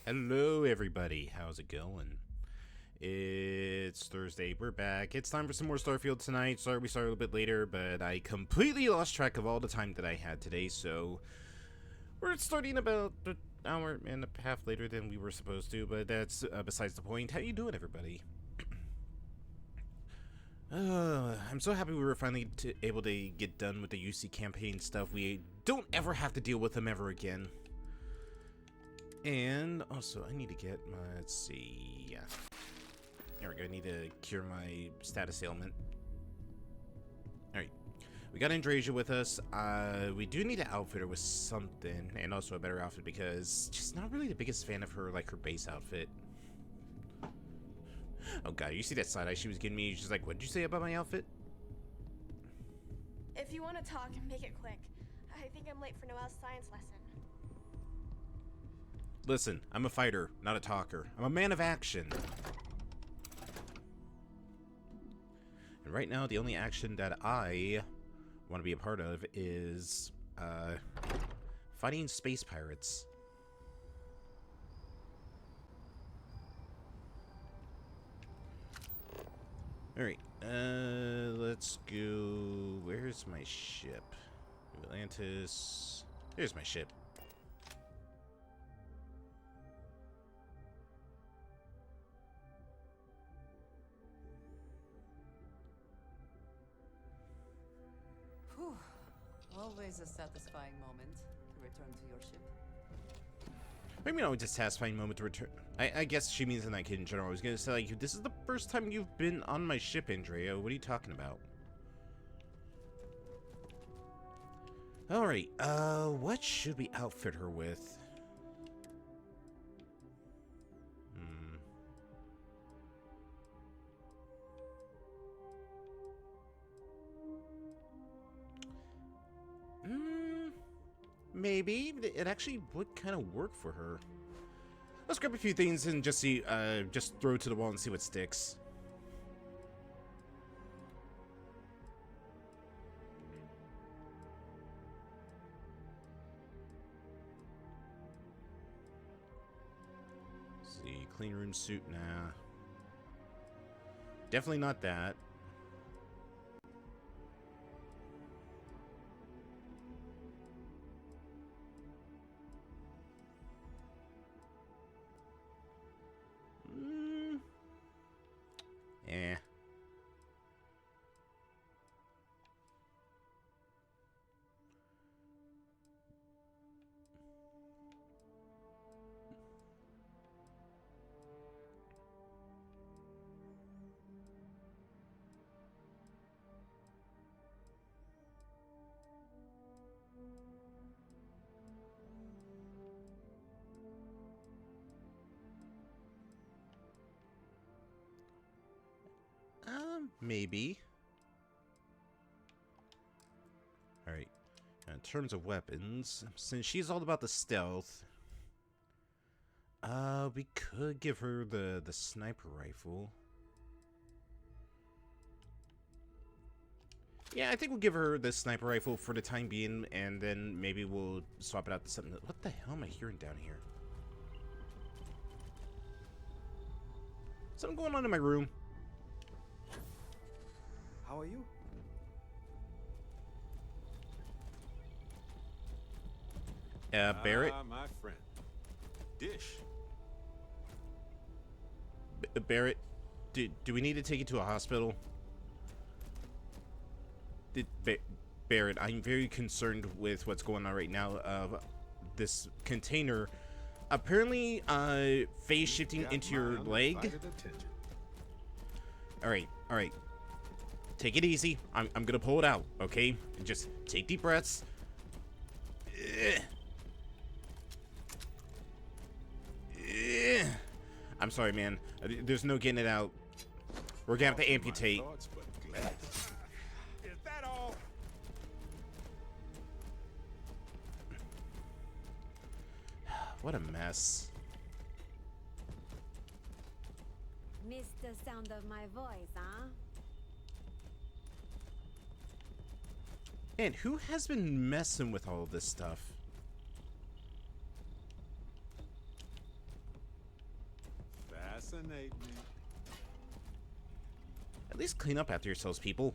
Hello, everybody. How's it going? It's Thursday. We're back. It's time for some more Starfield tonight. Sorry we started a little bit later, but I completely lost track of all the time that I had today, so we're starting about an hour and a half later than we were supposed to, but that's besides the point. How you doing, everybody? I'm so happy we were finally able to get done with the UC campaign stuff. We don't ever have to deal with them ever again. And also, I need to get my, let's see, yeah. There we go, I need to cure my status ailment. Alright, we got Andrasia with us. We do need to outfit her with something, and also a better outfit, because she's not really the biggest fan of her, like, her base outfit. Oh god, you see that side eye she was giving me? She's like, what did you say about my outfit? If you want to talk, make it quick. I think I'm late for Noelle's science lesson. Listen, I'm a fighter, not a talker. I'm a man of action. And right now, the only action that I want to be a part of is fighting space pirates. Alright, let's go. Where's my ship? Atlantis. Here's my ship. Whew. Always a satisfying moment to return to your ship. I mean, always a satisfying moment to return. I guess she means in that kid in general. I was gonna say, like, this is the first time you've been on my ship, Andrea. What are you talking about? Alright, what should we outfit her with? Maybe. It actually would kind of work for her. Let's grab a few things and just see, just throw it to the wall and see what sticks. Let's see, clean room suit, nah. Definitely not that. Eh. Maybe. Alright. In terms of weapons, since she's all about the stealth, we could give her the sniper rifle. Yeah, I think we'll give her the sniper rifle for the time being, and then maybe we'll swap it out to something. What the hell am I hearing down here? Something going on in my room. How are you? Barrett? My friend. Dish. Barrett, do we need to take you to a hospital? Barrett, I'm very concerned with what's going on right now. This container apparently phase shifting into your leg. Alright. Take it easy. I'm gonna pull it out, okay? Just take deep breaths. I'm sorry, man. There's no getting it out. We're gonna have to amputate. Is that all? What a mess. Missed the sound of my voice, huh? Man, who has been messing with all this stuff? Fascinate me. At least clean up after yourselves, people.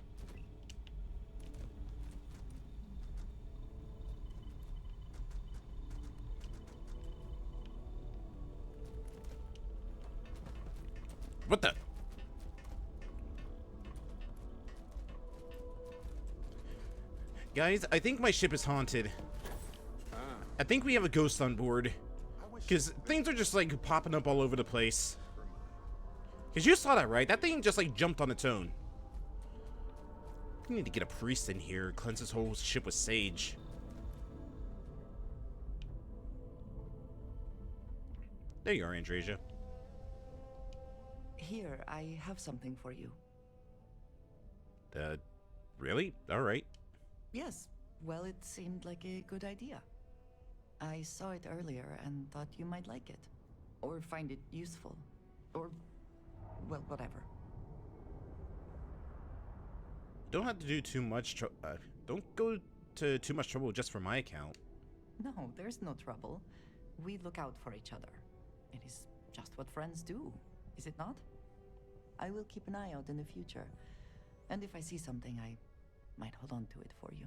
What the? Guys, I think my ship is haunted. I think we have a ghost on board. Because things are just like popping up all over the place. Because you saw that, right? That thing just like jumped on its own. We need to get a priest in here, cleanse this whole ship with sage. There you are, Andresia. Here, I have something for you. Really? Alright. Yes, well, it seemed like a good idea. I saw it earlier and thought you might like it. Or find it useful. Or, well, whatever. Don't have to do too much don't go to too much trouble just for my account. No, there's no trouble. We look out for each other. It is just what friends do, is it not? I will keep an eye out in the future. And if I see something, I might hold on to it for you.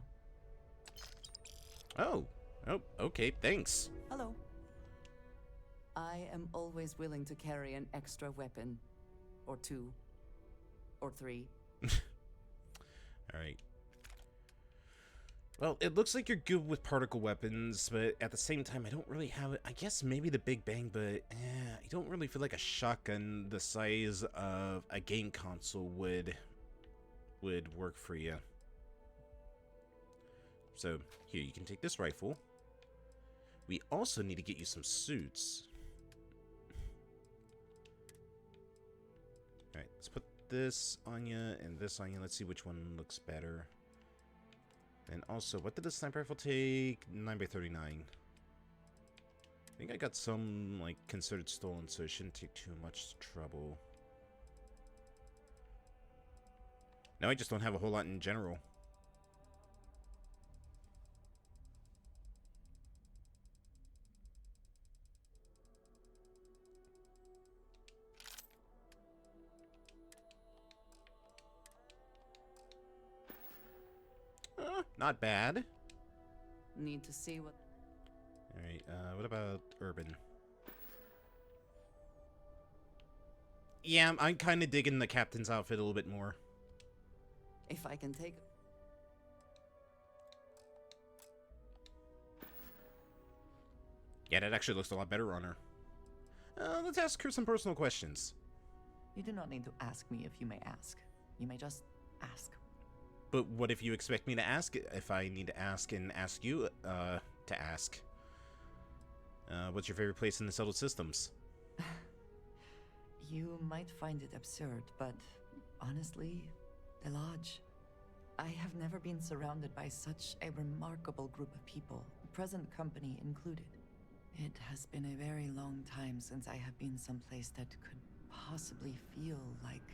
Oh, okay, thanks. Hello. I am always willing to carry an extra weapon. Or 2. Or 3. Alright. Well, it looks like you're good with particle weapons, but at the same time, I don't really have it. I guess maybe the Big Bang, but I don't really feel like a shotgun the size of a game console would work for you. So, here, you can take this rifle. We also need to get you some suits. Alright, let's put this on you and this on you. Let's see which one looks better. And also, what did the sniper rifle take? 9x39. I think I got some, like, considered stolen, so it shouldn't take too much trouble. Now I just don't have a whole lot in general. Not bad. Need to see what... Alright, what about urban? Yeah, I'm kind of digging the captain's outfit a little bit more. If I can take... Yeah, that actually looks a lot better on her. Let's ask her some personal questions. You do not need to ask me if you may ask. You may just ask. But what if you expect me to ask if I need to ask and ask you to ask? What's your favorite place in the settled systems? You might find it absurd, but honestly, the Lodge. I have never been surrounded by such a remarkable group of people, present company included. It has been a very long time since I have been someplace that could possibly feel like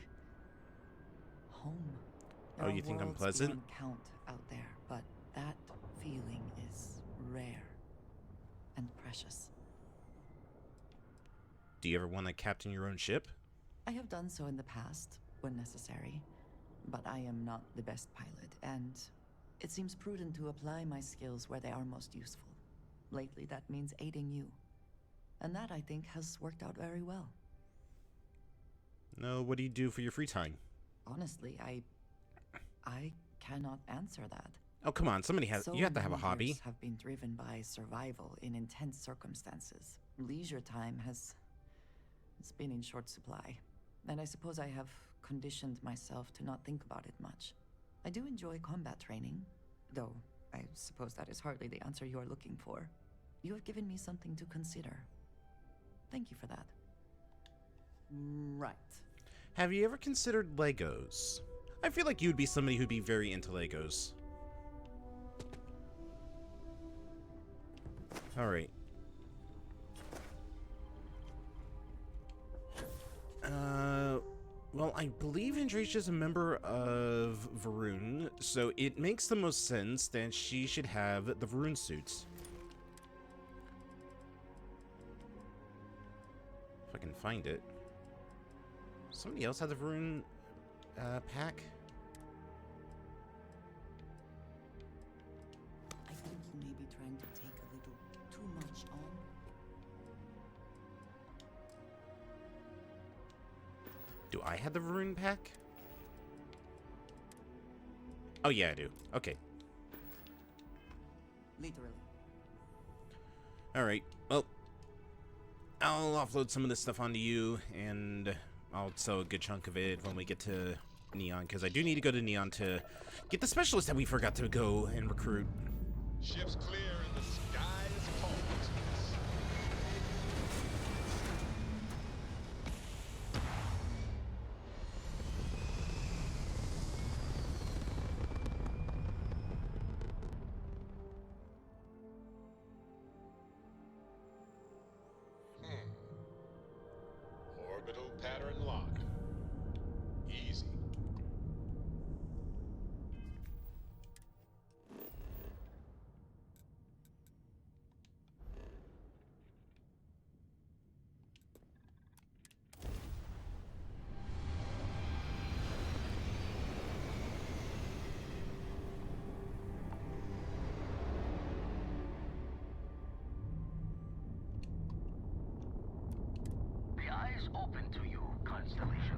home. Oh, you think I'm pleasant? Beyond count out there, but that feeling is rare and precious. Do you ever want to captain your own ship? I have done so in the past, when necessary, but I am not the best pilot, and it seems prudent to apply my skills where they are most useful. Lately, that means aiding you, and that, I think, has worked out very well. No, what do you do for your free time? Honestly, I cannot answer that. Oh, come on, somebody has. You have to have a many hobby. years have been driven by survival in intense circumstances. Leisure time it's been in short supply, and I suppose I have conditioned myself to not think about it much. I do enjoy combat training, though I suppose that is hardly the answer you are looking for. You have given me something to consider. Thank you for that. Right. Have you ever considered Legos? I feel like you'd be somebody who'd be very into Legos. Alright. Well, I believe Andresia's a member of Varun, so it makes the most sense that she should have the Varun suits. If I can find it. Somebody else has a rune pack? I think you may be trying to take a little too much on. Do I have the rune pack? Oh yeah, I do. Okay. Literally. Alright, well, I'll offload some of this stuff onto you, and I'll sell a good chunk of it when we get to Neon, because I do need to go to Neon to get the specialist that we forgot to go and recruit. Ship's clear and the sky is falling. Orbital pattern lock. Easy. The eye is open to you, Constellation.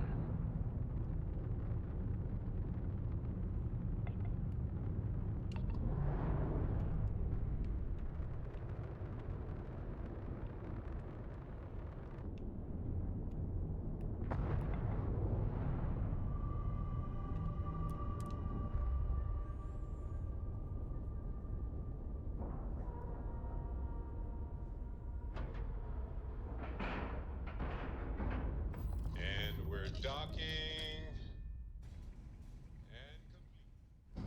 And we're docking. And complete.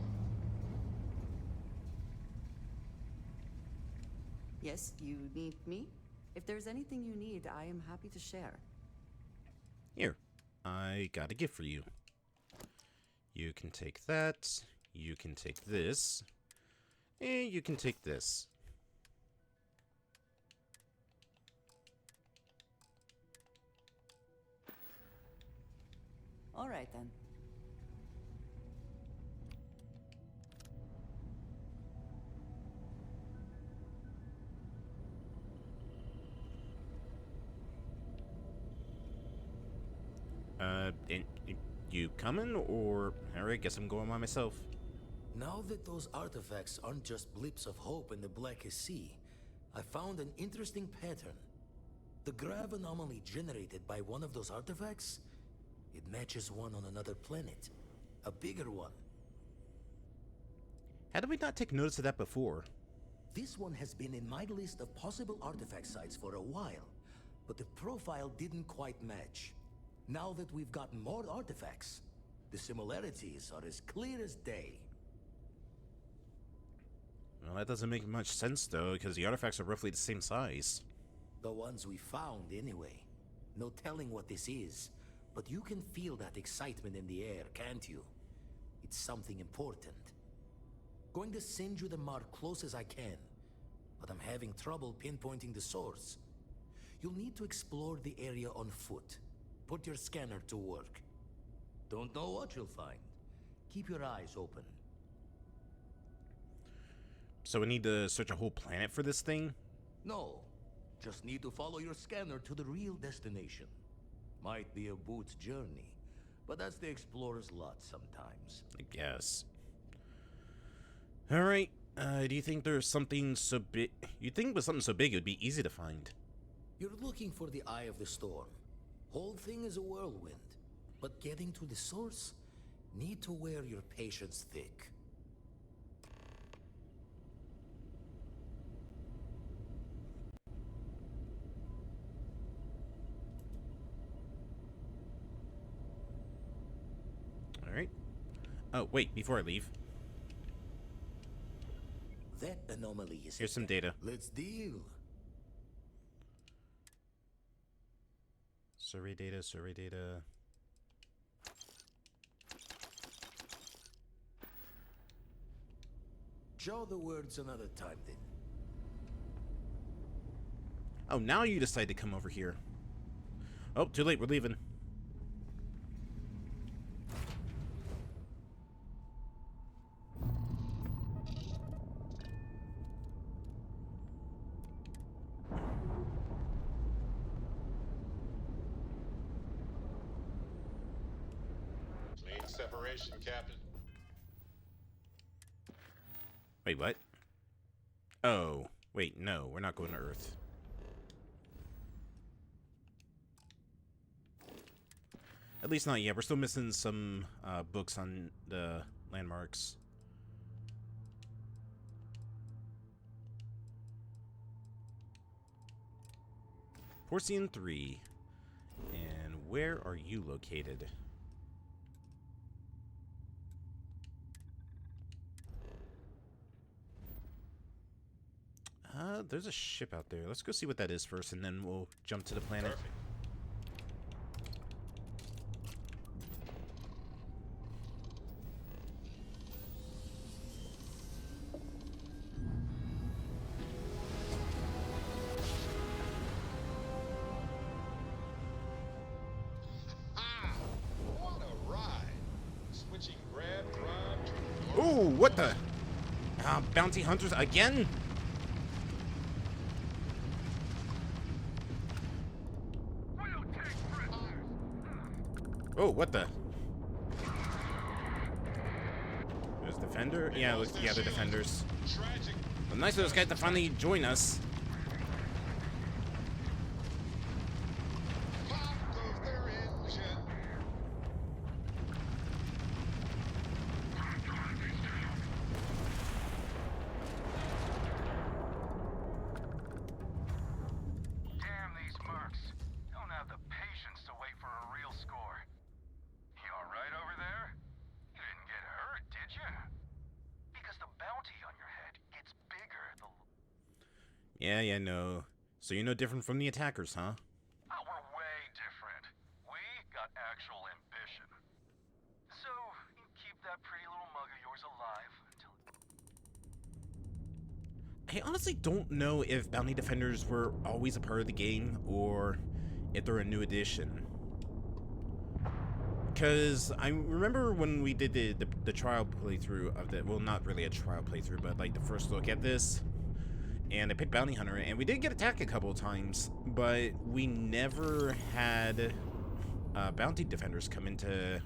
Yes, you need me? If there's anything you need, I am happy to share. Here, I got a gift for you. You can take that, you can take this, and you can take this. All right then. And you coming, or alright, guess I'm going by myself. Now that those artifacts aren't just blips of hope in the Blackest Sea, I found an interesting pattern. The grav anomaly generated by one of those artifacts, it matches one on another planet. A bigger one. How did we not take notice of that before? This one has been in my list of possible artifact sites for a while, but the profile didn't quite match. Now that we've gotten more artifacts, the similarities are as clear as day. Well, that doesn't make much sense, though, because the artifacts are roughly the same size. The ones we found, anyway. No telling what this is, but you can feel that excitement in the air, can't you? It's something important. Going to send you the mark close as I can, but I'm having trouble pinpointing the source. You'll need to explore the area on foot. Put your scanner to work. Don't know what you'll find. Keep your eyes open. So we need to search a whole planet for this thing? No, just need to follow your scanner to the real destination. Might be a boot's journey, but that's the explorer's lot sometimes. I guess. Alright, do you think there's something so big? You'd think with something so big it would be easy to find. You're looking for the eye of the storm. Whole thing is a whirlwind, but getting to the source, need to wear your patience thick. Alright. Oh, wait, before I leave. That anomaly is... Here's some data. Let's deal. Survey data, survey data. Jaw the words another time, then. Oh, now you decide to come over here. Oh, too late, we're leaving. separation, Captain. Wait, what? Oh, wait, no, we're not going to Earth. At least not yet. We're still missing some books on the landmarks. Porcian 3. And where are you located? There's a ship out there. Let's go see what that is first, and then we'll jump to the planet. Perfect. Ah, what a ride! Switching grab drive to Ooh, what the? Bounty hunters again? Oh, what the? There's Defender? Yeah, look, the other Defenders. tragic. Well, nice of those guys to finally join us. Pop goes their engine. Damn these mercs. Don't have the patience to wait for a real score. You alright over there? You didn't get hurt, did you? Because the bounty on your head gets bigger the... Yeah, no. So you're no different from the attackers, huh? Oh, we're way different. We got actual ambition. So, you keep that pretty little mug of yours alive until... I honestly don't know if Bounty Defenders were always a part of the game, or if they're a new addition. Because I remember when we did the trial playthrough of the... Well, not really a trial playthrough, but like the first look at this. And I picked Bounty Hunter, and we did get attacked a couple of times, but we never had Bounty Defenders come in to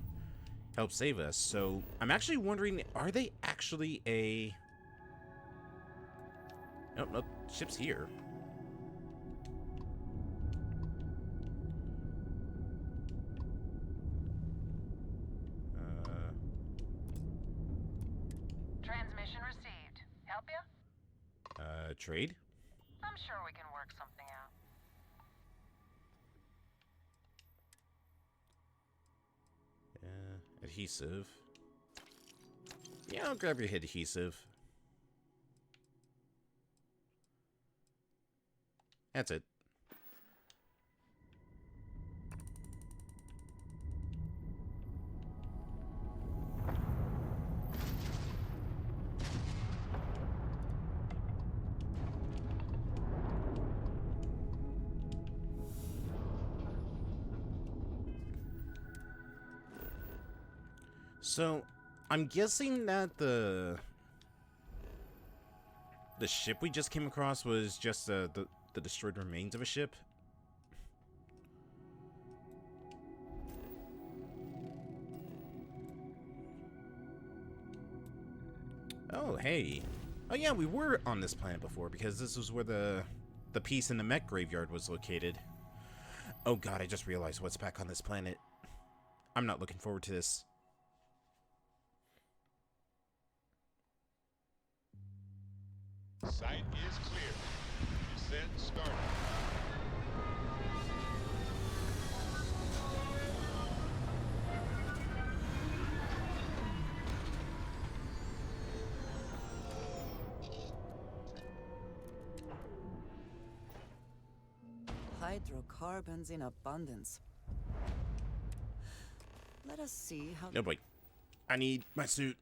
help save us. So I'm actually wondering, are they actually a... Nope, no, ship's here. Transmission received. Help you? Trade? I'm sure we can work something out. Adhesive. Yeah, I'll grab your adhesive. That's it. So, I'm guessing that the ship we just came across was just the destroyed remains of a ship. Oh, hey. Oh yeah, we were on this planet before, because this was where the piece in the mech graveyard was located. Oh god, I just realized what's back on this planet. I'm not looking forward to this. Site is clear. Descent started. Hydrocarbons in abundance. Let us see how... No, boy. I need my suit.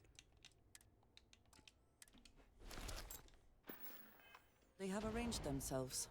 They have arranged themselves.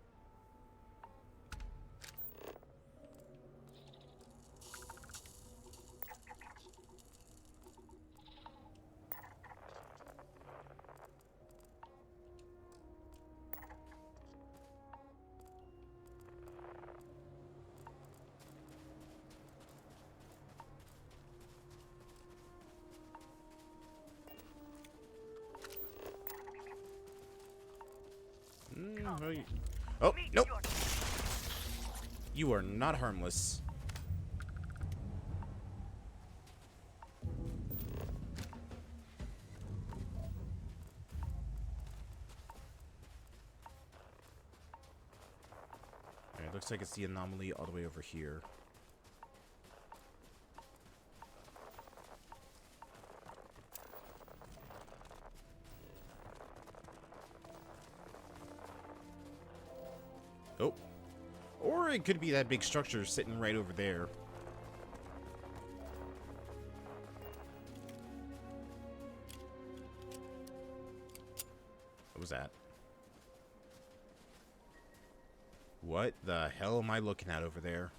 Oh, nope. You are not harmless. Alright, looks like it's the anomaly all the way over here. Oh. Or it could be that big structure sitting right over there. What was that? What the hell am I looking at over there?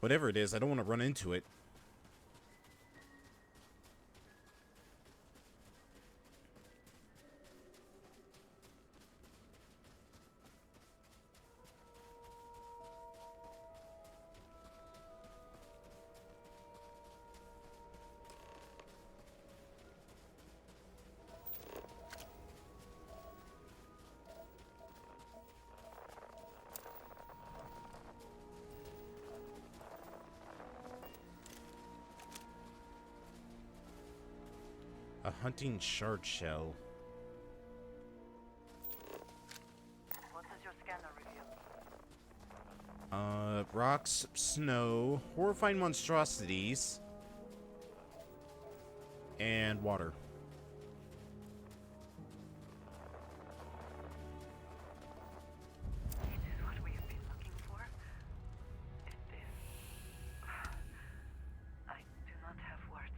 Whatever it is, I don't want to run into it. A hunting shard shell. What does your scanner reveal? Rocks, snow, horrifying monstrosities, and water. Is this what we have been looking for? Is this... I do not have words.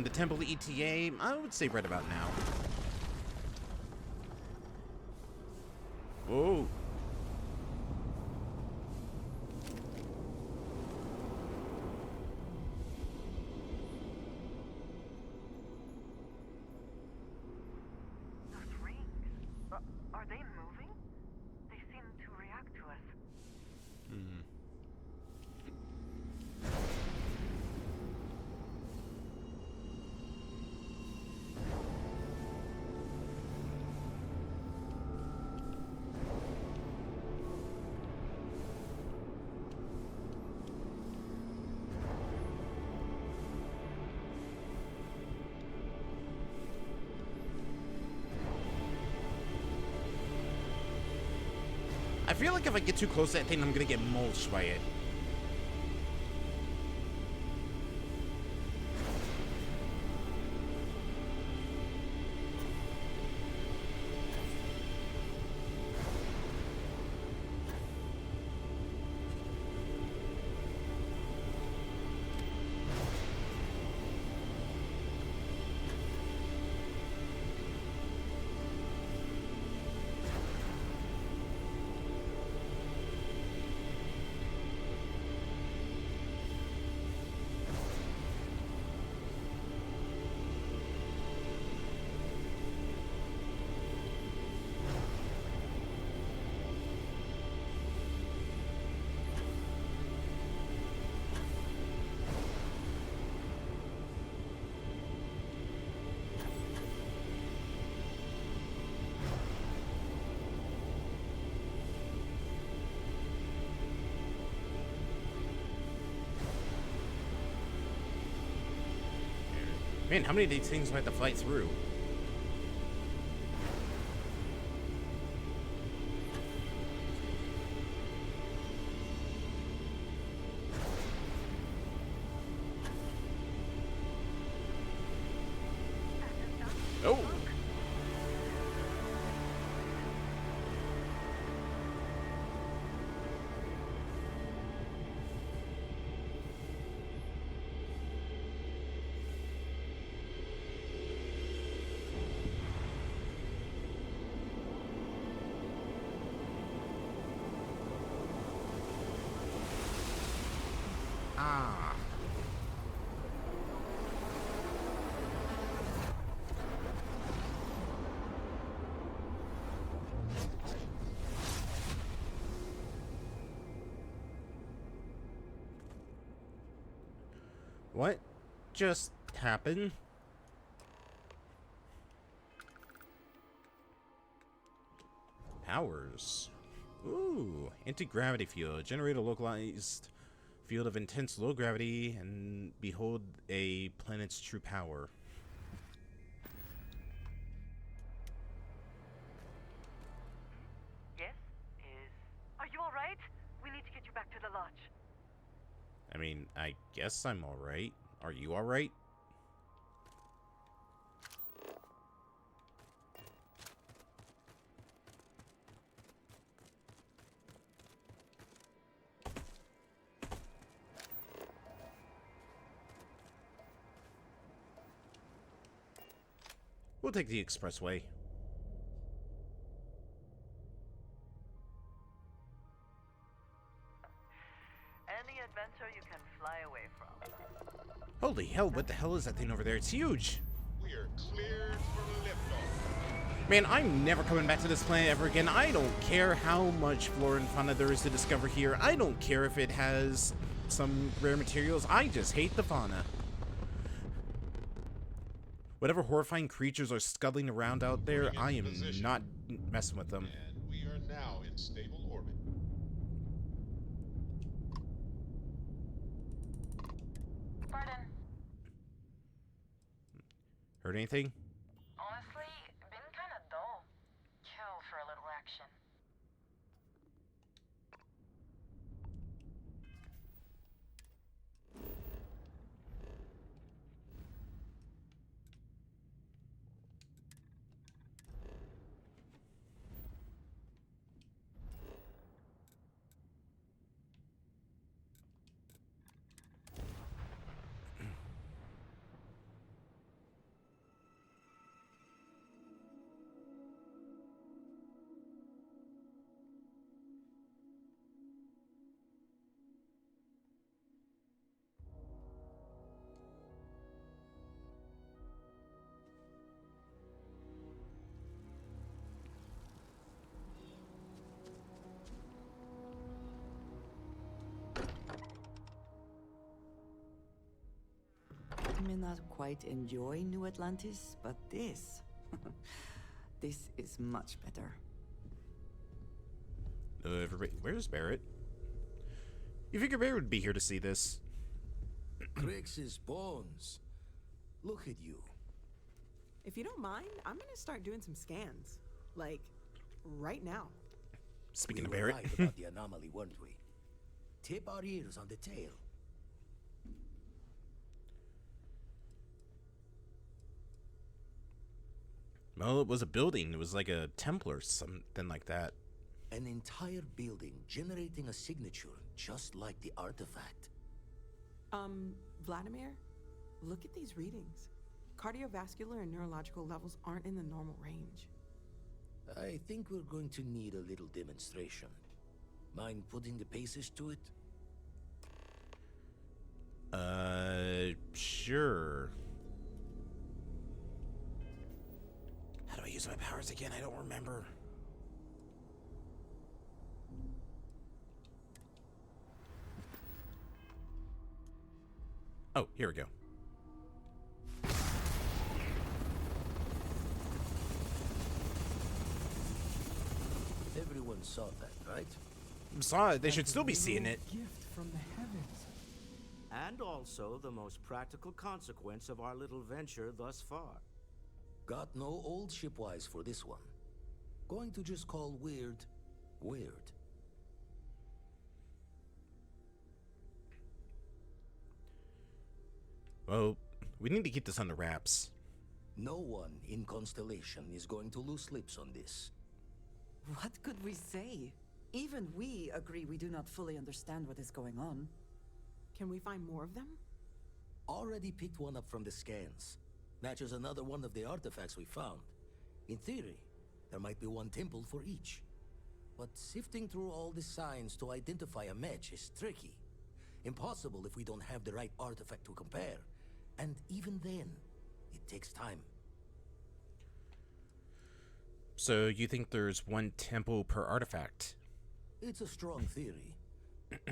The temple ETA, I would say right about now. Whoa. Those rings. Are they moving? They seem to react to us. Hmm. I feel like if I get too close to that thing, I'm gonna get mulched by it. Man, how many of these things do I have to fight through? Oh! just happen? Powers. Ooh, anti-gravity field. Generate a localized field of intense low gravity and behold a planet's true power. Yes? Are you alright? We need to get you back to the lodge. I mean, I guess I'm alright. Are you alright? We'll take the expressway. Any adventure you can fly away from. Holy hell, what the hell is that thing over there? It's huge! We are cleared for liftoff. Man, I'm never coming back to this planet ever again. I don't care how much flora and fauna there is to discover here. I don't care if it has some rare materials. I just hate the fauna. Whatever horrifying creatures are scuttling around out there, I am not messing with them. And we are now in stable orbit. Pardon. Heard anything? Honestly, been kinda dull. Chill for a little action. I may not quite enjoy New Atlantis, but this... this is much better. Everybody, where's Barrett? You figure Barrett would be here to see this. Crix's bones. Look at you. If you don't mind, I'm gonna start doing some scans. Like, right now. Speaking of We were Barrett. right about the anomaly, weren't we? Tip our ears on the tail. Well, it was a building. It was like a temple or something like that. An entire building generating a signature just like the artifact. Vladimir, look at these readings. Cardiovascular and neurological levels aren't in the normal range. I think we're going to need a little demonstration. Mind putting the paces to it? Sure. How do I use my powers again? I don't remember. Oh, here we go. Everyone saw that, right? Saw it. They should still be seeing it. Gift from the heavens. And also the most practical consequence of our little venture thus far. Got no old shipwise for this one. Going to just call weird, weird. Well, we need to keep this under wraps. No one in Constellation is going to lose slips on this. What could we say? Even we agree we do not fully understand what is going on. Can we find more of them? Already picked one up from the scans. Matches another one of the artifacts we found. In theory, there might be one temple for each. But sifting through all the signs to identify a match is tricky. Impossible if we don't have the right artifact to compare. And even then, it takes time. So you think there's one temple per artifact? It's a strong theory.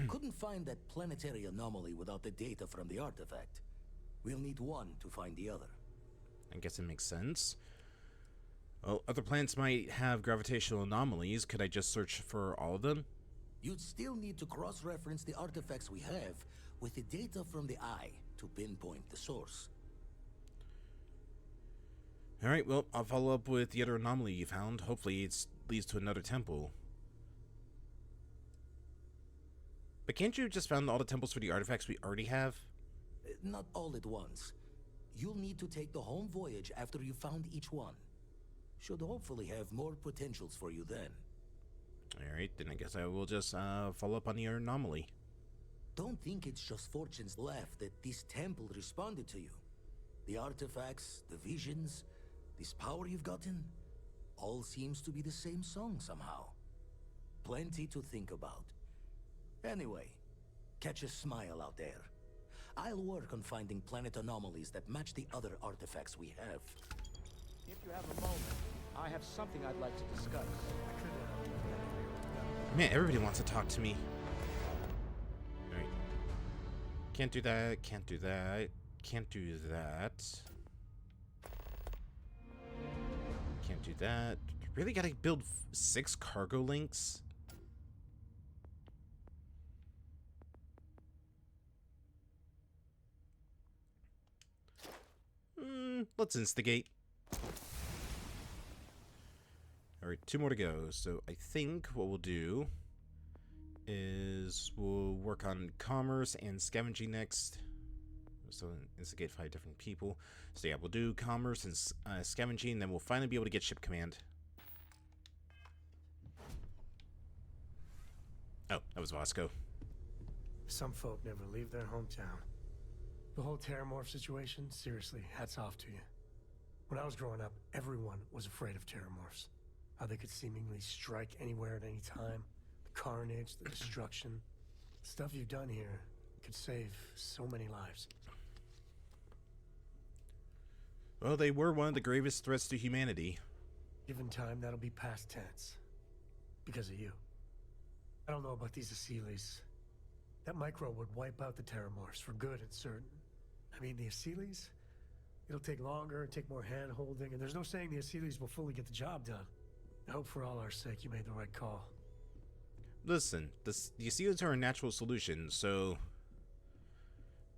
Couldn't find that planetary anomaly without the data from the artifact. We'll need one to find the other. I guess it makes sense. Well, other planets might have gravitational anomalies. Could I just search for all of them? You'd still need to cross-reference the artifacts we have with the data from the eye to pinpoint the source. Alright, well, I'll follow up with the other anomaly you found. Hopefully it leads to another temple. But can't you just found all the temples for the artifacts we already have? Not all at once. You'll need to take the home voyage after you found each one. Should hopefully have more potentials for you then. Alright, then I guess I will just follow up on the other anomaly. Don't think it's just fortunes left that this temple responded to you. The artifacts, the visions, this power you've gotten, all seems to be the same song somehow. Plenty to think about. Anyway, catch a smile out there. I'll work on finding planet anomalies that match the other artifacts we have. If you have a moment, I have something I'd like to discuss. Man, everybody wants to talk to me. Alright. Can't do that, can't do that, can't do that. Can't do that. Really gotta build 6 cargo links? Let's instigate. Alright, 2 more to go. So I think what we'll do is we'll work on commerce and scavenging next. So instigate 5 different people. So yeah, we'll do commerce and scavenging, then we'll finally be able to get ship command. Oh, that was Vasco. Some folk never leave their hometown. The whole Terramorph situation, seriously, hats off to you. When I was growing up, everyone was afraid of Terramorphs. How they could seemingly strike anywhere at any time. The carnage, the destruction. The stuff you've done here could save so many lives. Well, they were one of the gravest threats to humanity. Given time, that'll be past tense. Because of you. I don't know about these Aseles. That microbe would wipe out the Terramorphs for good and certain. I mean, the Aseles? It'll take longer, take more hand-holding, and there's no saying the Aseles will fully get the job done. I hope for all our sake you made the right call. Listen, the Aseles are a natural solution, so...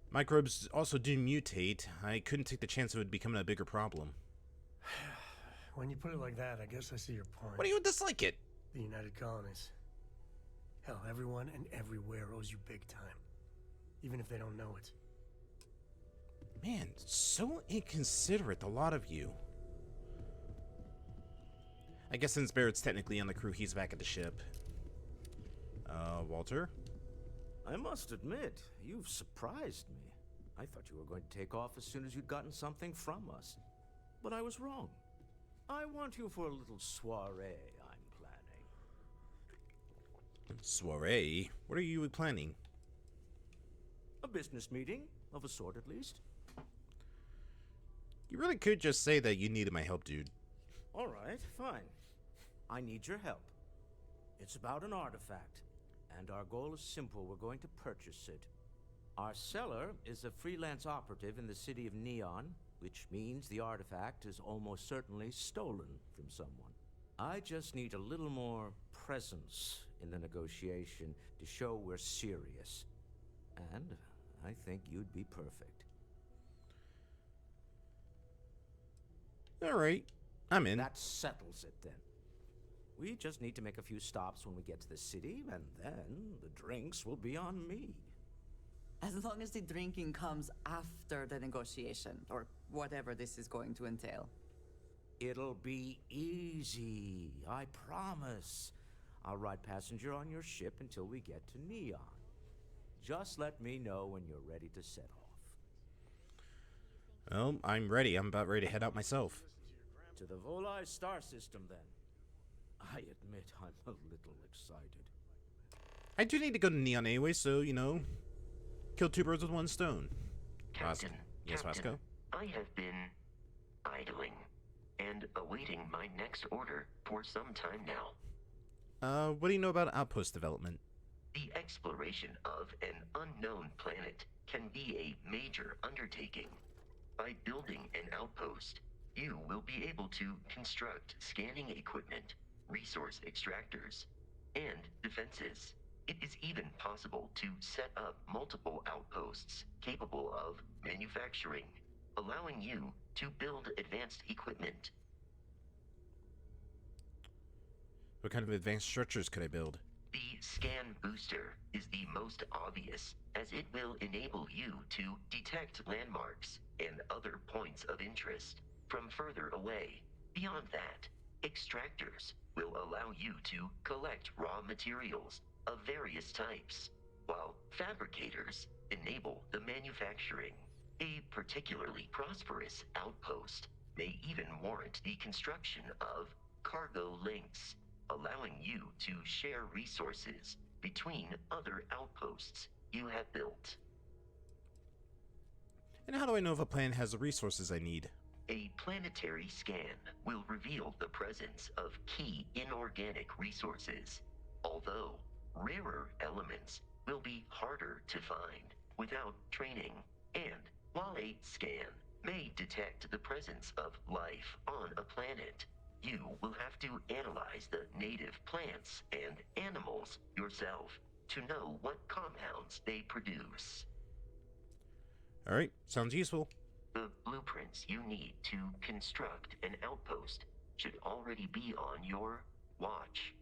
Microbes also do mutate. I couldn't take the chance of it becoming a bigger problem. When you put it like that, I guess I see your point. Why do you dislike it? The United Colonies. Hell, everyone and everywhere owes you big time. Even if they don't know it. Man, so inconsiderate, a lot of you. I guess since Barrett's technically on the crew, he's back at the ship. Walter? I must admit, you've surprised me. I thought you were going to take off as soon as you'd gotten something from us. But I was wrong. I want you for a little soiree I'm planning. Soiree? What are you planning? A business meeting, of a sort at least. You really could just say that you needed my help, dude. All right, fine. I need your help. It's about an artifact, and our goal is simple. We're going to purchase it. Our seller is a freelance operative in the city of Neon, which means the artifact is almost certainly stolen from someone. I just need a little more presence in the negotiation to show we're serious. And I think you'd be perfect. Alright, I'm in. That settles it then. We just need to make a few stops when we get to the city, and then the drinks will be on me. As long as the drinking comes after the negotiation, or whatever this is going to entail. It'll be easy, I promise. I'll ride passenger on your ship until we get to Neon. Just let me know when you're ready to set off. Well, I'm ready. I'm about ready to head out myself. To the Volai star system, then. I admit I'm a little excited. I do need to go to Neon anyway, so, you know, kill 2 birds with 1 stone. Captain, Yes, Captain, Vasco? I have been idling and awaiting my next order for some time now. What do you know about outpost development? The exploration of an unknown planet can be a major undertaking. By building an outpost, you will be able to construct scanning equipment, resource extractors, and defenses. It is even possible to set up multiple outposts capable of manufacturing, allowing you to build advanced equipment. What kind of advanced structures could I build? The scan booster is the most obvious, as it will enable you to detect landmarks and other points of interest from further away. Beyond that, extractors will allow you to collect raw materials of various types, while fabricators enable the manufacturing. A particularly prosperous outpost may even warrant the construction of cargo links, allowing you to share resources between other outposts you have built. And how do I know if a planet has the resources I need? A planetary scan will reveal the presence of key inorganic resources, although rarer elements will be harder to find without training. And while a scan may detect the presence of life on a planet, you will have to analyze the native plants and animals yourself to know what compounds they produce. Alright, sounds useful. The blueprints you need to construct an outpost should already be on your watch.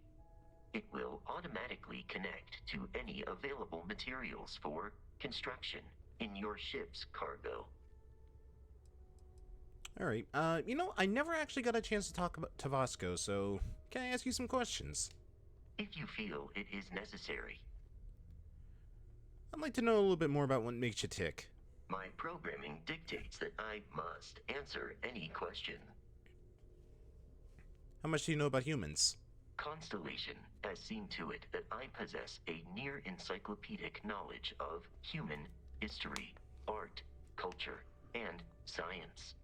It will automatically connect to any available materials for construction in your ship's cargo. Alright, I never actually got a chance to talk about Vasco, so can I ask you some questions? If you feel it is necessary. I'd like to know a little bit more about what makes you tick. My programming dictates that I must answer any question. How much do you know about humans? Constellation has seen to it that I possess a near-encyclopedic knowledge of human history, art, culture, and science.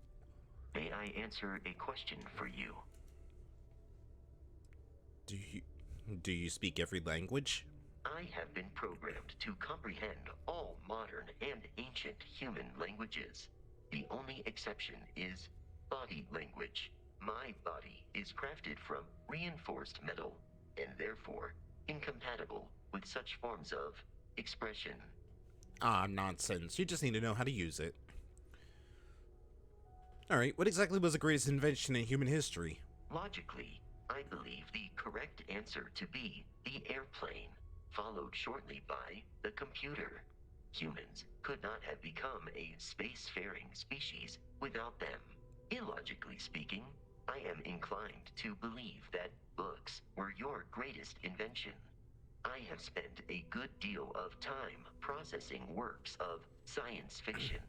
May I answer a question for you? Do you speak every language? I have been programmed to comprehend all modern and ancient human languages. The only exception is body language. My body is crafted from reinforced metal, and therefore incompatible with such forms of expression. Ah, nonsense. You just need to know how to use it. Alright, what exactly was the greatest invention in human history? Logically, I believe the correct answer to be the airplane, followed shortly by the computer. Humans could not have become a spacefaring species without them. Illogically speaking, I am inclined to believe that books were your greatest invention. I have spent a good deal of time processing works of science fiction.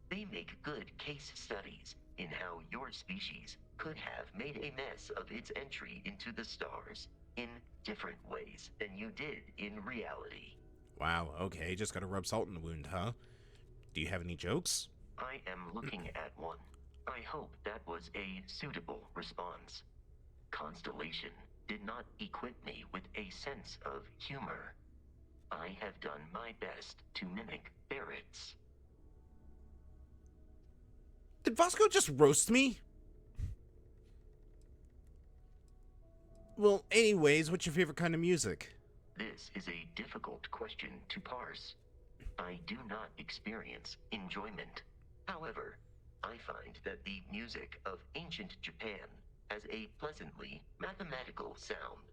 They make good case studies in how your species could have made a mess of its entry into the stars in different ways than you did in reality. Wow, okay, just gotta rub salt in the wound, huh? Do you have any jokes? I am looking at one. I hope that was a suitable response. Constellation did not equip me with a sense of humor. I have done my best to mimic Barrett's. Did Vasco just roast me? Well, anyways, what's your favorite kind of music? This is a difficult question to parse. I do not experience enjoyment. However, I find that the music of ancient Japan has a pleasantly mathematical sound.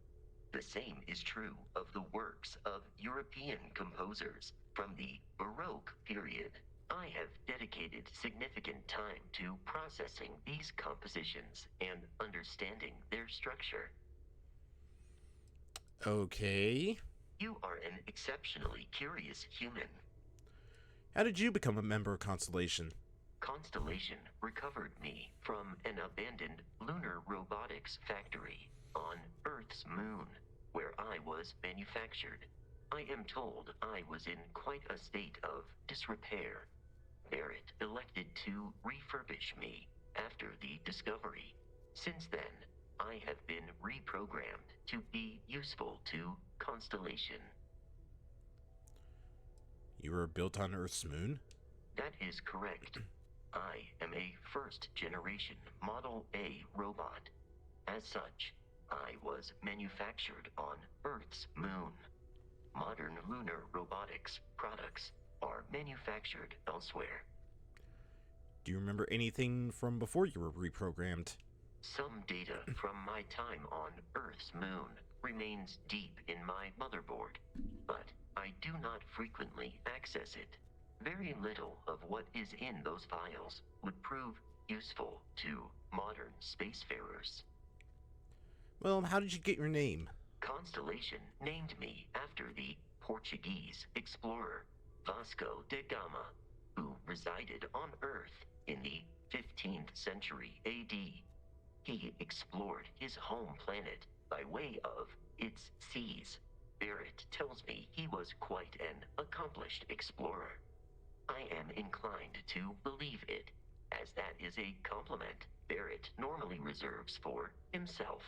The same is true of the works of European composers from the Baroque period. I have dedicated significant time to processing these compositions and understanding their structure. Okay. You are an exceptionally curious human. How did you become a member of Constellation? Constellation recovered me from an abandoned lunar robotics factory on Earth's moon, where I was manufactured. I am told I was in quite a state of disrepair. Barrett elected to refurbish me after the discovery. Since then, I have been reprogrammed to be useful to Constellation. You were built on Earth's moon? That is correct. I am a first-generation Model A robot. As such, I was manufactured on Earth's moon. Modern lunar robotics products are manufactured elsewhere. Do you remember anything from before you were reprogrammed? Some data from my time on Earth's moon remains deep in my motherboard, but I do not frequently access it. Very little of what is in those files would prove useful to modern spacefarers. Well, how did you get your name? Constellation named me after the Portuguese explorer Vasco da Gama, who resided on Earth in the 15th century AD. He explored his home planet by way of its seas. Barrett tells me he was quite an accomplished explorer. I am inclined to believe it, as that is a compliment Barrett normally reserves for himself.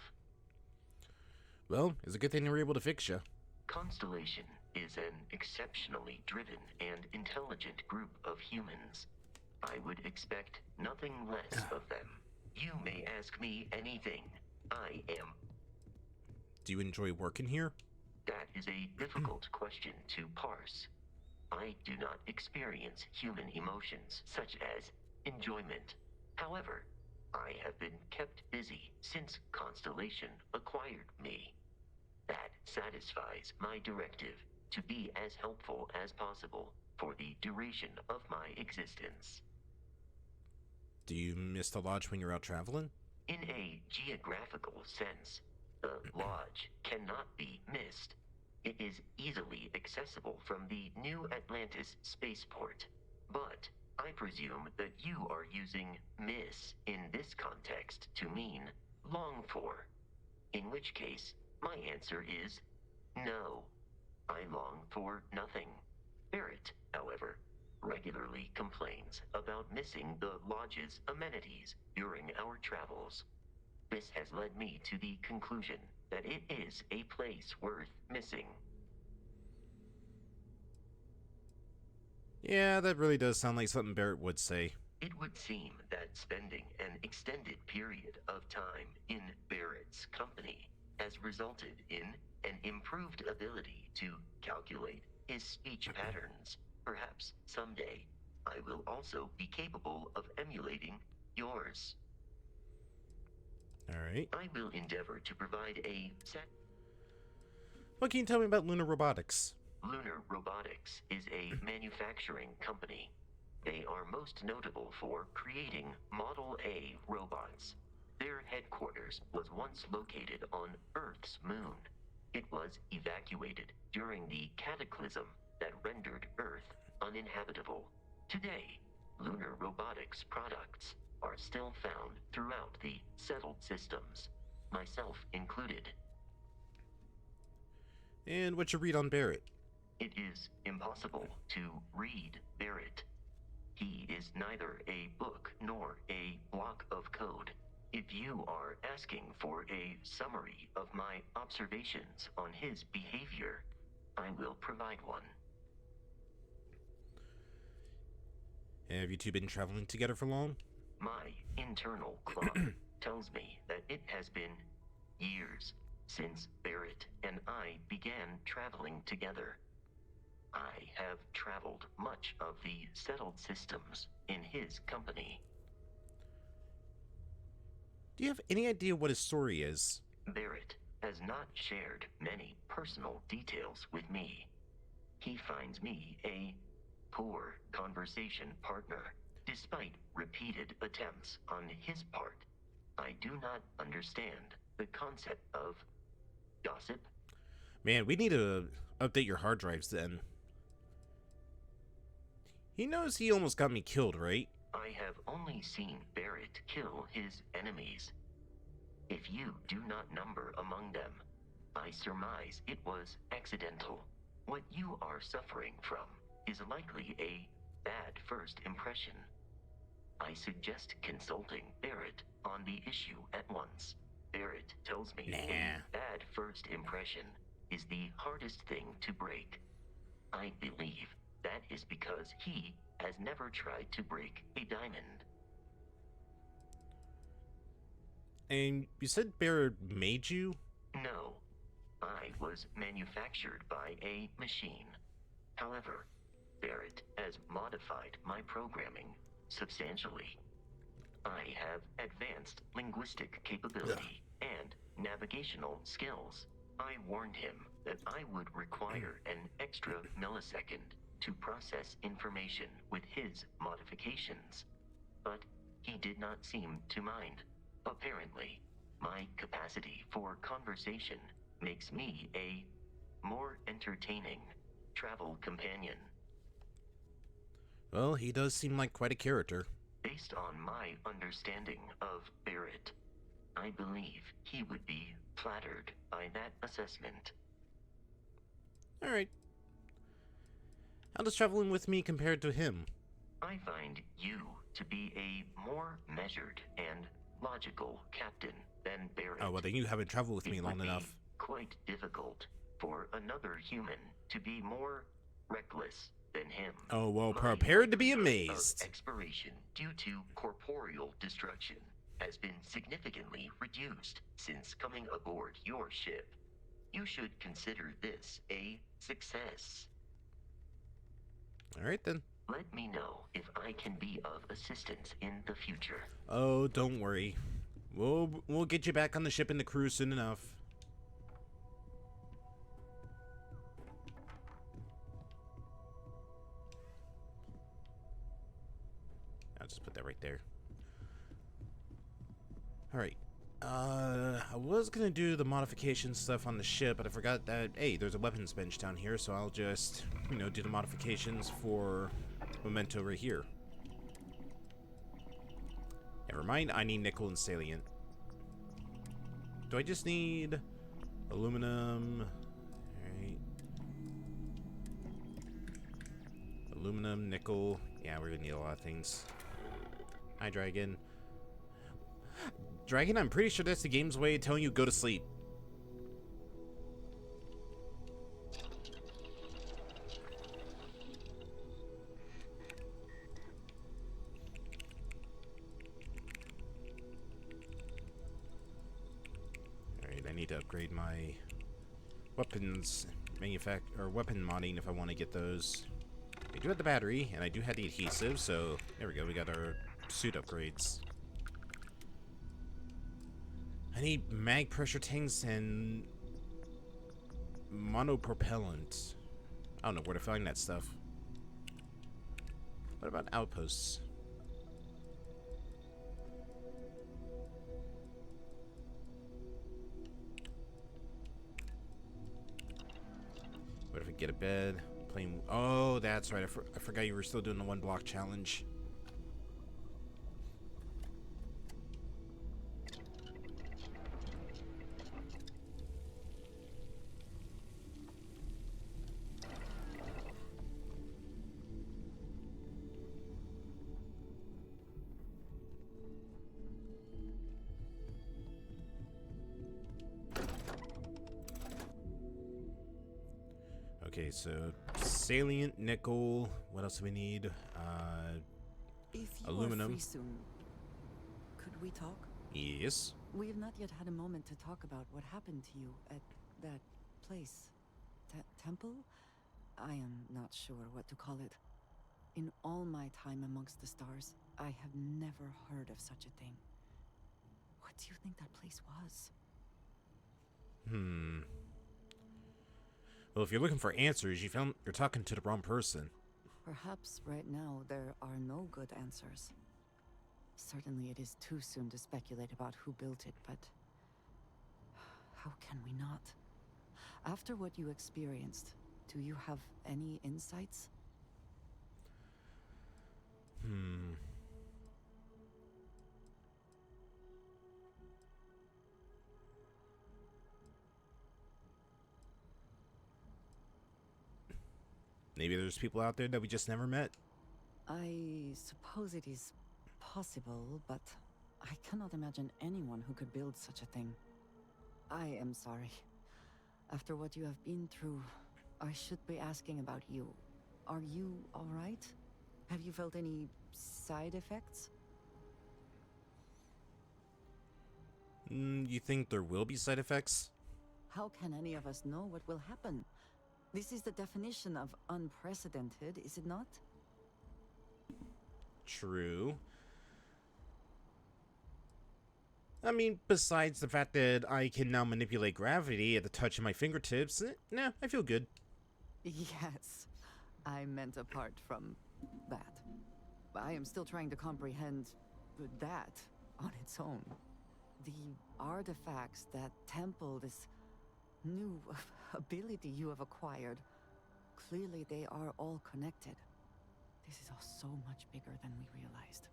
Well, it's a good thing they were able to fix you. Constellation is an exceptionally driven and intelligent group of humans. I would expect nothing less of them. You may ask me anything. I am. Do you enjoy working here? That is a difficult question to parse. I do not experience human emotions such as enjoyment. However, I have been kept busy since Constellation acquired me. That satisfies my directive to be as helpful as possible for the duration of my existence. Do you miss the lodge when you're out traveling? In a geographical sense, the lodge cannot be missed. It is easily accessible from the New Atlantis spaceport. But I presume that you are using miss in this context to mean long for. In which case, my answer is no. I long for nothing. Barrett, however, regularly complains about missing the lodge's amenities during our travels. This has led me to the conclusion that it is a place worth missing. Yeah, that really does sound like something Barrett would say. It would seem that spending an extended period of time in Barrett's company has resulted in an improved ability to calculate his speech patterns. Perhaps someday I will also be capable of emulating yours. Alright. I will endeavor to provide a set. What can you tell me about Lunar Robotics? Lunar Robotics is a manufacturing company. They are most notable for creating Model A robots. Their headquarters was once located on Earth's moon. It was evacuated during the cataclysm that rendered Earth uninhabitable. Today, Lunar Robotics products are still found throughout the settled systems, myself included. And what you read on Barrett? It is impossible to read Barrett. He is neither a book nor a block of code. If you are asking for a summary of my observations on his behavior, I will provide one. Have you two been traveling together for long? My internal clock tells me that it has been years since Barrett and I began traveling together. I have traveled much of the settled systems in his company. Do you have any idea what his story is? Barrett has not shared many personal details with me. He finds me a poor conversation partner, despite repeated attempts on his part. I do not understand the concept of gossip. Man, we need to update your hard drives then. He knows he almost got me killed, right? I have only seen Barrett kill his enemies. If you do not number among them, I surmise it was accidental. What you are suffering from is likely a bad first impression. I suggest consulting Barrett on the issue at once. Barrett tells me a bad first impression is the hardest thing to break. I believe That is because he has never tried to break a diamond. And you said Barrett made you? No, I was manufactured by a machine. However, Barrett has modified my programming substantially. I have advanced linguistic capability and navigational skills. I warned him that I would require an extra millisecond to process information with his modifications, but he did not seem to mind. Apparently, my capacity for conversation makes me a more entertaining travel companion. Well, he does seem like quite a character. Based on my understanding of Barrett, I believe he would be flattered by that assessment. Alright. How does traveling with me compare to him? I find you to be a more measured and logical captain than Barrett. Oh, well, then you haven't traveled with me long enough. It would be quite difficult for another human to be more reckless than him. Oh, well, My prepared to be likelihood amazed. of expiration due to corporeal destruction has been significantly reduced since coming aboard your ship. You should consider this a success. Alright then. Let me know if I can be of assistance in the future. Oh, don't worry. We'll get you back on the ship and the crew soon enough. I'll just put that right there. Alright. I was gonna do the modification stuff on the ship, but I forgot that, hey, there's a weapons bench down here, so I'll just, do the modifications for Memento right here. Never mind, I need nickel and salient. Do I just need aluminum? Alright. Aluminum, nickel. Yeah, we're gonna need a lot of things. Hi, Dragon. Dragon, I'm pretty sure that's the game's way of telling you go to sleep. Alright, I need to upgrade my weapons weapon modding if I want to get those. I do have the battery, and I do have the adhesive, so there we go, we got our suit upgrades. I need mag pressure tanks and monopropellant. I don't know where to find that stuff. What about outposts? What if we get a bed? Playing. Oh, that's right. I forgot you were still doing the 1 block challenge. Okay, so salient, nickel. What else do we need? If you aluminum. are free soon, could we talk? Yes. We have not yet had a moment to talk about what happened to you at that place. Temple? I am not sure what to call it. In all my time amongst the stars, I have never heard of such a thing. What do you think that place was? Well, if you're looking for answers, you're talking to the wrong person. Perhaps right now there are no good answers. Certainly it is too soon to speculate about who built it, but how can we not? After what you experienced, do you have any insights? Maybe there's people out there that we just never met. I suppose it is possible, but I cannot imagine anyone who could build such a thing. I am sorry. After what you have been through, I should be asking about you. Are you alright? Have you felt any side effects? You think there will be side effects? How can any of us know what will happen? This is the definition of unprecedented, is it not? True. I mean, besides the fact that I can now manipulate gravity at the touch of my fingertips, nah, I feel good. Yes, I meant apart from that. I am still trying to comprehend that on its own. The artifacts, that temple, this new ability you have acquired, clearly they are all connected. This is all so much bigger than we realized.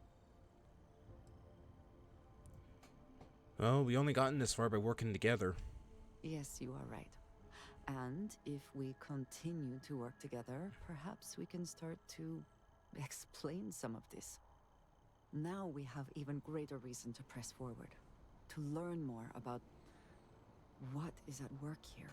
Well, we only gotten this far by working together. Yes, you are right. And if we continue to work together, perhaps we can start to explain some of this. Now we have even greater reason to press forward, to learn more about what is at work here.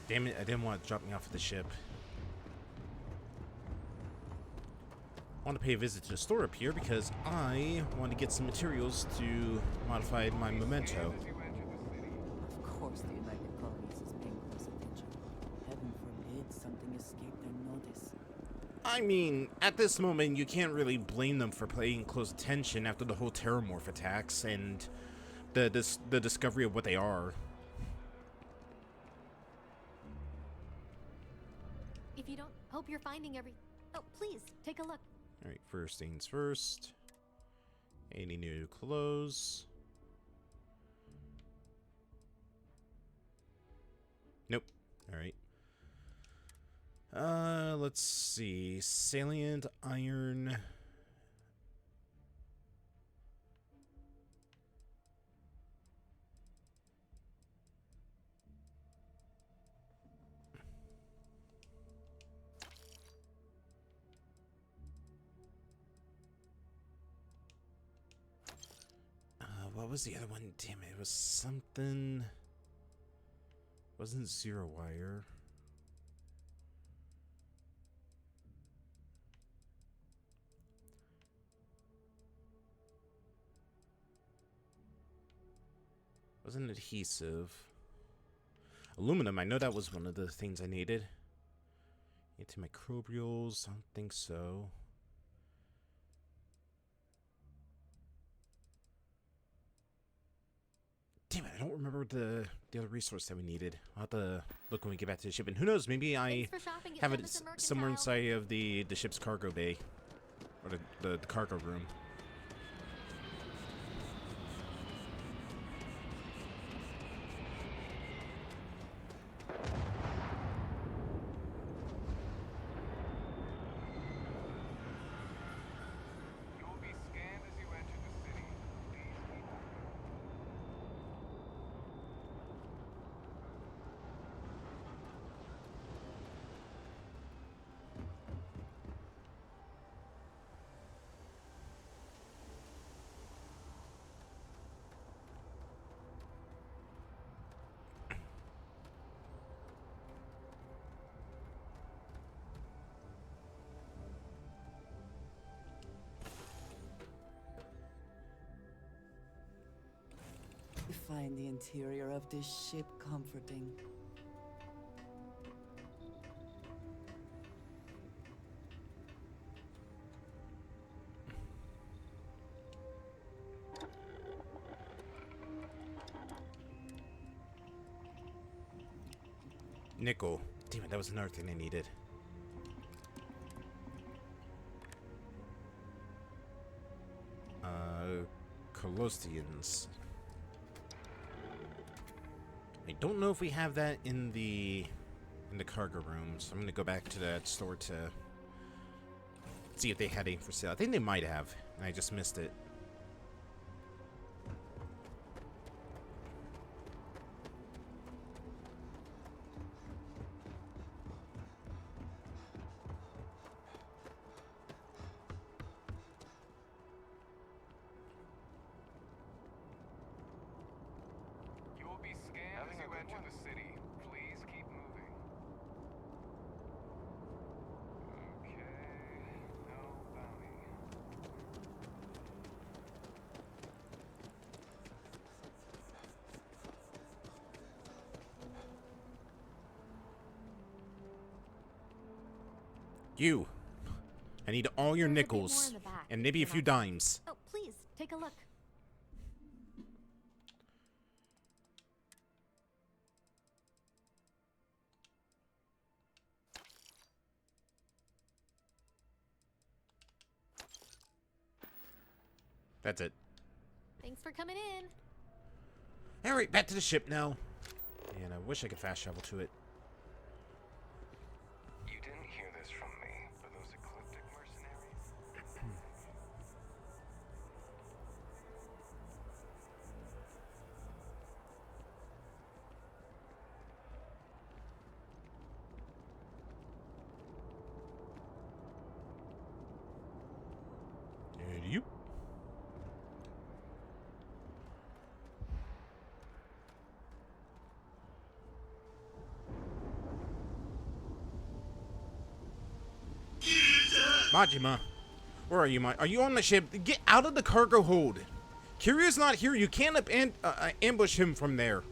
Damn it, I didn't want to drop me off at the ship. I want to pay a visit to the store up here because I want to get some materials to modify my memento. Of course the United Colonies is paying close attention. Heaven forbid something escaped their notice. I mean, at this moment, you can't really blame them for paying close attention after the whole Terramorph attacks and the discovery of what they are. If you don't, hope you're finding every. Oh, please take a look. Alright, first things first. Any new clothes? Nope. Alright. Let's see. Salient iron. What was the other one? Damn it, it was something. Wasn't zero wire. Wasn't adhesive. Aluminum, I know that was one of the things I needed. Antimicrobials, I don't think so. Damn it, I don't remember the other resource that we needed. I'll have to look when we get back to the ship. And who knows, maybe I have it somewhere inside of the ship's cargo bay. Or the cargo room. I find the interior of this ship comforting. Nickel. Damn it, that was another thing I needed. Colostians. I don't know if we have that in the cargo room, so I'm gonna go back to that store to see if they had any for sale. I think they might have, and I just missed it. You. I need all your There's a bit more nickels. in the back, And maybe a few dimes. Oh, please, take a look. That's it. Thanks for coming in. Alright, back to the ship now. And I wish I could fast travel to it. You didn't hear this from me, but those ecliptic mercenaries? And you? Majima, where are you, Are you on the ship? Get out of the cargo hold. Kiryu's not here. You can't ambush him from there.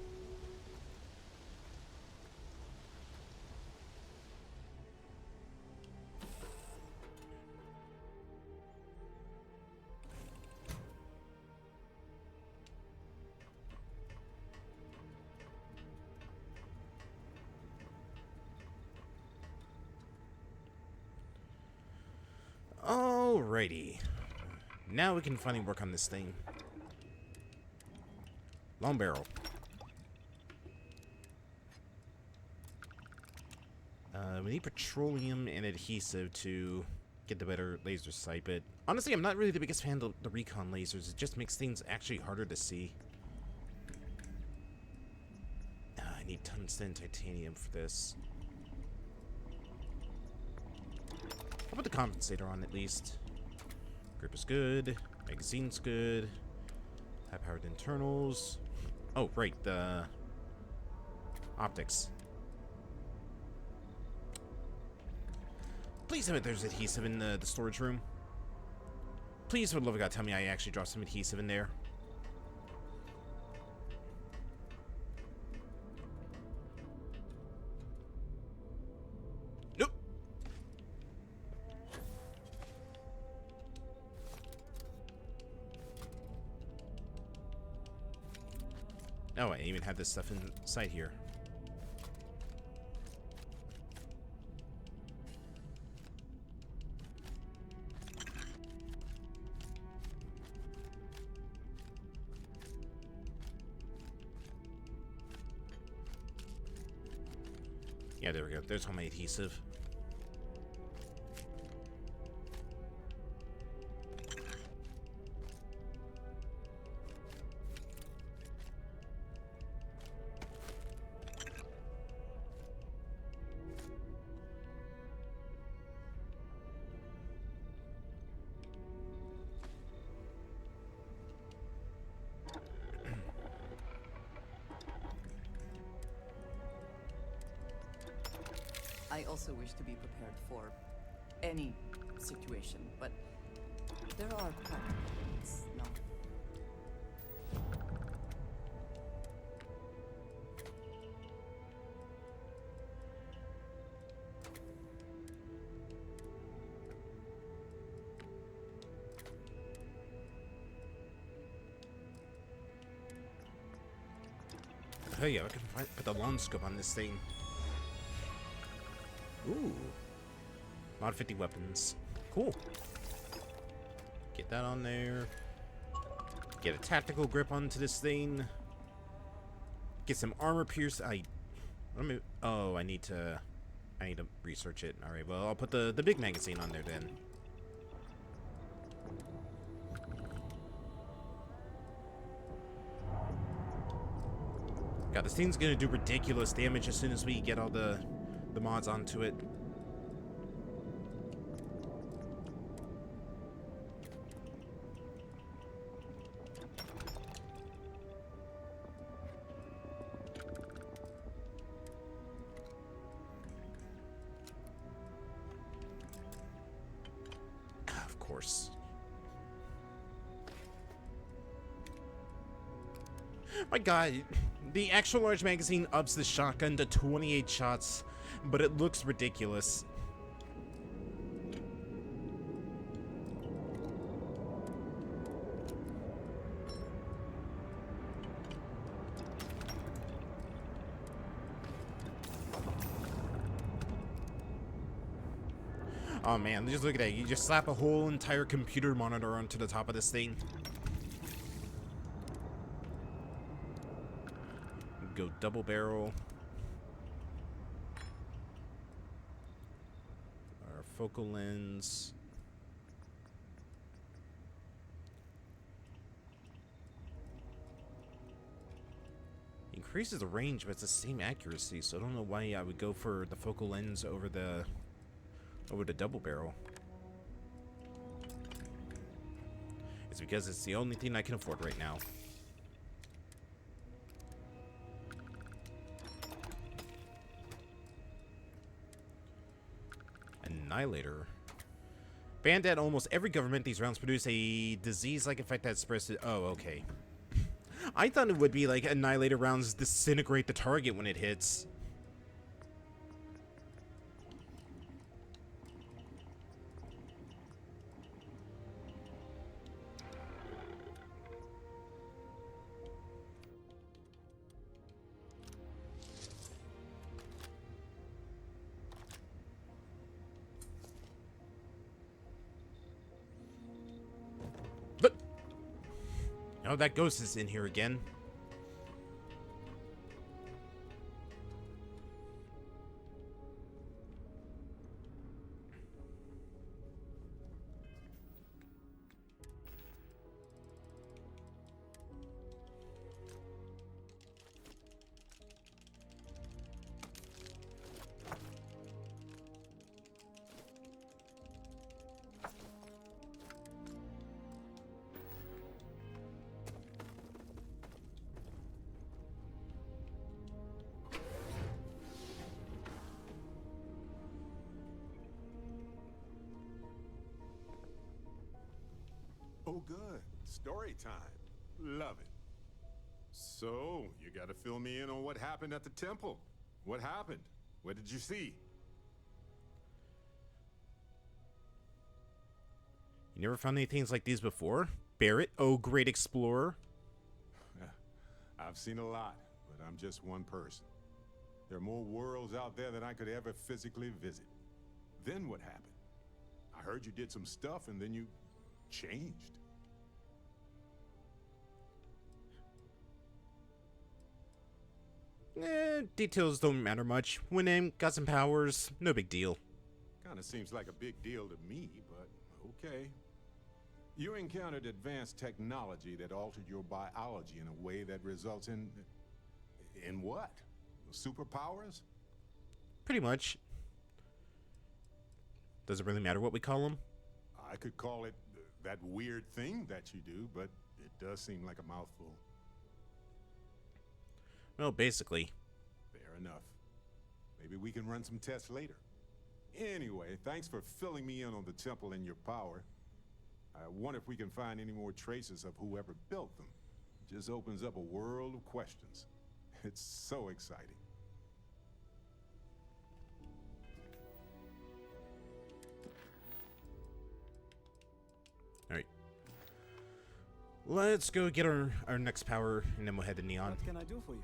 Alrighty. Now we can finally work on this thing. Long barrel. We need petroleum and adhesive to get the better laser sight, but honestly, I'm not really the biggest fan of the recon lasers. It just makes things actually harder to see. I need tungsten titanium for this. I'll put the compensator on at least. Grip is good. Magazine's good. High-powered internals. Oh, right, the optics. Please tell me there's adhesive in the storage room. Please, for the love of God, tell me I actually dropped some adhesive in there. Nope. Oh, I even have this stuff inside here. Yeah, there we go. There's all my adhesive. I also wish to be prepared for any situation, but there are problems, no? Oh yeah, I can put the long scope on this thing. Ooh. Mod 50 weapons. Cool. Get that on there. Get a tactical grip onto this thing. Get some armor pierce. Oh, I need to research it. Alright, well, I'll put the big magazine on there then. God, this thing's gonna do ridiculous damage as soon as we get all the mods onto it. Of course. My God, the extra large magazine ups the shotgun to 28 shots, but it looks ridiculous. Oh man, just look at that. You just slap a whole entire computer monitor onto the top of this thing. Go double barrel. Our focal lens. Increases the range, but it's the same accuracy, so I don't know why I would go for the focal lens over the double barrel. It's because it's the only thing I can afford right now. Annihilator. Banned at almost every government, these rounds produce a disease-like effect that spreads to... Oh, okay. I thought it would be like Annihilator rounds disintegrate the target when it hits. But oh, that ghost is in here again. Oh, good. Story time. Love it. So, you gotta fill me in on what happened at the temple. What happened? What did you see? You never found any things like these before? Barrett, oh great explorer. I've seen a lot, but I'm just one person. There are more worlds out there than I could ever physically visit. Then what happened? I heard you did some stuff and then you changed. Details don't matter much. Went in, got some powers, no big deal. Kinda seems like a big deal to me, but okay. You encountered advanced technology that altered your biology in a way that results in... In what? Superpowers? Pretty much. Doesn't really matter what we call them. I could call it that weird thing that you do, but it does seem like a mouthful. Well, basically. Fair enough. Maybe we can run some tests later. Anyway, thanks for filling me in on the temple and your power. I wonder if we can find any more traces of whoever built them. It just opens up a world of questions. It's so exciting. Alright. Let's go get our next power, and then we'll head to Neon. What can I do for you?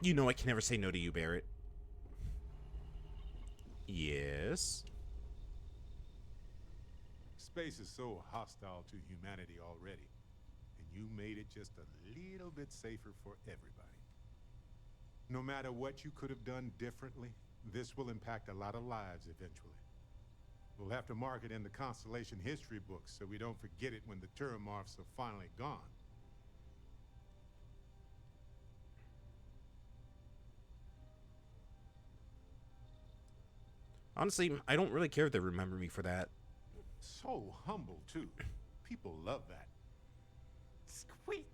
You know I can never say no to you, Barrett. Yes? Space is so hostile to humanity already, and you made it just a little bit safer for everybody. No matter what you could have done differently, this will impact a lot of lives eventually. We'll have to mark it in the Constellation history books so we don't forget it when the Terramorphs are finally gone. Honestly, I don't really care if they remember me for that. So humble, too. People love that. Squeak!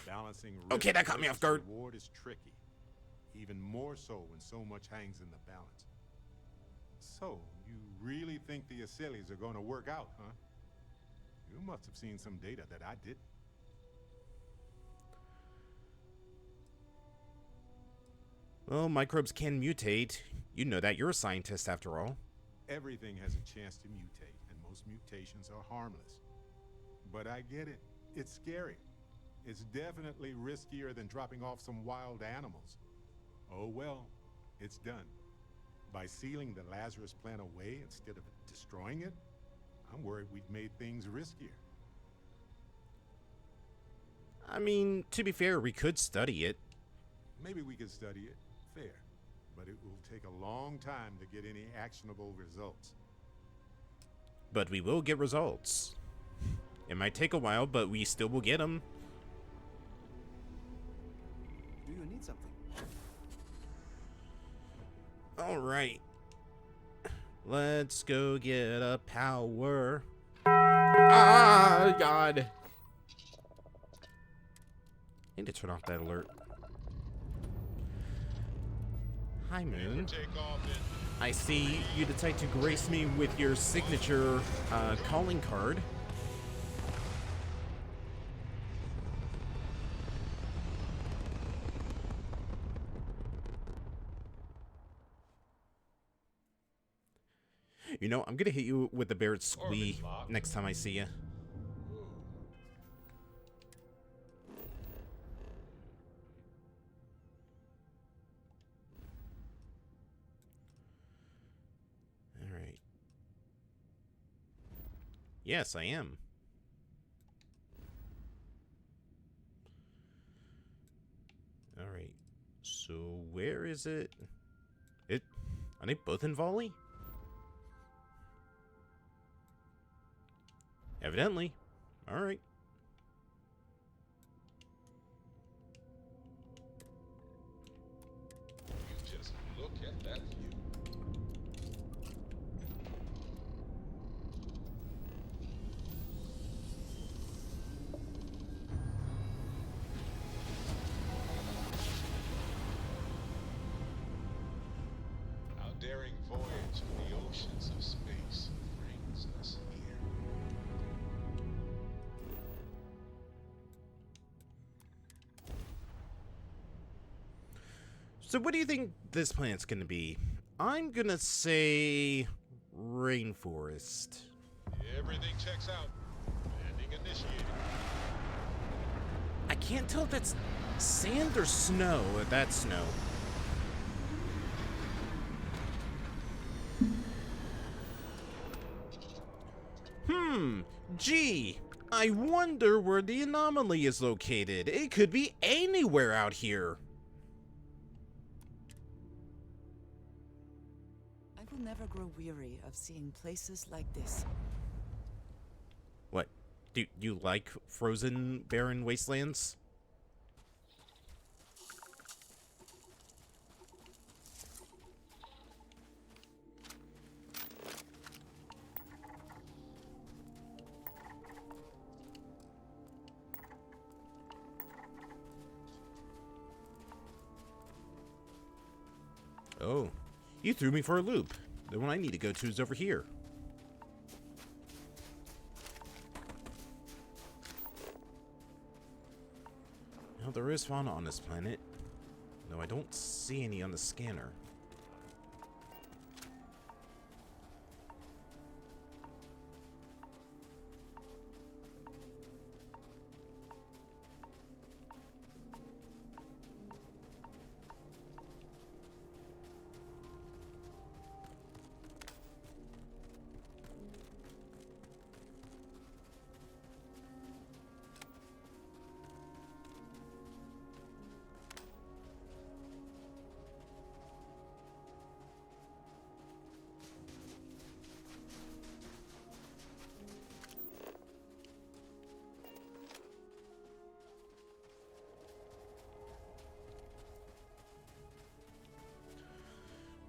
Balancing risk okay, that caught me off guard. Reward is tricky. Even more so when so much hangs in the balance. So, you really think the Asylees are going to work out, huh? You must have seen some data that I didn't. Well, microbes can mutate. You know that. You're a scientist, after all. Everything has a chance to mutate, and most mutations are harmless. But I get it. It's scary. It's definitely riskier than dropping off some wild animals. Oh well, it's done. By sealing the Lazarus plant away instead of destroying it, I'm worried we've made things riskier. I mean, to be fair, we could study it. Maybe we could study it, fair. But it will take a long time to get any actionable results. But we will get results. It might take a while, but we still will get them. Do you need something? Alright. Let's go get a power. Ah, God. I need to turn off that alert. Hi, Moon. I see you decide to grace me with your signature calling card. You know, I'm gonna hit you with the Barrett Squee next time I see you. Alright. Yes, I am. Alright. So, where is it? Are they both in volley? Evidently. Alright. Just look at that view. Our daring voyage in the oceans of space brings us here. So what do you think this planet's gonna be? I'm gonna say rainforest. Everything checks out. Landing initiated. I can't tell if that's sand or snow. That's snow. Gee, I wonder where the anomaly is located. It could be anywhere out here. I will never grow weary of seeing places like this. What? Do you like frozen, barren wastelands? Oh, you threw me for a loop. The one I need to go to is over here. Now there is fauna on this planet, though I don't see any on the scanner.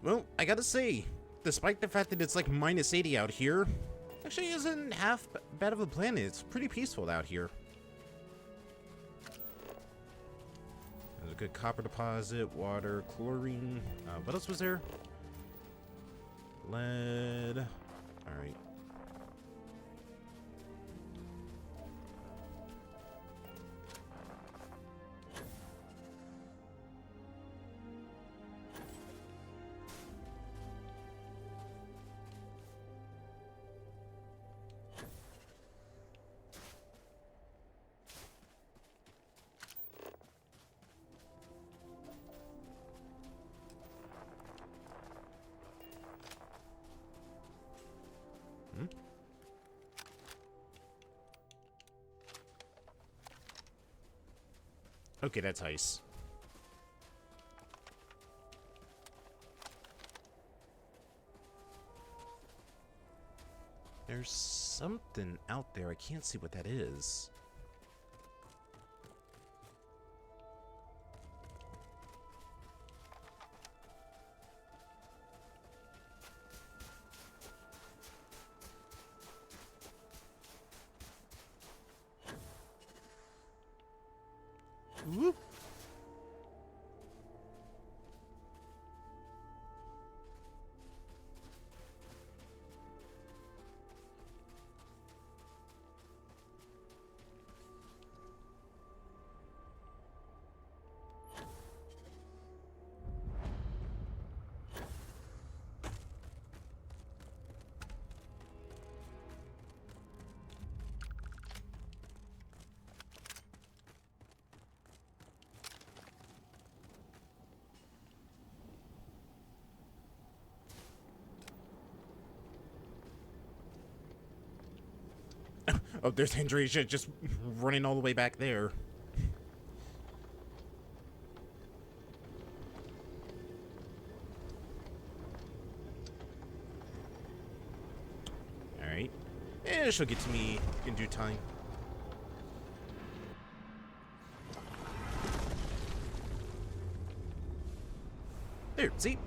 Well, I gotta say, despite the fact that it's like minus 80 out here, actually isn't half bad of a planet. It's pretty peaceful out here. There's a good copper deposit, water, chlorine. What else was there? Lead. Alright. Okay, that's ice. There's something out there. I can't see what that is. Whoop. Oh, there's Andresia just running all the way back there. Alright. Eh, she'll get to me in due time. There, see?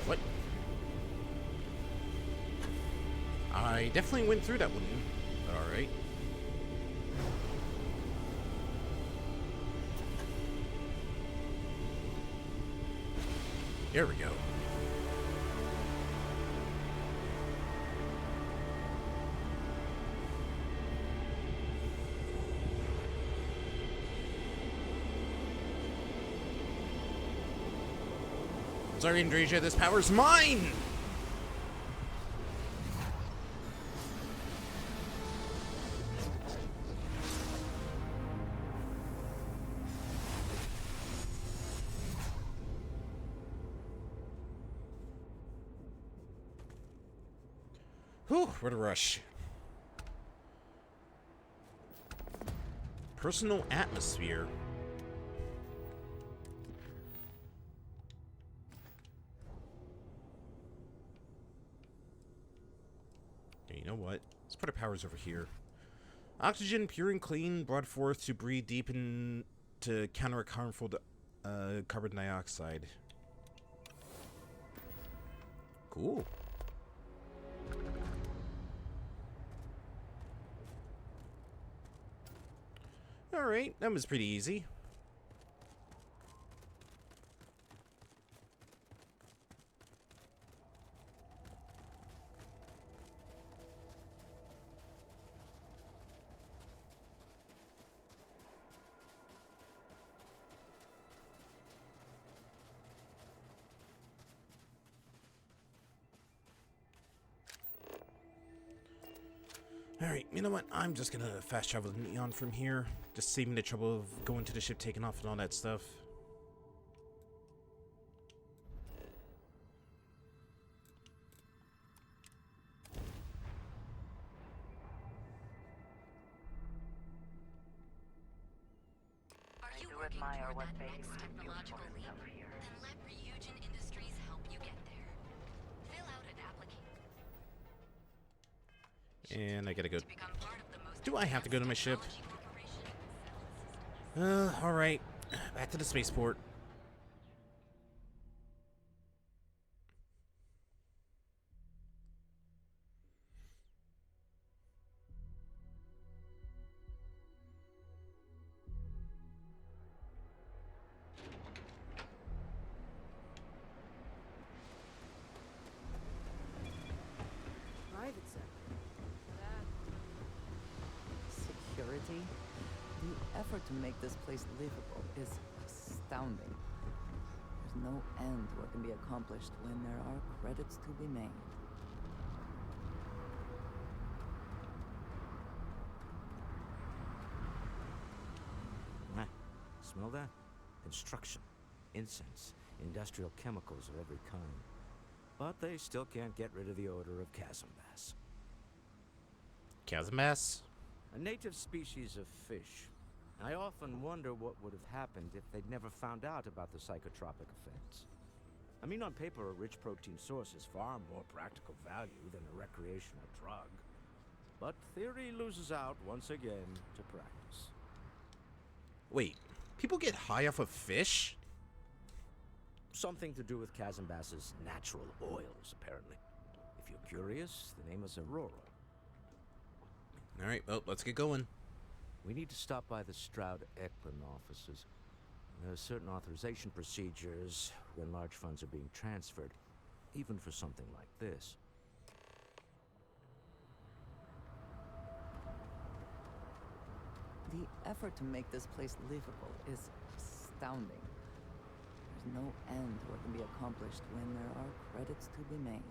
What? I definitely went through that one. Alright. There we go. Sorry, Andresia, this power's mine! Whew, what a rush. Personal atmosphere. Okay, you know what? Let's put our powers over here. Oxygen, pure and clean, brought forth to breathe deep in to counteract harmful carbon dioxide. Cool. Alright, that was pretty easy. Alright, you know what? I'm just gonna fast travel to Neon from here. Just saving the trouble of going to the ship, taking off, and all that stuff. I do admire what they do for themselves here. Then let Ryujin Industries help you get there. Fill out an application. And I gotta go. Do I have to go to my ship? Alright. Back to the spaceport. effort to make this place livable is astounding. There's no end to what can be accomplished when there are credits to be made. Smell that? Construction, incense, industrial chemicals of every kind. But they still can't get rid of the odor of chasm bass. Chasm bass? A native species of fish. I often wonder what would have happened if they'd never found out about the psychotropic effects. I mean, on paper, a rich protein source is far more practical value than a recreational drug. But theory loses out once again to practice. Wait, people get high off of fish? Something to do with chasm bass's natural oils, apparently. If you're curious, the name is Aurora. Alright, well, let's get going. We need to stop by the Stroud-Eklund offices. There are certain authorization procedures when large funds are being transferred, even for something like this. The effort to make this place livable is astounding. There's no end to what can be accomplished when there are credits to be made.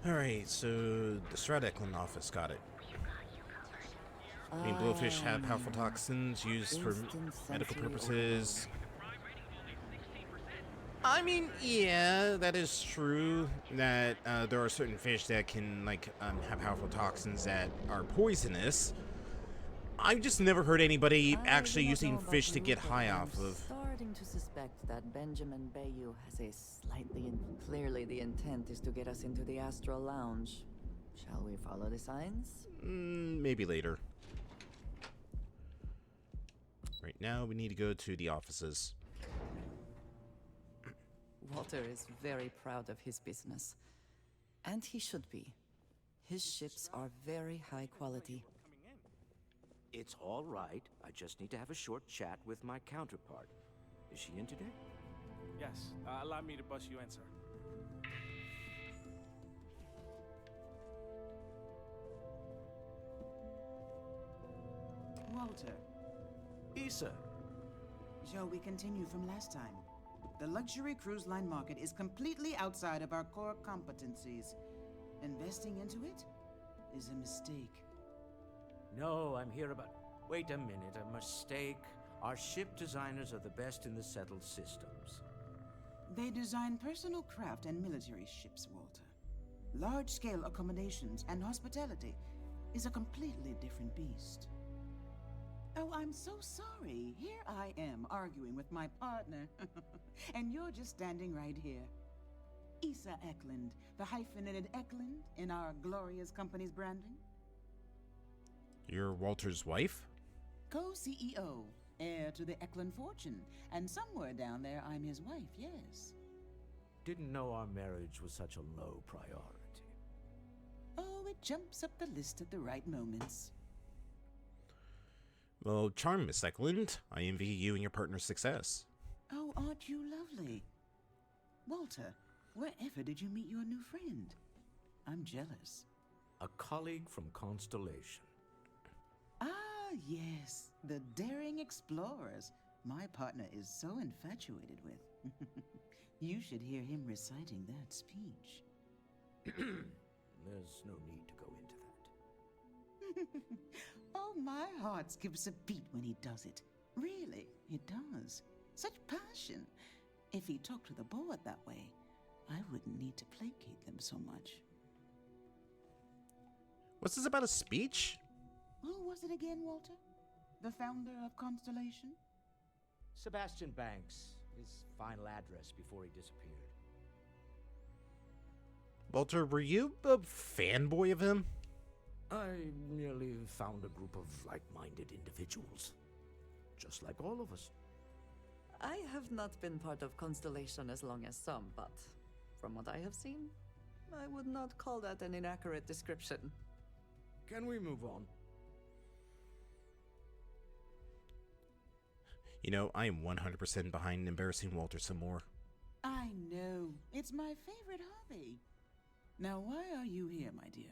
Alright, so the Stroud-Eklund office got it. I mean, blowfish have powerful toxins used for medical purposes. I mean, yeah, that is true. That there are certain fish that can have powerful toxins that are poisonous. I've just never heard anybody actually using fish to get high off of. Starting to suspect that Benjamin Bayou has a clearly the intent is to get us into the Astral Lounge. Shall we follow the signs? Maybe later. Right now, we need to go to the offices. Walter is very proud of his business. And he should be. His ships are very high quality. It's all right. I just need to have a short chat with my counterpart. Is she in today? Yes. Allow me to bust you in, sir. Walter. Issa. Shall we continue from last time? The luxury cruise line market is completely outside of our core competencies. Investing into it is a mistake. No, I'm here about... Wait a minute, a mistake? Our ship designers are the best in the settled systems. They design personal craft and military ships, Walter. Large-scale accommodations and hospitality is a completely different beast. Oh, I'm so sorry. Here I am arguing with my partner. And you're just standing right here. Issa Eklund, the hyphenated Eklund in our glorious company's branding. You're Walter's wife? Co-CEO, heir to the Eklund fortune, and somewhere down there I'm his wife, yes. Didn't know our marriage was such a low priority. Oh, it jumps up the list at the right moments. Well, charm, Miss Eklund. I envy you and your partner's success. Oh, aren't you lovely? Walter, wherever did you meet your new friend? I'm jealous. A colleague from Constellation. Ah, yes, the daring explorers my partner is so infatuated with. You should hear him reciting that speech. There's no need to go into that. Oh, my heart skips a beat when he does it. Really, it does. Such passion. If he talked to the board that way, I wouldn't need to placate them so much. What's this about a speech? Who was it again, Walter? The founder of Constellation? Sebastian Banks, his final address before he disappeared. Walter, were you a fanboy of him? I merely found a group of like-minded individuals. Just like all of us. I have not been part of Constellation as long as some, but from what I have seen, I would not call that an inaccurate description. Can we move on? You know, I am 100% behind embarrassing Walter some more. I know. It's my favorite hobby. Now, why are you here, my dear?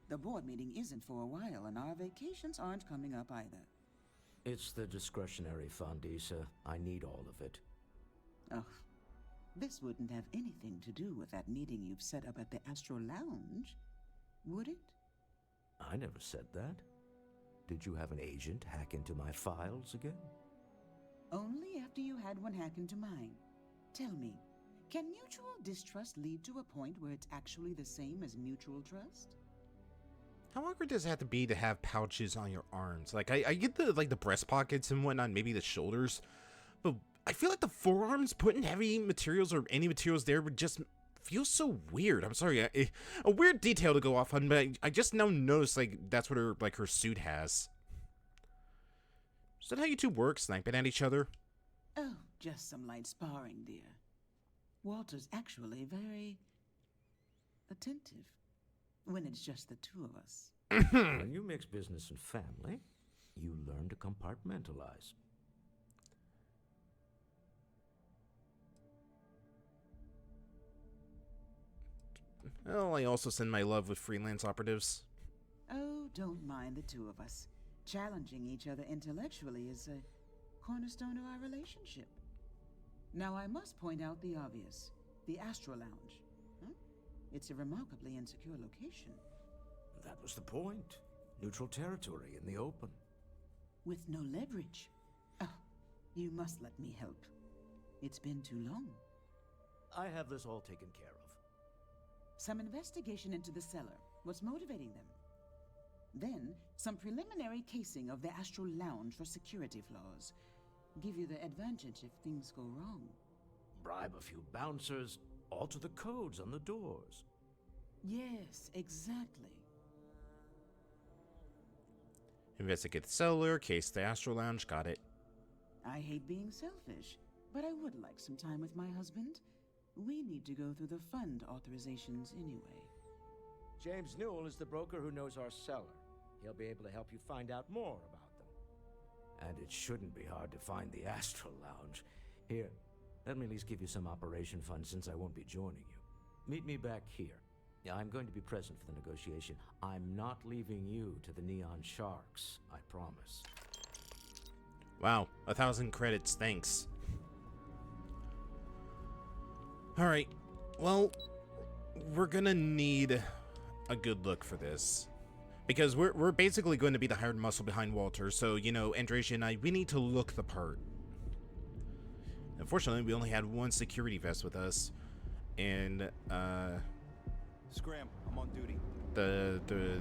The board meeting isn't for a while, and our vacations aren't coming up either. It's the discretionary fund, Issa. I need all of it. Oh, this wouldn't have anything to do with that meeting you've set up at the Astro Lounge, would it? I never said that. Did you have an agent hack into my files again? Only after you had one hack into mine. Tell me, can mutual distrust lead to a point where it's actually the same as mutual trust? How awkward does it have to be to have pouches on your arms? Like, I get the breast pockets and whatnot, maybe the shoulders, but I feel like the forearms, putting heavy materials or any materials there would just feel so weird. I'm sorry, a weird detail to go off on, but I just now noticed, like, that's what her suit has. Is that how you two work, sniping at each other? Oh, just some light sparring, dear. Walter's actually very attentive when it's just the two of us. When you mix business and family, you learn to compartmentalize. Well, I also send my love with freelance operatives. Oh, don't mind the two of us. Challenging each other intellectually is a cornerstone of our relationship. Now, I must point out the obvious. The Astro Lounge. Huh? It's a remarkably insecure location. That was the point. Neutral territory in the open. With no leverage. Oh, you must let me help. It's been too long. I have this all taken care of. Some investigation into the cellar. What's motivating them? Then, some preliminary casing of the Astral Lounge for security flaws. Give you the advantage if things go wrong. Bribe a few bouncers, alter the codes on the doors. Yes, exactly. Investigate the cellar, case the Astro Lounge, got it. I hate being selfish, but I would like some time with my husband. We need to go through the fund authorizations anyway. James Newell is the broker who knows our cellar. He'll be able to help you find out more about them. And it shouldn't be hard to find the Astral Lounge. Here, let me at least give you some operation funds since I won't be joining you. Meet me back here. I'm going to be present for the negotiation. I'm not leaving you to the Neon Sharks, I promise. Wow, 1,000 credits, thanks. Alright, well, we're gonna need a good look for this. Because we're basically going to be the hired muscle behind Walter, so, you know, Andresia and I, we need to look the part. Unfortunately, we only had one security vest with us, and, Scram, I'm on duty. The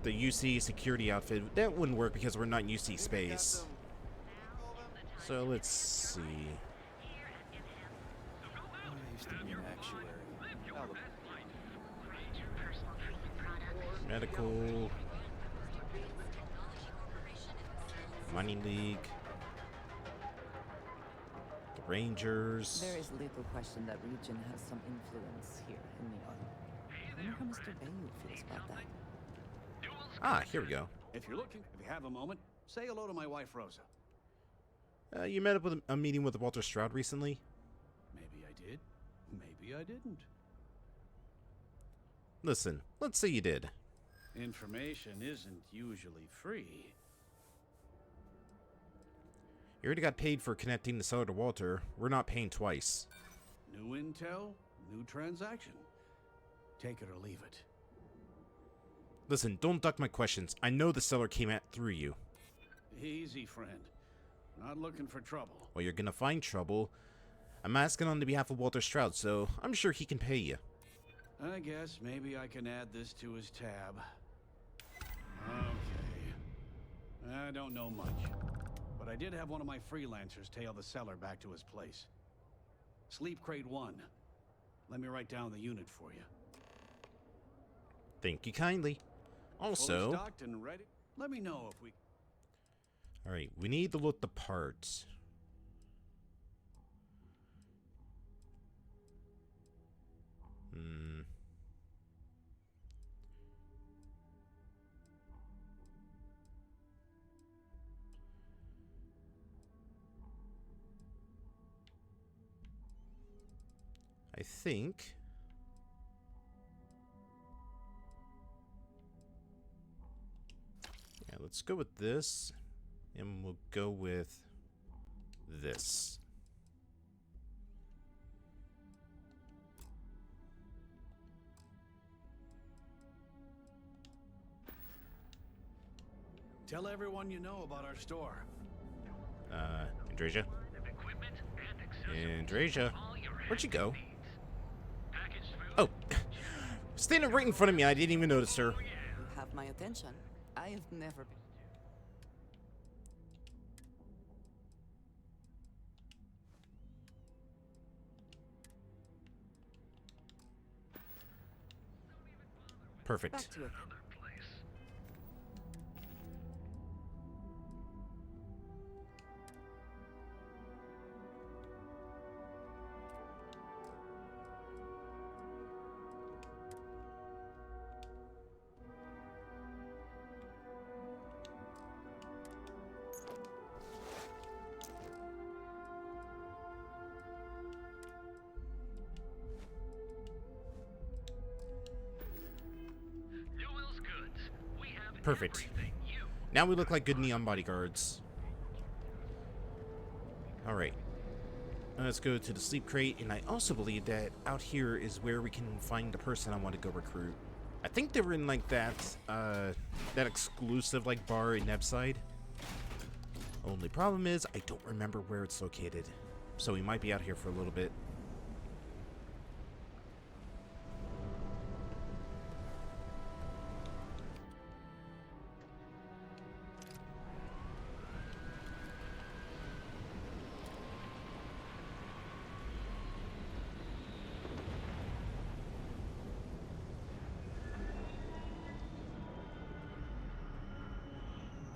UC security outfit, that wouldn't work because we're not in UC space. So, let's see. I used to be an actuary. Medical, Mining League, the Rangers. There is little question that region has some influence here in Neon. I wonder how Mr. Bayou feels about that. Ah, here we go. If you're looking, if you have a moment, say hello to my wife, Rosa. You met up with a meeting with Walter Stroud recently? Maybe I did. Maybe I didn't. Listen, let's say you did. Information isn't usually free. You already got paid for connecting the seller to Walter. We're not paying twice. New intel, new transaction. Take it or leave it. Listen, don't duck my questions. I know the seller came at through you. Easy, friend. Not looking for trouble. Well, you're gonna find trouble. I'm asking on the behalf of Walter Stroud, so I'm sure he can pay you. I guess maybe I can add this to his tab. Okay. I don't know much, but I did have one of my freelancers tail the seller back to his place. Sleep Crate 1. Let me write down the unit for you. Thank you kindly. Also, Fully stocked and ready. Let me know if we. all right, we need to look the parts. I think. Yeah, let's go with this. And we'll go with this. Tell everyone you know about our store. Andrasia? Andrasia? Where'd you go? Oh, standing right in front of me. I didn't even notice her. You have my attention. I have never been. Perfect. Back to it. Perfect. Now we look like good neon bodyguards. Alright. Let's go to the sleep crate, and I also believe that out here is where we can find the person I want to go recruit. I think they were in like that exclusive like bar in Nebside. Only problem is I don't remember where it's located. So we might be out here for a little bit.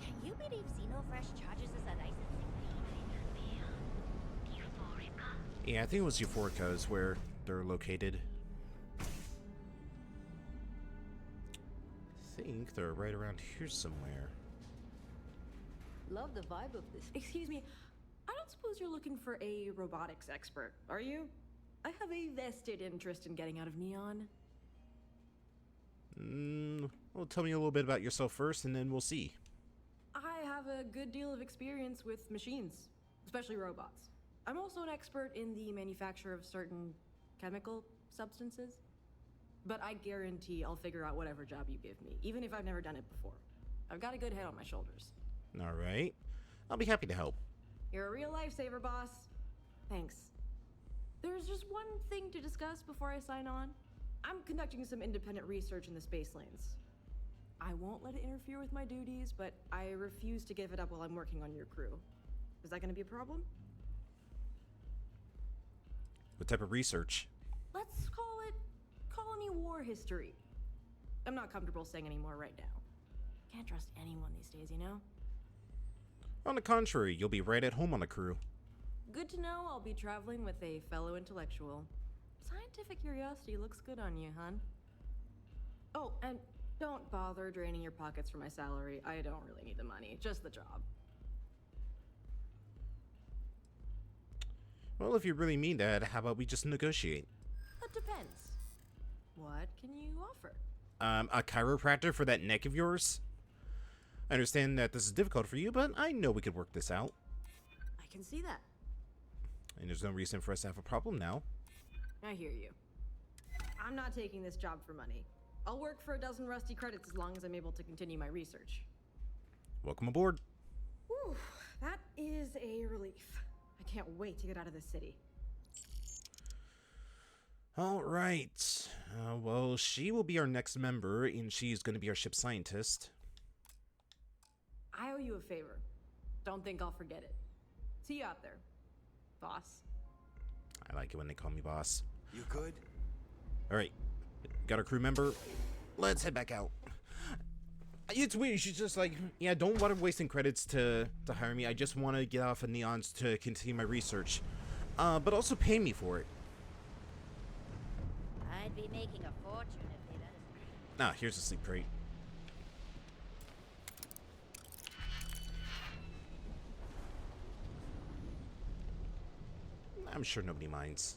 Can you believe Xenofresh charges us a licensing fee? Yeah, I think it was Euphorica is where they're located. I think they're right around here somewhere. Love the vibe of this. Excuse me, I don't suppose you're looking for a robotics expert, are you? I have a vested interest in getting out of Neon. Well, tell me a little bit about yourself first, and then we'll see. I have a good deal of experience with machines, especially robots. I'm also an expert in the manufacture of certain chemical substances. But I guarantee I'll figure out whatever job you give me, even if I've never done it before. I've got a good head on my shoulders. All right. I'll be happy to help. You're a real lifesaver, boss. Thanks. There's just one thing to discuss before I sign on. I'm conducting some independent research in the space lanes. I won't let it interfere with my duties, but I refuse to give it up while I'm working on your crew. Is that going to be a problem? What type of research? Let's call it colony war history. I'm not comfortable saying any more right now. Can't trust anyone these days, you know? On the contrary, you'll be right at home on the crew. Good to know I'll be traveling with a fellow intellectual. Scientific curiosity looks good on you, hon. Oh, and don't bother draining your pockets for my salary. I don't really need the money, just the job. Well, if you really mean that, how about we just negotiate? That depends. What can you offer? A chiropractor for that neck of yours? I understand that this is difficult for you, but I know we could work this out. I can see that. And there's no reason for us to have a problem now. I hear you. I'm not taking this job for money. I'll work for a dozen rusty credits as long as I'm able to continue my research. Welcome aboard. Whew, that is a relief. I can't wait to get out of this city. All right. Well, she will be our next member, and she's going to be our ship scientist. I owe you a favor. Don't think I'll forget it. See you out there, boss. I like it when they call me boss. You good? All right. Got our crew member. Let's head back out. It's weird. She's just like, yeah, don't bother wasting credits to hire me. I just want to get off of Neons to continue my research. But also pay me for it. I'd be making a fortune if they let us. Ah, here's a sleep crate. I'm sure nobody minds.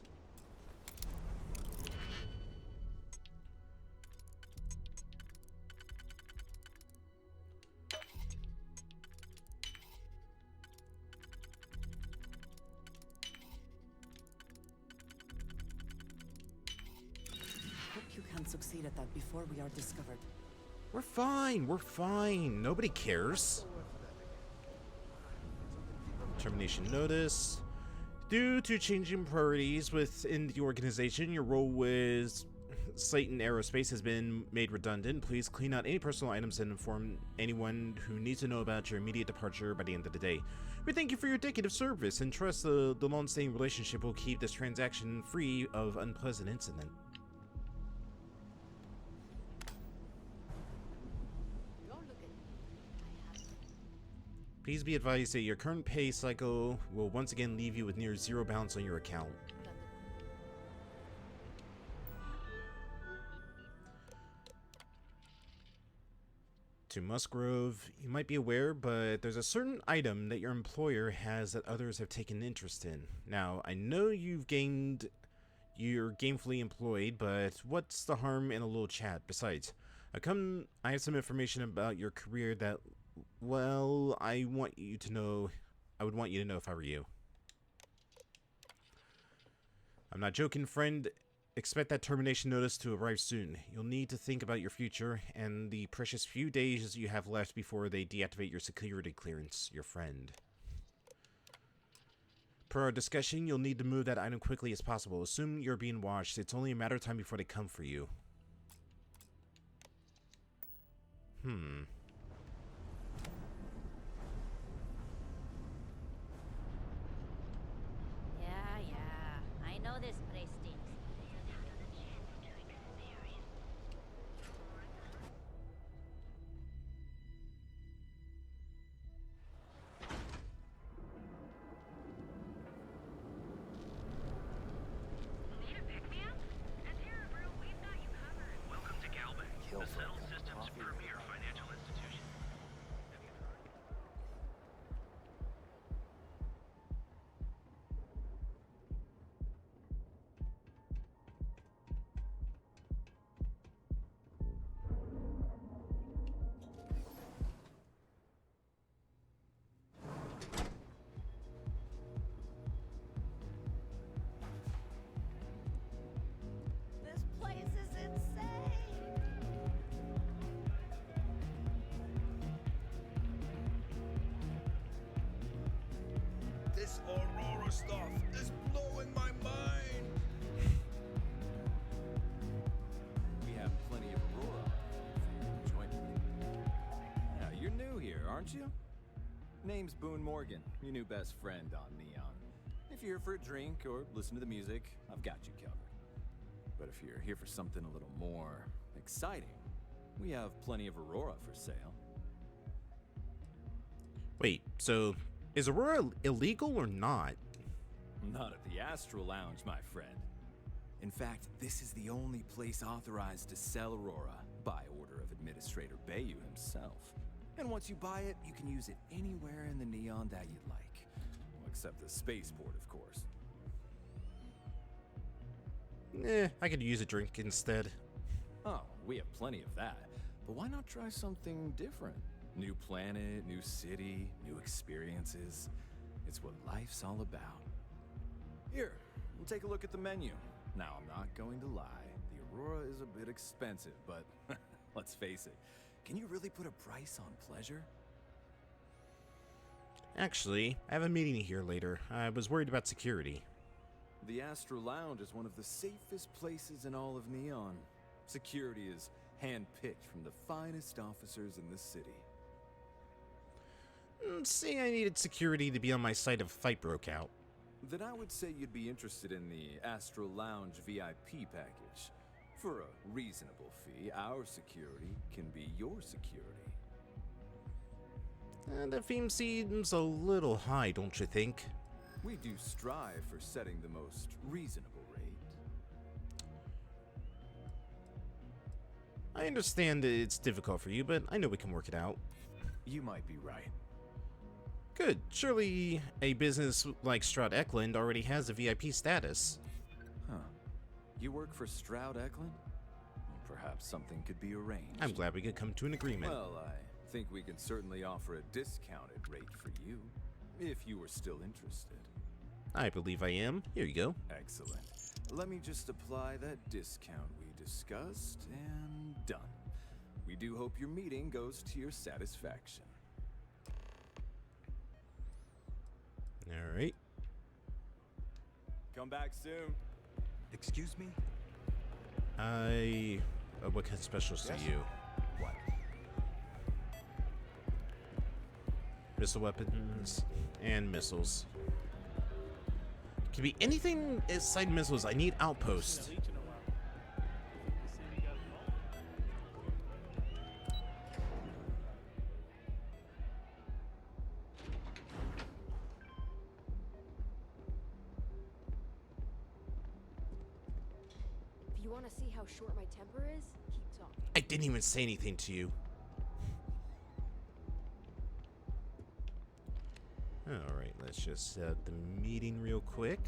Hope you can succeed at that before we are discovered. We're fine. We're fine. Nobody cares. Termination notice. Due to changing priorities within the organization, your role with Slayton Aerospace has been made redundant. Please clean out any personal items and inform anyone who needs to know about your immediate departure by the end of the day. We thank you for your decade of service and trust the long-standing relationship will keep this transaction free of unpleasant incident. Please be advised that your current pay cycle will once again leave you with near zero balance on your account. To Musgrove, you might be aware, but there's a certain item that your employer has that others have taken interest in. Now, I know you're gainfully employed, but what's the harm in a little chat? Besides, I have some information about your career that, well, I would want you to know if I were you. I'm not joking, friend. Expect that termination notice to arrive soon. You'll need to think about your future and the precious few days you have left before they deactivate your security clearance, your friend. Per our discussion, you'll need to move that item quickly as possible. Assume you're being watched. It's only a matter of time before they come for you. Yeah, I know this place stinks. Welcome to Galbank, the Settled System's premier financial institution. This place is insane. This Aurora stuff is blowing my mind. We have plenty of Aurora. Join me. Yeah, you're new here, aren't you? Name's Boone Morgan, your new best friend on Neon. If you're here for a drink or listen to the music, I've got you covered. But if you're here for something a little more exciting, we have plenty of Aurora for sale. Wait, so is Aurora illegal or not? Not at the Astral Lounge, my friend. In fact, this is the only place authorized to sell Aurora by order of Administrator Bayou himself. And once you buy it, you can use it anywhere in the Neon that you'd like. Well, except the spaceport, of course. I could use a drink instead. Oh, we have plenty of that. But why not try something different? New planet, new city, new experiences. It's what life's all about. Here, we'll take a look at the menu. Now, I'm not going to lie. The Aurora is a bit expensive, but let's face it. Can you really put a price on pleasure? Actually, I have a meeting here later. I was worried about security. The Astral Lounge is one of the safest places in all of Neon. Security is handpicked from the finest officers in the city. Say I needed security to be on my side if a fight broke out. Then I would say you'd be interested in the Astral Lounge VIP package. For a reasonable fee, our security can be your security. The theme seems a little high, don't you think? We do strive for setting the most reasonable rate. I understand it's difficult for you, but I know we can work it out. You might be right. Good. Surely a business like Stroud Eklund already has a VIP status. Huh. You work for Stroud Eklund? Perhaps something could be arranged. I'm glad we could come to an agreement. Well, I think we can certainly offer a discounted rate for you, if you were still interested. I believe I am. Here you go. Excellent. Let me just apply that discount we discussed, and done. We do hope your meeting goes to your satisfaction. All right. Come back soon. Excuse me? what kind of specials do you? What? Missile weapons and missiles. Could be anything aside missiles. I need outposts. If you want to see how short my temper is, keep talking. I didn't even say anything to you. Alright, let's just set the meeting real quick.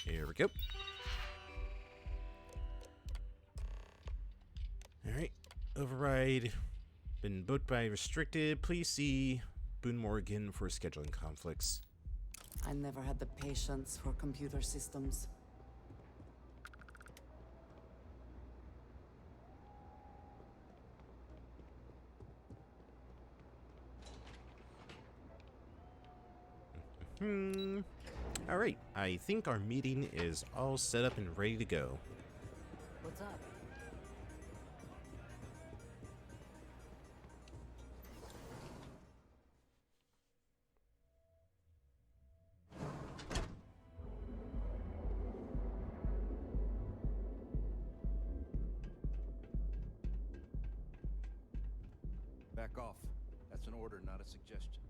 Here we go. Alright, override. Been booked by restricted. Please see Boone Morgan for scheduling conflicts. I never had the patience for computer systems. Alright, I think our meeting is all set up and ready to go. What's up? Back off. That's an order, not a suggestion.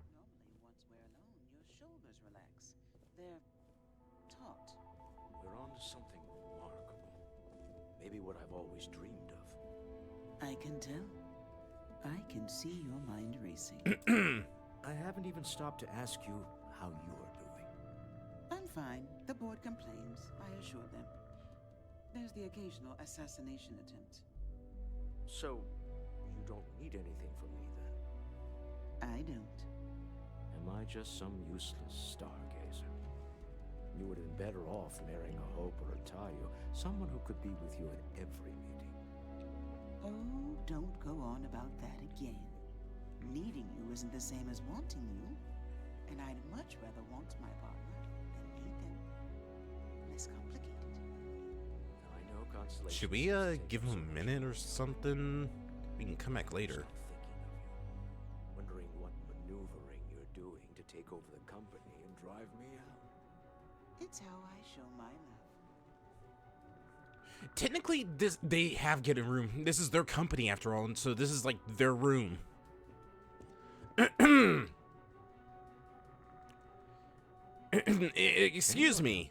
Normally, once we're alone, your shoulders relax. They're taut. We're on to something remarkable. Maybe what I've always dreamed of. I can tell. I can see your mind racing. I haven't even stopped to ask you how you're doing. I'm fine. The board complains, I assure them. There's the occasional assassination attempt. So, you don't need anything from me then? I don't. Am I just some useless stargazer? You would have been better off marrying a Hope or a Tayo, someone who could be with you at every meeting. Oh, don't go on about that again. Needing you isn't the same as wanting you. And I'd much rather want my partner than need them. Less complicated. I know consolation. Should we give him a minute or something? We can come back later. Wondering what maneuvering you're doing to take over the company and drive me out. It's how I show my love. Technically, they have get a room. This is their company after all, and so this is like their room. Excuse me.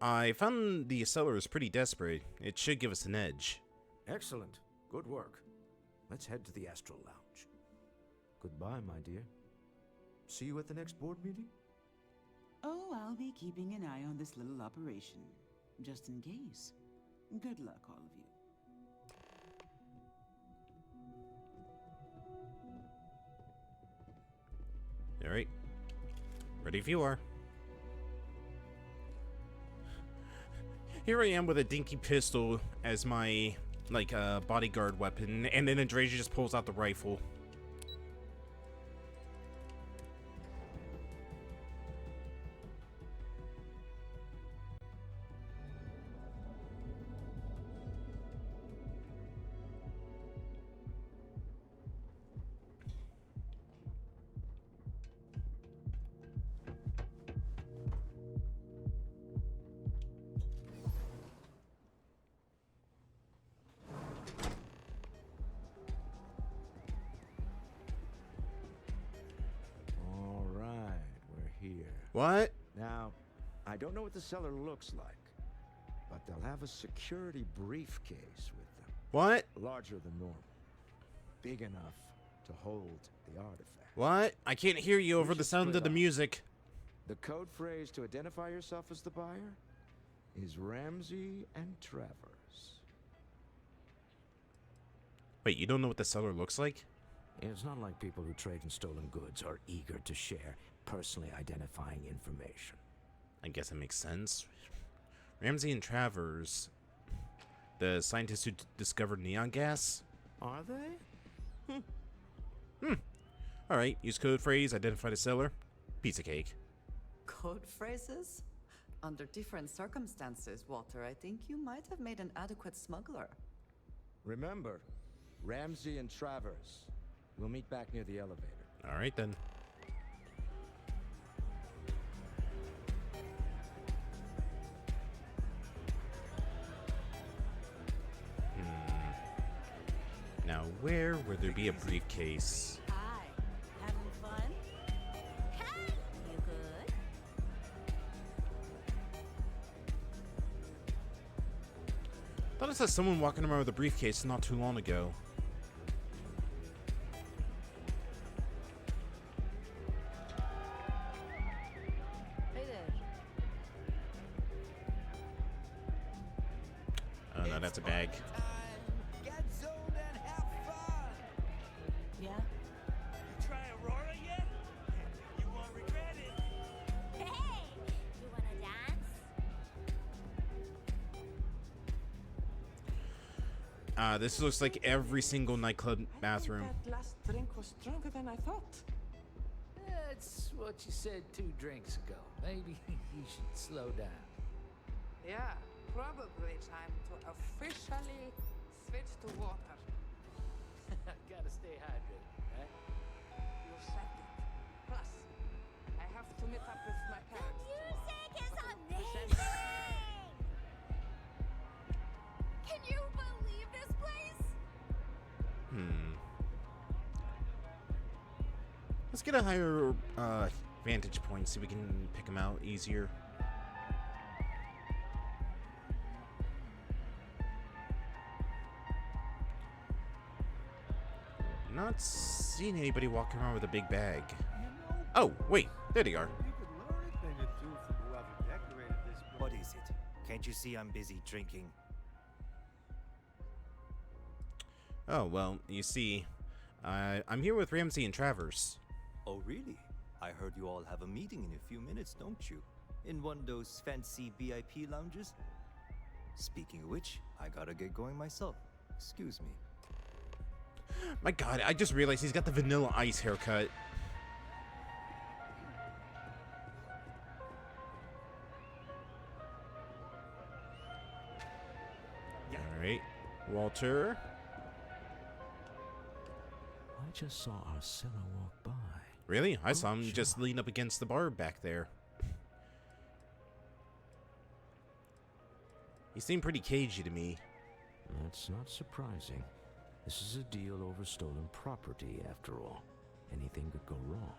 I found the seller is pretty desperate. It should give us an edge. Excellent. Good work. Let's head to the Astral Lounge. Goodbye, my dear. See you at the next board meeting? Oh, I'll be keeping an eye on this little operation. Just in case. Good luck, all of you. Alright. Ready if you are. Here I am with a dinky pistol as my, like, bodyguard weapon, and then Andreja just pulls out the rifle. What? Now, I don't know what the cellar looks like, but they'll have a security briefcase with them. What? Larger than normal. Big enough to hold the artifact. What? I can't hear you over We the should sound split of the up. music. The code phrase to identify yourself as the buyer is Ramsey and Travers. Wait, you don't know what the cellar looks like? It's not like people who trade in stolen goods are eager to share personally identifying information. I guess that makes sense. Ramsey and Travers, the scientists who discovered neon gas? Are they? Alright, use code phrase, identify the seller. Piece of cake. Code phrases? Under different circumstances, Walter, I think you might have made an adequate smuggler. Remember, Ramsey and Travers. We'll meet back near the elevator. Alright then. Now, where would there be a briefcase? Hi. Having fun? Hey! You good? Thought I saw someone walking around with a briefcase not too long ago. Hey there. Oh no, that's a bag. Yeah? You try Aurora yet? You won't regret it. Hey! You wanna dance? This looks like every single nightclub bathroom. That last drink was stronger than I thought. That's what you said 2 drinks ago. Maybe you should slow down. Yeah, probably time to officially switch to water. Gotta stay hydrated, right? You said it. Plus, I have to meet up with my parents. Music is amazing! Can you believe this place? Let's get a higher vantage point so we can pick them out easier. Not seeing anybody walking around with a big bag. Oh, wait, there they are. What is it? Can't you see I'm busy drinking? Oh, well, you see, I'm here with Ramsey and Travers. Oh, really? I heard you all have a meeting in a few minutes, don't you? In one of those fancy VIP lounges? Speaking of which, I gotta get going myself. Excuse me. My god, I just realized he's got the Vanilla Ice haircut. Alright, Walter. I just saw our seller walk by. Really? I saw him just lean up against the bar back there. He seemed pretty cagey to me. That's not surprising. This is a deal over stolen property, after all. Anything could go wrong.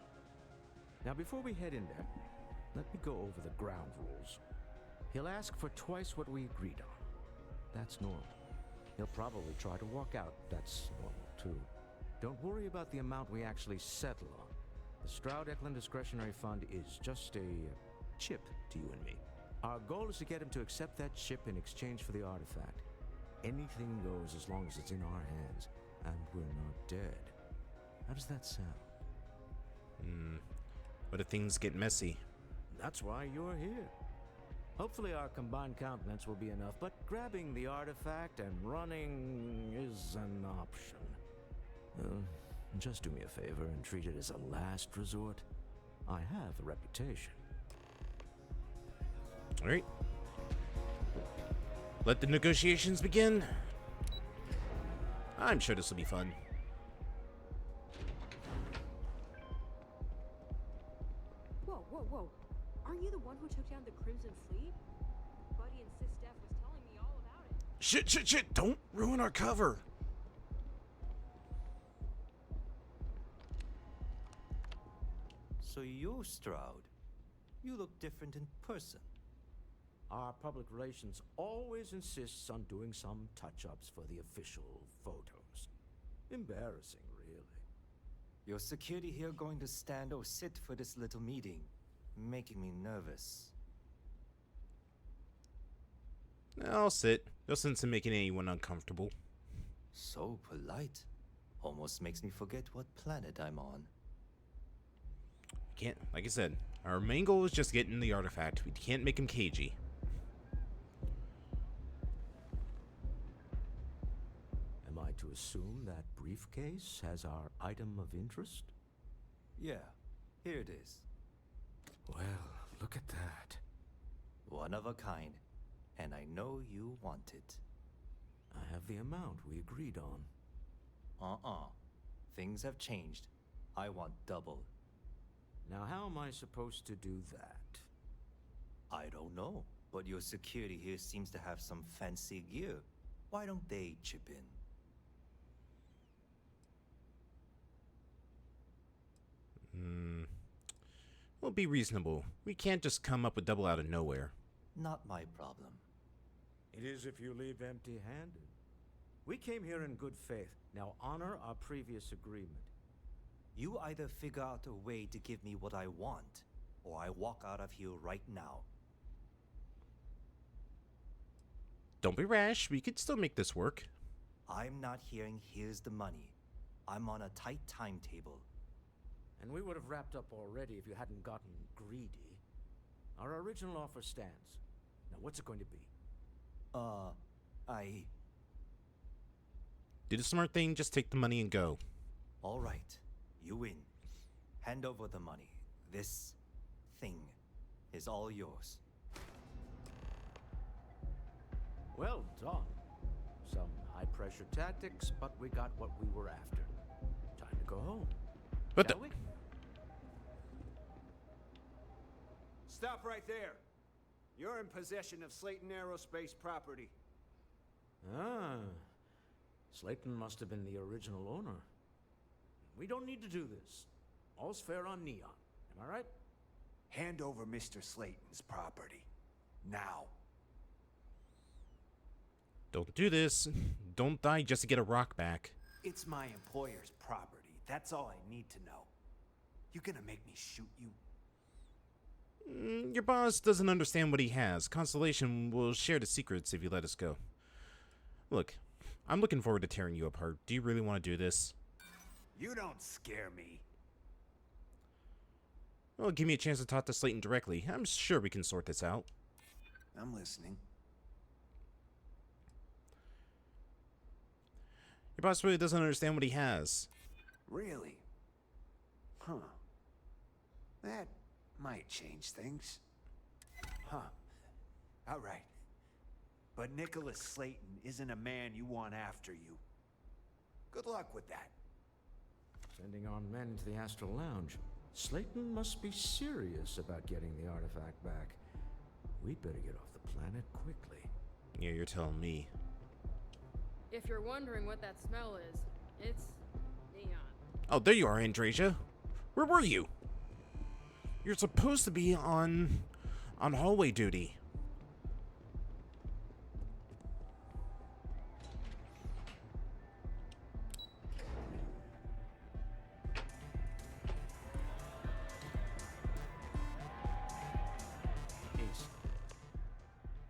Now, before we head in there, let me go over the ground rules. He'll ask for twice what we agreed on. That's normal. He'll probably try to walk out. That's normal, too. Don't worry about the amount we actually settle on. The Stroud-Eklund Discretionary Fund is just a chip to you and me. Our goal is to get him to accept that chip in exchange for the artifact. Anything goes as long as it's in our hands, and we're not dead. How does that sound? What if things get messy? That's why you're here. Hopefully our combined countenance will be enough, but grabbing the artifact and running is an option. Just do me a favor and treat it as a last resort. I have a reputation. Alright. Let the negotiations begin. I'm sure this will be fun. Whoa, whoa, whoa. Aren't you the one who took down the Crimson Fleet? Buddy and Sis Steph was telling me all about it. Shit! Don't ruin our cover! So you're Stroud. You look different in person. Our public relations always insists on doing some touch-ups for the official photos. Embarrassing, really. Your security here going to stand or sit for this little meeting, making me nervous. I'll sit. No sense in making anyone uncomfortable. So polite. Almost makes me forget what planet I'm on. Can't, like I said, our main goal is just getting the artifact. We can't make him cagey. Am I to assume that briefcase has our item of interest? Yeah, here it is. Well, look at that. One of a kind, and I know you want it. I have the amount we agreed on. Things have changed. I want double. Now, how am I supposed to do that? I don't know, but your security here seems to have some fancy gear. Why don't they chip in? We'll be reasonable. We can't just come up with double out of nowhere. Not my problem. It is if you leave empty-handed. We came here in good faith. Now honor our previous agreement. You either figure out a way to give me what I want, or I walk out of here right now. Don't be rash. We could still make this work. I'm not hearing here's the money. I'm on a tight timetable. And we would have wrapped up already if you hadn't gotten greedy. Our original offer stands. Now what's it going to be? Do the smart thing, just take the money and go. All right, you win. Hand over the money. This thing is all yours. Well done. Some high-pressure tactics, but we got what we were after. Time to go home. What Shall the? we? Stop right there. You're in possession of Slayton Aerospace property. Ah. Slayton must have been the original owner. We don't need to do this. All's fair on Neon. Am I right? Hand over Mr. Slayton's property. Now. Don't do this. Don't die just to get a rock back. It's my employer's property. That's all I need to know. You gonna make me shoot you? Your boss doesn't understand what he has. Constellation will share the secrets if you let us go. Look, I'm looking forward to tearing you apart. Do you really want to do this? You don't scare me. Well, give me a chance to talk to Slayton directly. I'm sure we can sort this out. I'm listening. Your boss really doesn't understand what he has. Really? Huh. That might change things. Huh. All right. But Nicholas Slayton isn't a man you want after you. Good luck with that. Sending our men to the Astral Lounge. Slayton must be serious about getting the artifact back. We'd better get off the planet quickly. Yeah, you're telling me. If you're wondering what that smell is, it's neon. Oh, there you are, Andrasia. Where were you? You're supposed to be on hallway duty. Ace.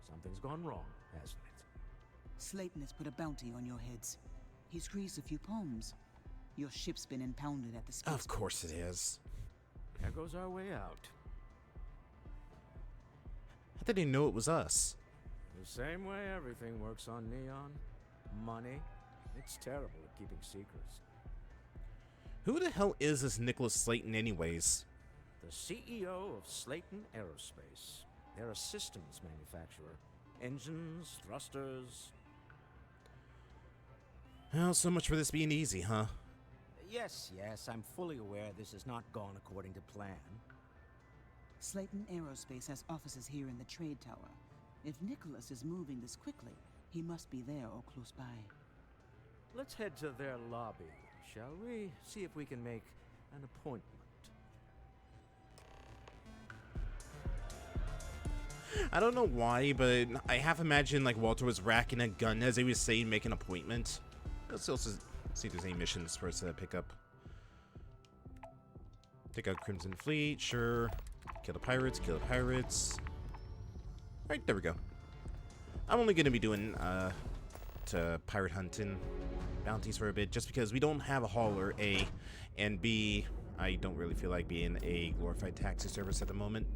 Something's gone wrong, hasn't it? Slayton has put a bounty on your heads. He's greased a few palms. Your ship's been impounded at the space. Of course it is. There goes our way out. How did he know it was us? The same way everything works on Neon. Money. It's terrible at keeping secrets. Who the hell is this Nicholas Slayton anyways? The CEO of Slayton Aerospace. They're a systems manufacturer. Engines, thrusters. Well, so much for this being easy, huh? Yes, I'm fully aware this has not gone according to plan. Slayton Aerospace has offices here in the trade tower. If Nicholas is moving this quickly, he must be there or close by. Let's head to their lobby, shall we? See if we can make an appointment. I don't know why, but I half imagined like Walter was racking a gun as he was saying, make an appointment. Let's also see if there's any missions for us to pick up. Take out Crimson Fleet, sure. Kill the pirates, kill the pirates. Alright, there we go. I'm only gonna be doing to pirate hunting bounties for a bit, just because we don't have a hauler, A, and B, I don't really feel like being a glorified taxi service at the moment.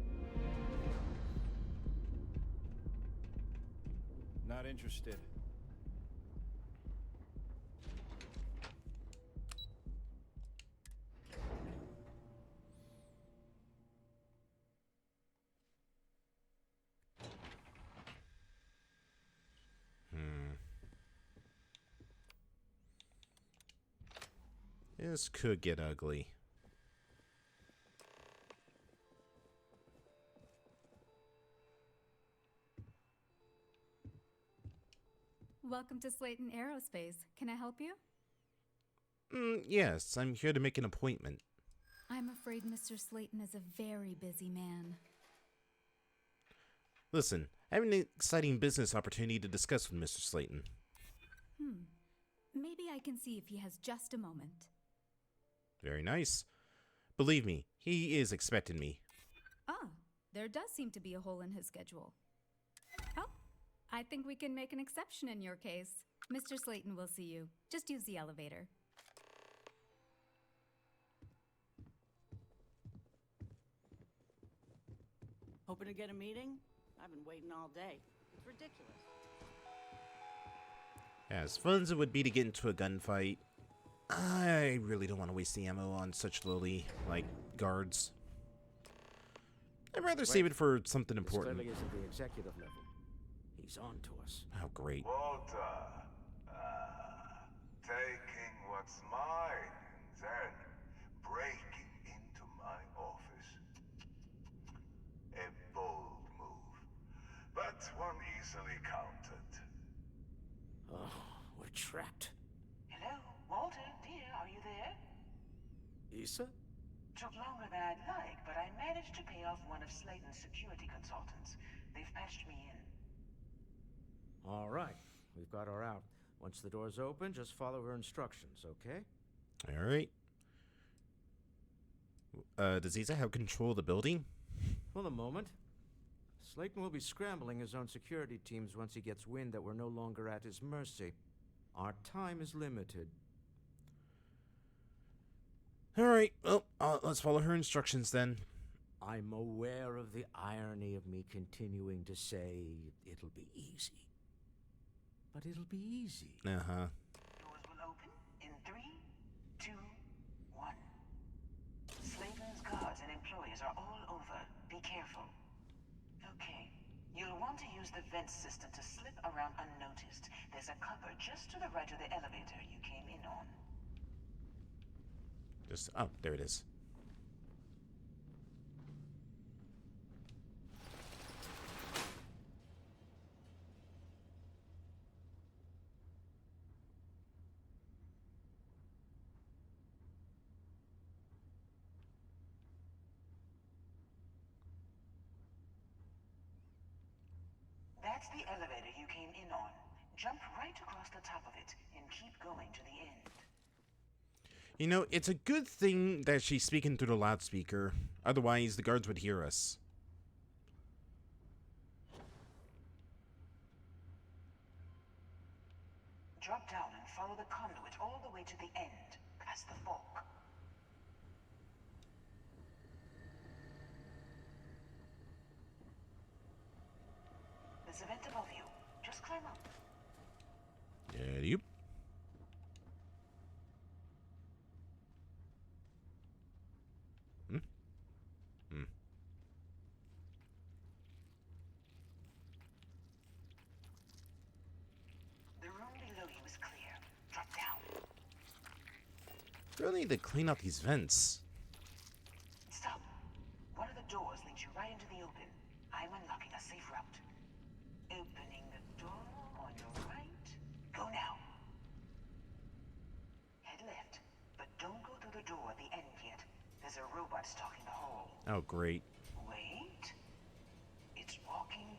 Not interested. This could get ugly. Welcome to Slayton Aerospace. Can I help you? Yes, I'm here to make an appointment. I'm afraid Mr. Slayton is a very busy man. Listen, I have an exciting business opportunity to discuss with Mr. Slayton. Maybe I can see if he has just a moment. Very nice. Believe me, he is expecting me. Ah, there does seem to be a hole in his schedule. Oh, I think we can make an exception in your case. Mr. Slayton will see you. Just use the elevator. Hoping to get a meeting? I've been waiting all day. It's ridiculous. As fun as it would be to get into a gunfight, I really don't want to waste the ammo on such lowly, like, guards. I'd rather save it for something important. This clearly isn't the executive level. He's on to us. Oh, great. Walter, taking what's mine, then breaking into my office. A bold move, but one easily countered. Oh, we're trapped. Hello, Walter, dear, are you there? Issa? Took longer than I'd like, but I managed to pay off one of Slayton's security consultants. They've patched me in. All right, we've got her out. Once the door's open, just follow her instructions, okay? All right. Does Issa have control of the building? For the moment. Slayton will be scrambling his own security teams once he gets wind that we're no longer at his mercy. Our time is limited. All right, well, let's follow her instructions then. I'm aware of the irony of me continuing to say it'll be easy. But it'll be easy. Uh-huh. Doors will open in 3, 2, 1. Slayton's guards and employees are all over. Be careful. Okay. You'll want to use the vent system to slip around unnoticed. There's a cupboard just to the right of the elevator you came in on. Oh, there it is. That's the elevator you came in on. Jump right across the top of it and keep going to the end. You know, it's a good thing that she's speaking through the loudspeaker. Otherwise, the guards would hear us. Drop down and follow the conduit all the way to the end, past the fork. There's a vent above you. Just climb up. Yep. The room below you is clear. Drop down. Really need to clean out these vents. Stop. One of the doors leads you right into the open. I'm unlocking a safe route. Opening the door on your right. Go now. Head left, but don't go through the door at the end yet. There's a robot stalking the hall. Oh, great. Wait. It's walking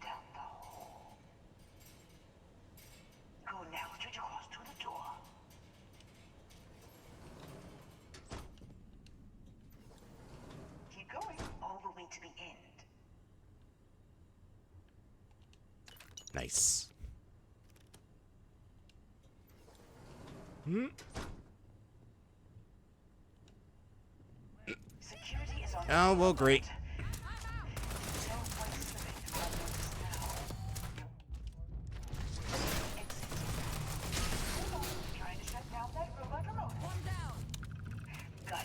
Nice. Hmm. Security is on. Oh, well, great.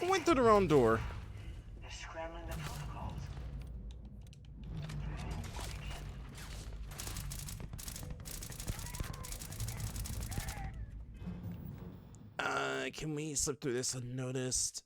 Went through the wrong door. They're scrambling the protocols. Can we slip through this unnoticed?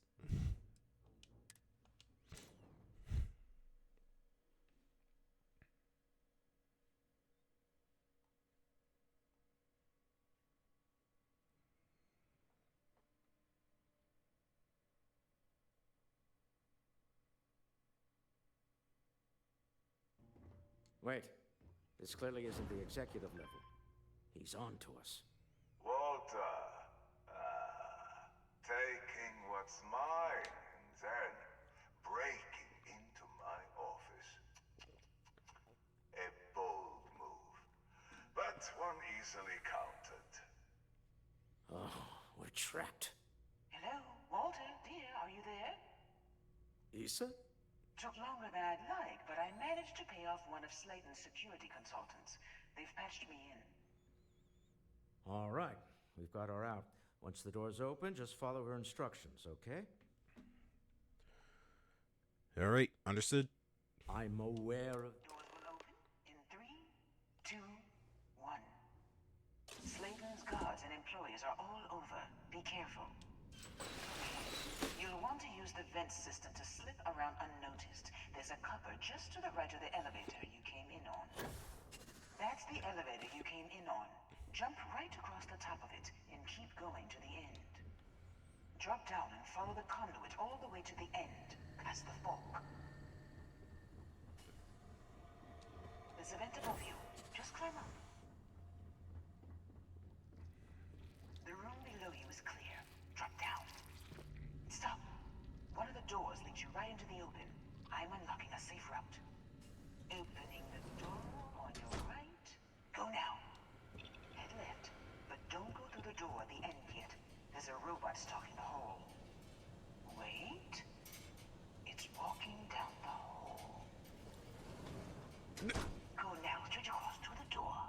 Wait. This clearly isn't the executive level. He's on to us. Walter, taking what's mine and then breaking into my office. A bold move, but one easily countered. Oh, we're trapped. Hello, Walter, dear, are you there? Issa? Took longer than I'd like, but I managed to pay off one of Slayton's security consultants. They've patched me in. All right. We've got her out. Once the door's open, just follow her instructions, okay? All right, understood. I'm aware of... Doors will open in 3, 2, 1. Slayton's guards and employees are all over. Be careful. You'll want to use the vent system to slip around unnoticed. There's a cupboard just to the right of the elevator you came in on. That's the elevator you came in on. Jump right across the top of it and keep going to the end. Drop down and follow the conduit all the way to the end, past the fork. There's a vent above you. Just climb up. The room below you is clear. Drop down. Stop. One of the doors leads you right into the open. I'm unlocking a safe route. Opening the door on your right. Go now. Head left, but don't go through the door at the end yet. There's a robot stalking the hall. Wait. It's walking down the hall. Go now, straight across to the door.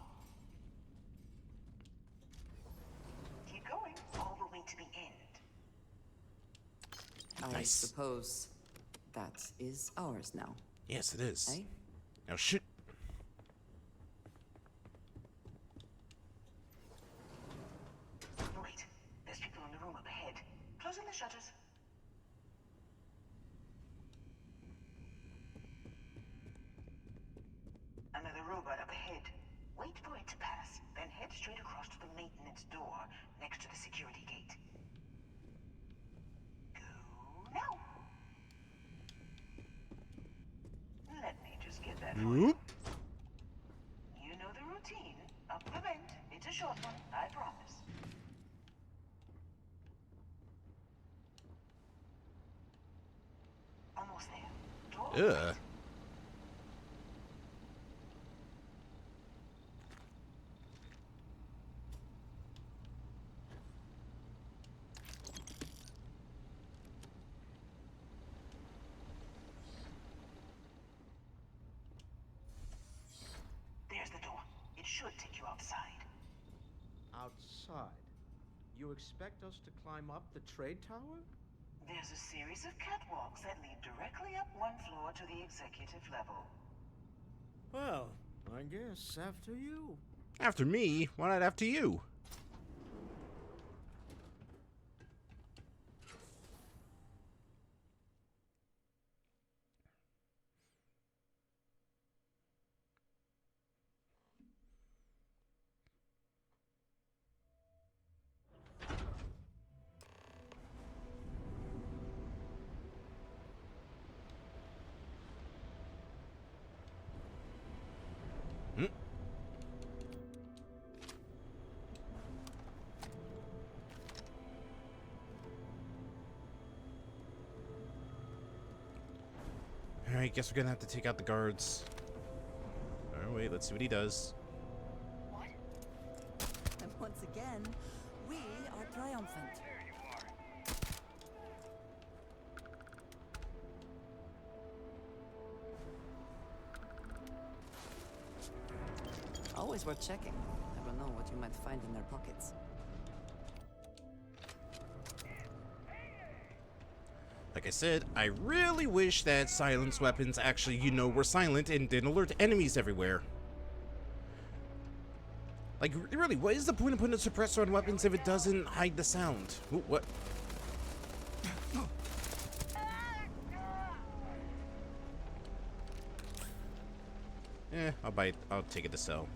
Keep going all the way to the end. I suppose that is ours now. Yes, it is. Eh? Now shoot. Wait, there's people in the room up ahead. Closing the shutters. Another robot up ahead. Wait for it to pass, then head straight across to the maintenance door next to the security gate. Go now. Let me just get that for you. You know the routine. Up the vent. It's a short one, I promise. Almost there. Door Ugh. right. There's the door. It should take you outside. Outside? You expect us to climb up the trade tower? There's a series of catwalks that lead directly up one floor to the executive level. Well, I guess after you. After me? Why not after you? Alright, guess we're gonna have to take out the guards. Alright, wait, let's see what he does. Once again, we are triumphant. Always worth checking. Never know what you might find in their pockets. Like I said, I really wish that silence weapons actually, were silent and didn't alert enemies everywhere. Like, really, what is the point of putting a suppressor on weapons if it doesn't hide the sound? Ooh, what? I'll take it to sell.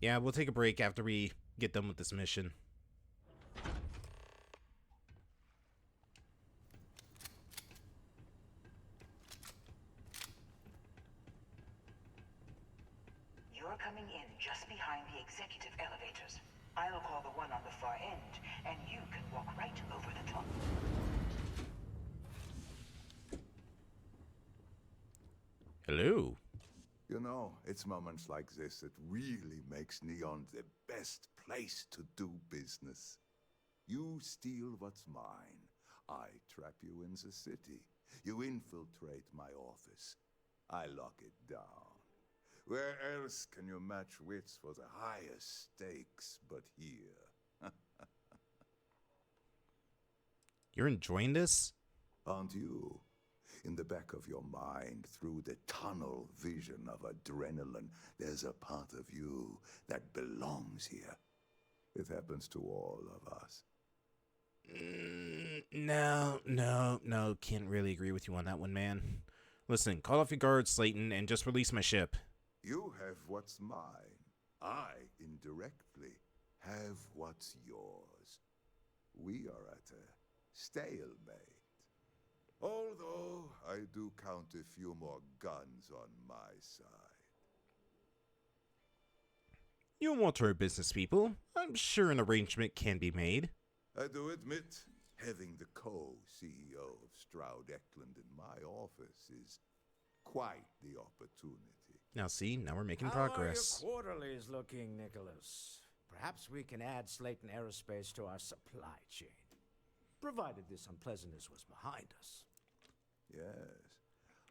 Yeah, we'll take a break after we get done with this mission. You're coming in just behind the executive elevators. I'll call the one on the far end, and you can walk right over the top. Hello. You know, it's moments like this that really makes Neon the best place to do business. You steal what's mine. I trap you in the city. You infiltrate my office. I lock it down. Where else can you match wits for the highest stakes but here? You're enjoying this? Aren't you? In the back of your mind, through the tunnel vision of adrenaline, there's a part of you that belongs here. It happens to all of us. No. Can't really agree with you on that one, man. Listen, call off your guards, Slayton, and just release my ship. You have what's mine. I, indirectly, have what's yours. We are at a stalemate. Although, I do count a few more guns on my side. You want our business, people. I'm sure an arrangement can be made. I do admit, having the co-CEO of Stroud Eklund in my office is quite the opportunity. Now see, now we're making How progress. are your quarterlies looking, Nicholas? Perhaps we can add Slayton Aerospace to our supply chain, provided this unpleasantness was behind us. Yes,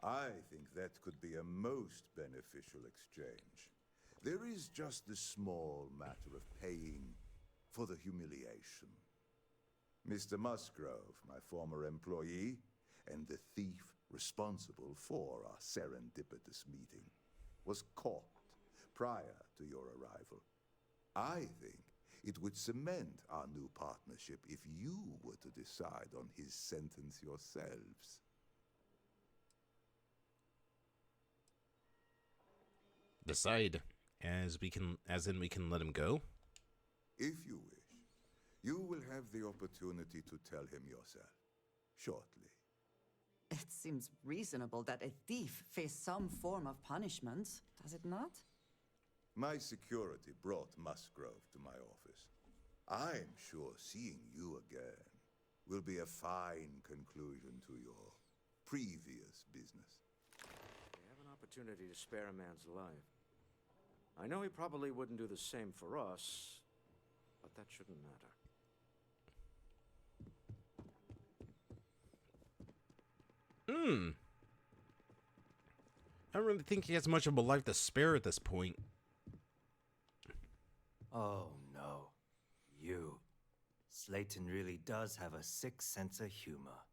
I think that could be a most beneficial exchange. There is just the small matter of paying for the humiliation. Mr. Musgrove, my former employee, and the thief responsible for our serendipitous meeting, was caught prior to your arrival. I think it would cement our new partnership if you were to decide on his sentence yourselves. Decide, as in we can let him go? If you wish, you will have the opportunity to tell him yourself, shortly. It seems reasonable that a thief face some form of punishment, does it not? My security brought Musgrove to my office. I'm sure seeing you again will be a fine conclusion to your previous business. We have an opportunity to spare a man's life. I know he probably wouldn't do the same for us, but that shouldn't matter. I don't really think he has much of a life to spare at this point. Oh no. You. Slayton really does have a sick sense of humor.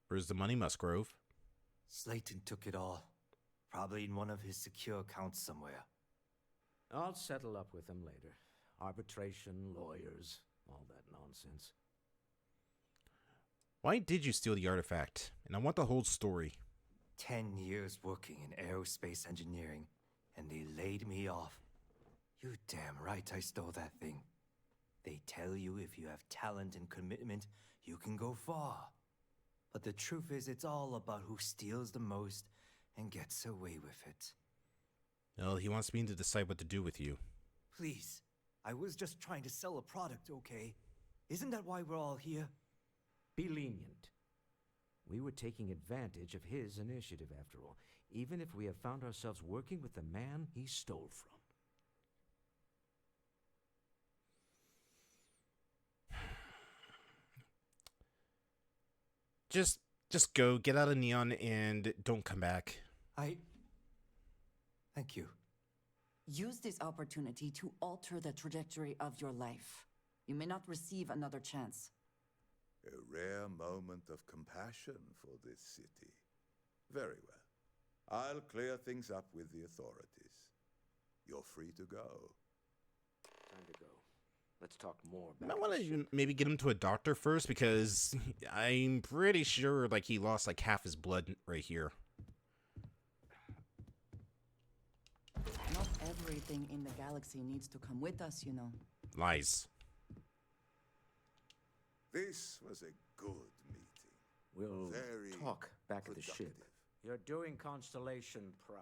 Where's the money, Musgrove? Slayton took it all. Probably in one of his secure accounts somewhere. I'll settle up with him later. Arbitration, lawyers, all that nonsense. Why did you steal the artifact? And I want the whole story. 10 years working in aerospace engineering, and they laid me off. You damn right I stole that thing. They tell you if you have talent and commitment, you can go far. But the truth is, it's all about who steals the most and gets away with it. Well, he wants me to decide what to do with you. Please, I was just trying to sell a product, okay? Isn't that why we're all here? Be lenient. We were taking advantage of his initiative, after all, even if we have found ourselves working with the man he stole from. Just go, get out of Neon, and don't come back. Thank you. Use this opportunity to alter the trajectory of your life. You may not receive another chance. A rare moment of compassion for this city. Very well. I'll clear things up with the authorities. You're free to go. Time to go. Let's talk more I about want to maybe get him to a doctor first, because I'm pretty sure like he lost like half his blood right here. Not everything in the galaxy needs to come with us, you know. Lies. This was a good meeting. We'll Very talk back at the productive. ship. You're doing Constellation proud.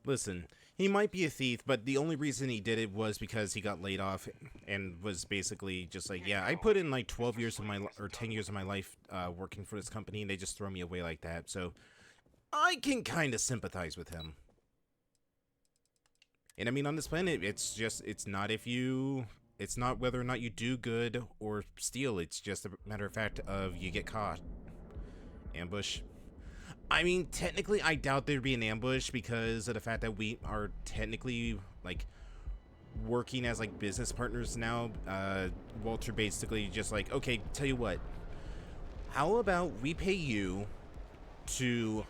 Listen, he might be a thief, but the only reason he did it was because he got laid off and was basically just like, yeah, I put in like 12 years of my or 10 years of my life working for this company, and they just throw me away like that. So I can kind of sympathize with him. And I mean, on this planet, it's not whether or not you do good or steal. It's just a matter of fact of you get caught. Ambush. I mean, technically, I doubt there'd be an ambush because of the fact that we are technically, like, working as, like, business partners now. Walter basically just like, okay, tell you what. How about we pay you to,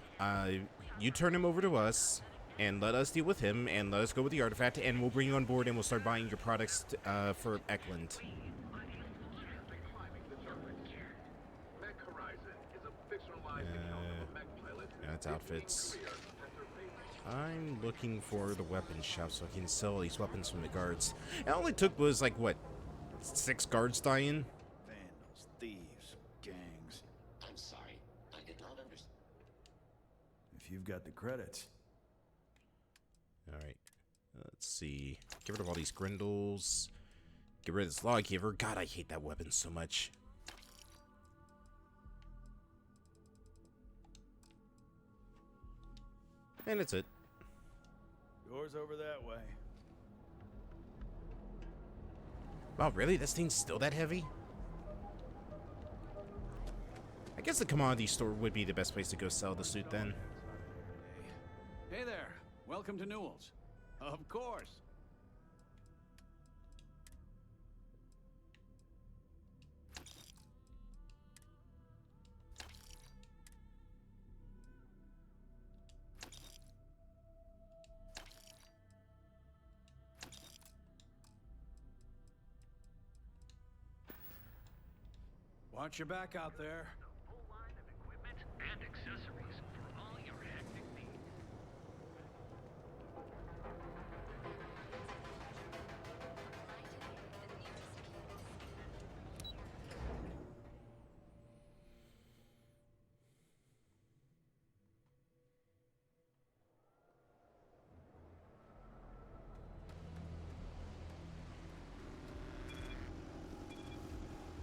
you turn him over to us and let us deal with him and let us go with the artifact, and we'll bring you on board and we'll start buying your products for Eklund. That's outfits. I'm looking for the weapon shop so I can sell these weapons from the guards. It only took was like what, 6 guards dying? Vandals, thieves, gangs. I'm sorry, I did not understand. If you've got the credits. Alright. Let's see. Get rid of all these grindles. Get rid of this lawgiver. God, I hate that weapon so much. And that's it. Doors over that way. Wow, really? This thing's still that heavy? I guess the commodity store would be the best place to go sell the suit then. Hey there. Welcome to Newell's. Of course. Watch your back out there. Full line of equipment and accessories for all your hectic needs.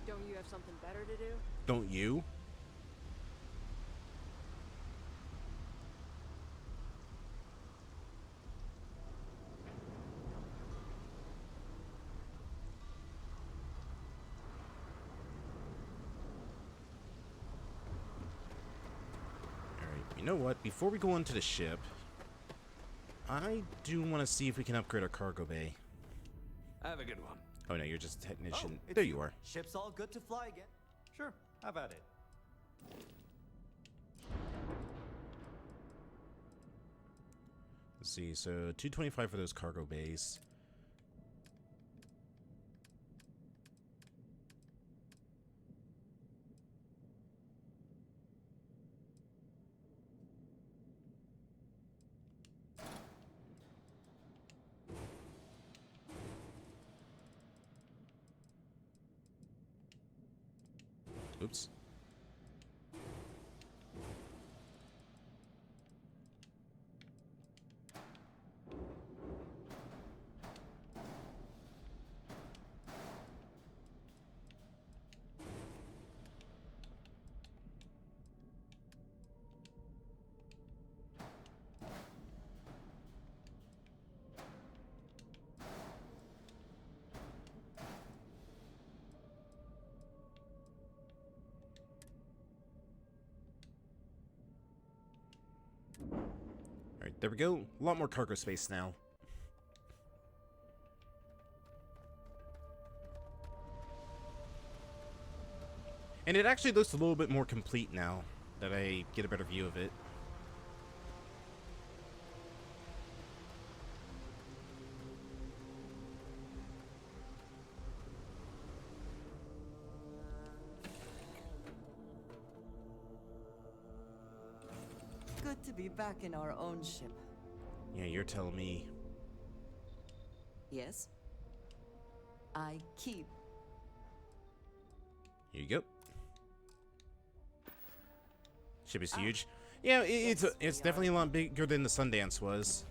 Don't you have something better to do? Don't you? Alright, you know what? Before we go into the ship, I do want to see if we can upgrade our cargo bay. Have a good one. Oh no, you're just a technician. it's There you are. Ship's all good to fly again. Sure, have at it. Let's see, so 225 for those cargo bays. Oops. Alright, there we go. A lot more cargo space now. And it actually looks a little bit more complete now that I get a better view of it. Good to be back in our own ship. Yeah, you're telling me. Yes? I keep. Here you go. Ship is huge. Yeah, it's definitely a lot bigger than the Sundance was.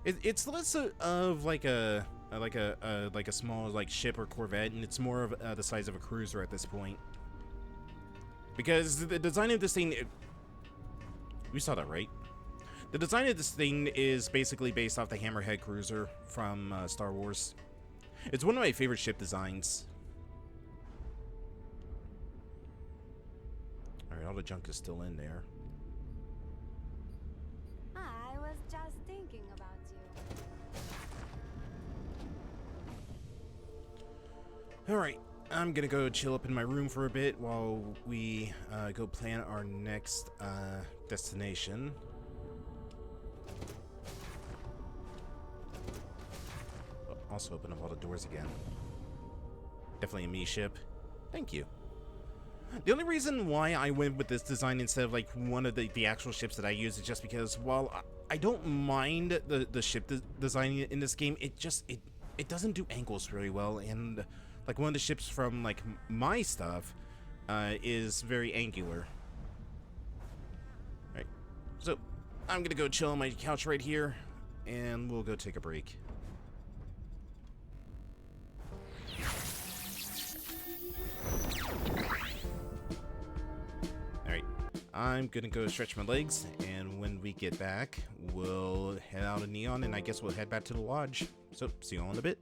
It's less of like a small like ship or corvette, and it's more of the size of a cruiser at this point. Because the design of this thing, we saw that right. The design of this thing is basically based off the Hammerhead cruiser from Star Wars. It's one of my favorite ship designs. Alright, all the junk is still in there. I was just thinking about you. Alright, I'm gonna go chill up in my room for a bit while we go plan our next destination. Also open up all the doors again. Definitely a me ship. Thank you. The only reason why I went with this design instead of like one of the actual ships that I use is just because while I don't mind the ship design in this game, it doesn't do angles very well, and like one of the ships from like my stuff is very angular. Right, so I'm gonna go chill on my couch right here, and we'll go take a break. Alright, I'm gonna go stretch my legs, and when we get back, we'll head out of Neon, and I guess we'll head back to the lodge. So, see you all in a bit.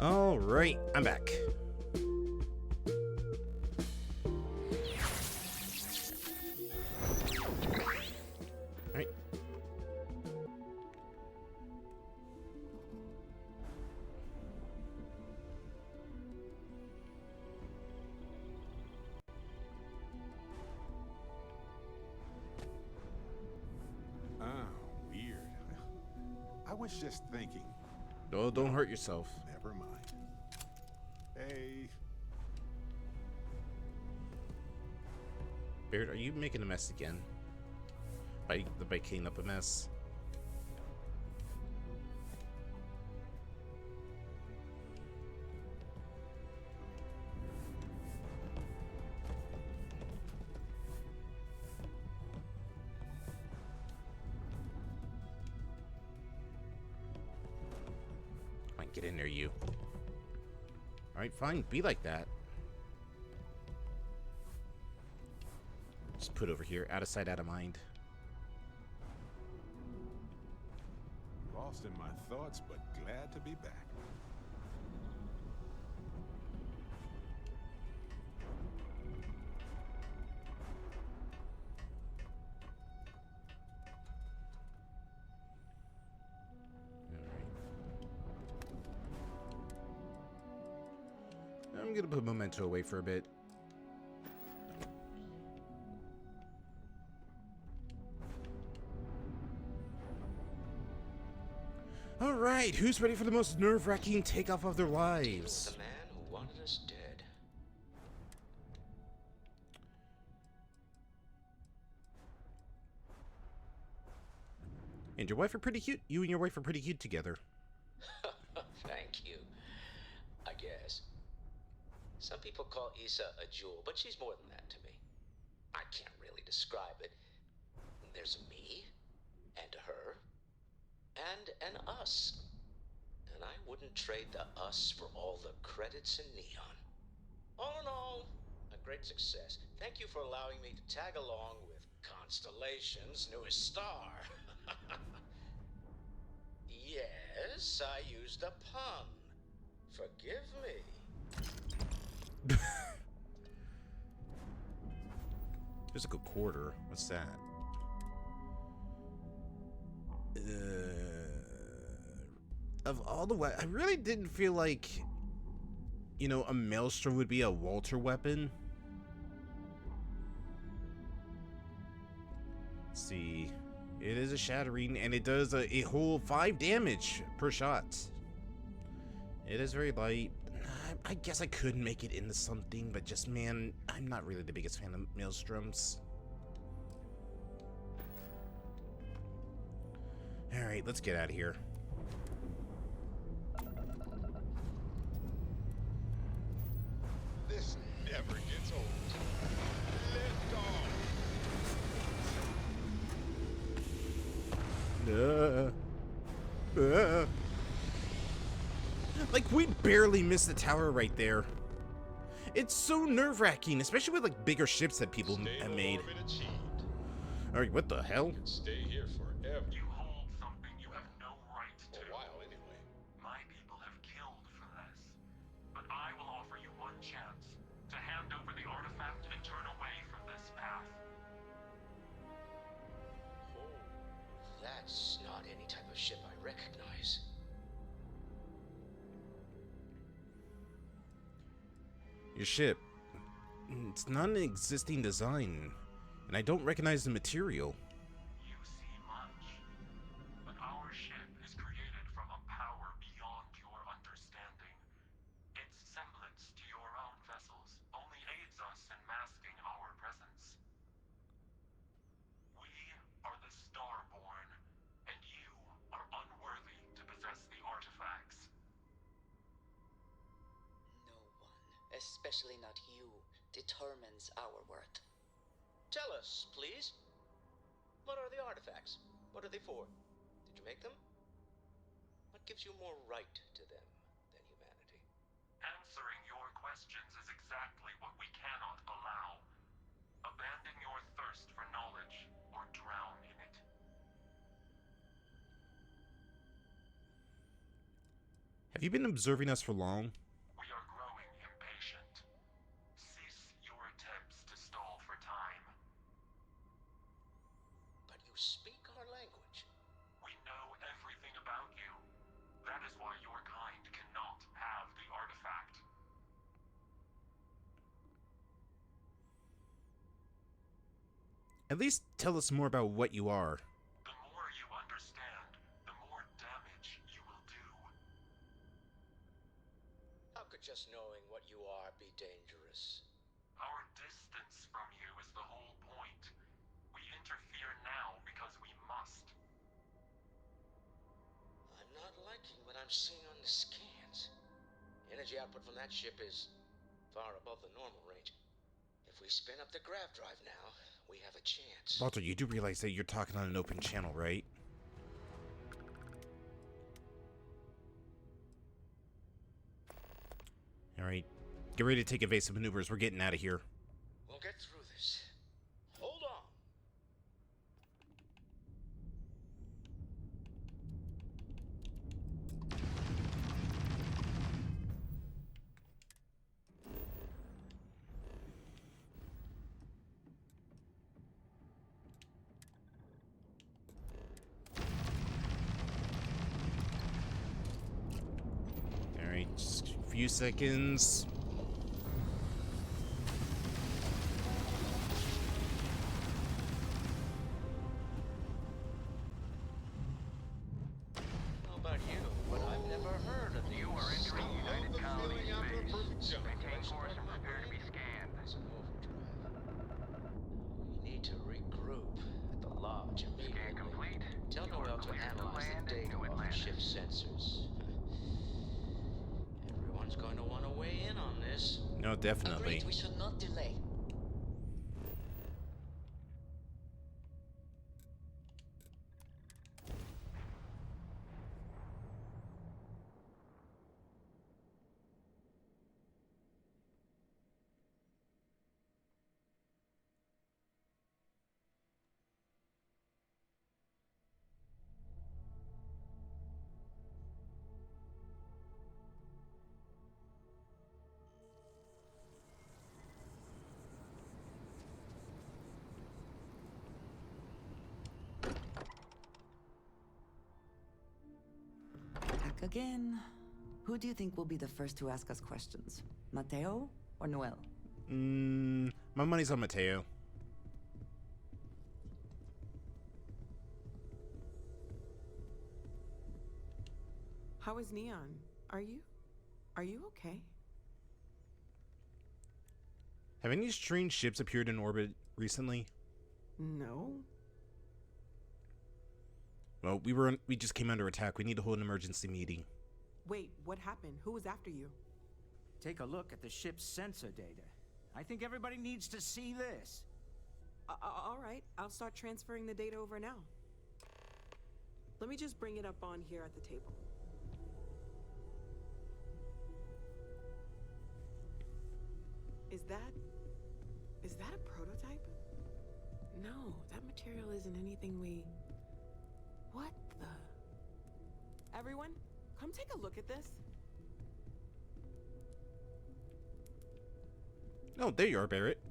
All right, I'm back. All right. Ah, weird. I was just thinking. Oh, don't hurt yourself. Never mind. Hey. Beard, are you making a mess again? By cleaning up a mess? Come on, get in there, you. Alright, fine. Be like that. Just put over here. Out of sight, out of mind. Lost in my thoughts, but glad to be back. I'm gonna put Memento away for a bit. All right, who's ready for the most nerve-wracking takeoff of their lives? The man who wanted us dead. And your wife are pretty cute. You and your wife are pretty cute together. Thank you. I guess. Some people call Issa a jewel, but she's more than that to me. I can't really describe it. There's a me, and a her, and an us. And I wouldn't trade the us for all the credits in Neon. All in all, a great success. Thank you for allowing me to tag along with Constellation's newest star. Yes, I used a pun. Forgive me. Physical quarter. What's that? Of all the I really didn't feel like, you know, a Maelstrom would be a Walter weapon. Let's see. It is a shattering, and it does a whole 5 damage per shot. It is very light. I guess I could make it into something, but just, man, I'm not really the biggest fan of Maelstroms. Alright, let's get out of here. This never gets old. Lift off. Like, we barely missed the tower right there. It's so nerve-wracking, especially with, like, bigger ships that people have made. Alright, what the hell? Stay here forever. You hold something you have no right to. For a while, anyway. My people have killed for this. But I will offer you one chance to hand over the artifact and turn away from this path. Oh, that's not any type of ship I recognize. Your ship. It's not an existing design, and I don't recognize the material. You see much, but our ship is created from a power beyond your understanding. Its semblance to your own vessels only aids us in masking our presence. We are the Starborn, and you are unworthy to possess the artifacts. No one, especially not you, determines our worth. Tell us, please. What are the artifacts? What are they for? Did you make them? What gives you more right to them than humanity? Answering your questions is exactly what we cannot allow. Abandon your thirst for knowledge or drown in it. Have you been observing us for long? We are growing impatient. Cease your attempts to stall for time. But you speak our language. We know everything about you. That is why your kind cannot have the artifact. At least tell us more about what you are. The more you understand, the more damage you will do. How could just knowing what you are be dangerous? Our distance from you is the whole point. We interfere now because we must. I'm not liking what I'm seeing on the scans. Energy output from that ship is far above the normal range. If we spin up the grav drive now, we have a chance. Walter, you do realize that you're talking on an open channel, right? Alright. Get ready to take evasive maneuvers. We're getting out of here. We'll get through this. Hold on. Alright, just a few seconds. How about you? But I've never heard of You are entering United Colony space. Maintain course and prepare to be scanned. We need to regroup at the lodge immediately. Scan complete. Tell Noel to analyze the data off the ship's sensors. Everyone's going to want to weigh in on this. No, definitely. Agreed, we should not delay. Back again. Who do you think will be the first to ask us questions? Mateo or Noel? My money's on Mateo. How is Neon? Are you okay? Have any strange ships appeared in orbit recently? No. Well, we just came under attack. We need to hold an emergency meeting. Wait, what happened? Who was after you? Take a look at the ship's sensor data. I think everybody needs to see this. All right, I'll start transferring the data over now. Let me just bring it up on here at the table. Is that a prototype? No, that material isn't anything we... What the... Everyone, come take a look at this. Oh, there you are, Barrett.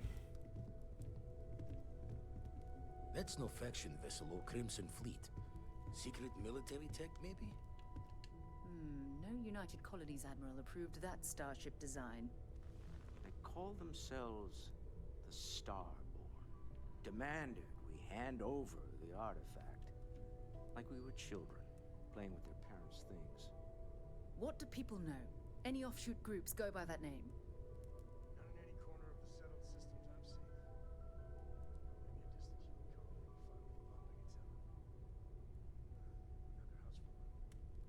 That's no faction vessel or Crimson Fleet. Secret military tech, maybe? No United Colonies Admiral approved that starship design. They call themselves the Starborn. Demanded we hand over the artifact. Like we were children, playing with their parents' things. What do people know? Any offshoot groups go by that name? Not in any corner of the settled systems I've seen. Maybe a distant human colony finally popping its head up. Another house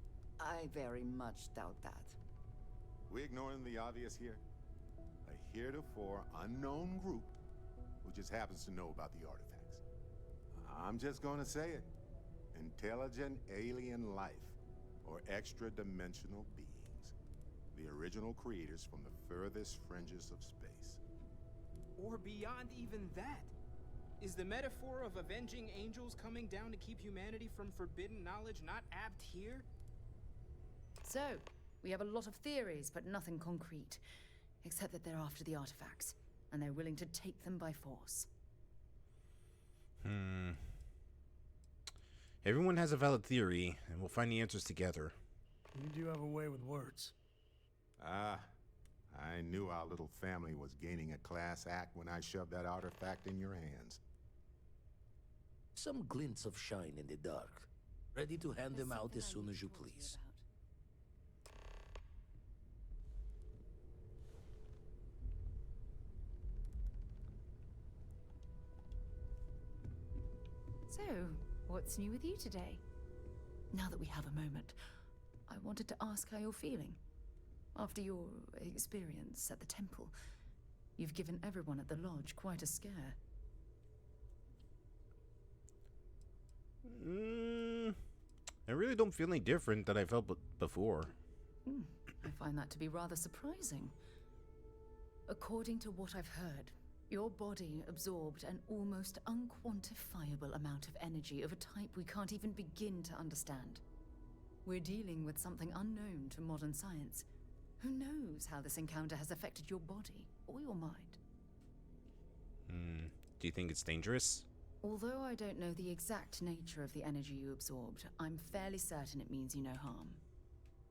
full. I very much doubt that. We ignoring the obvious here? A heretofore unknown group who just happens to know about the artifacts. I'm just gonna say it. Intelligent alien life, or extra-dimensional beings. The original creators from the furthest fringes of space. Or beyond even that. Is the metaphor of avenging angels coming down to keep humanity from forbidden knowledge not apt here? So, We have a lot of theories, but nothing concrete. Except that they're after the artifacts, and they're willing to take them by force. Everyone has a valid theory, and we'll find the answers together. You do have a way with words. Ah, I knew our little family was gaining a class act when I shoved that artifact in your hands. Some glints of shine in the dark. Ready to hand them out as soon as you please. So, what's new with you today? Now that we have a moment, I wanted to ask how you're feeling. After your experience at the temple, you've given everyone at the lodge quite a scare. I really don't feel any different than I felt before. I find that to be rather surprising. According to what I've heard, your body absorbed an almost unquantifiable amount of energy of a type we can't even begin to understand. We're dealing with something unknown to modern science. Who knows how this encounter has affected your body or your mind? Do you think it's dangerous? Although I don't know the exact nature of the energy you absorbed, I'm fairly certain it means you no harm.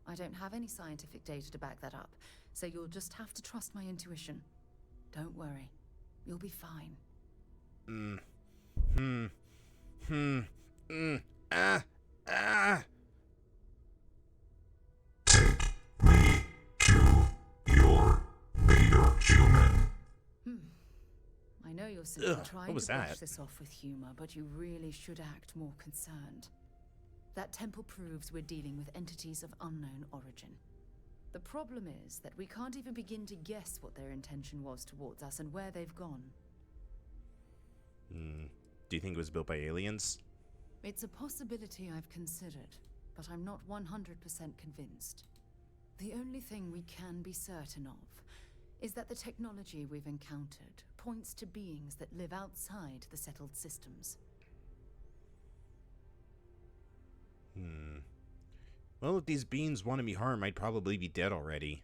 I don't have any scientific data to back that up, so you'll just have to trust my intuition. Don't worry. You'll be fine. I know you're simply trying to brush this off with humor, but you really should act more concerned. That temple proves we're dealing with entities of unknown origin. The problem is that we can't even begin to guess what their intention was towards us and where they've gone. Do you think it was built by aliens? It's a possibility I've considered, but I'm not 100% convinced. The only thing we can be certain of is that the technology we've encountered points to beings that live outside the settled systems. Well, if these beings wanted me harm, I'd probably be dead already.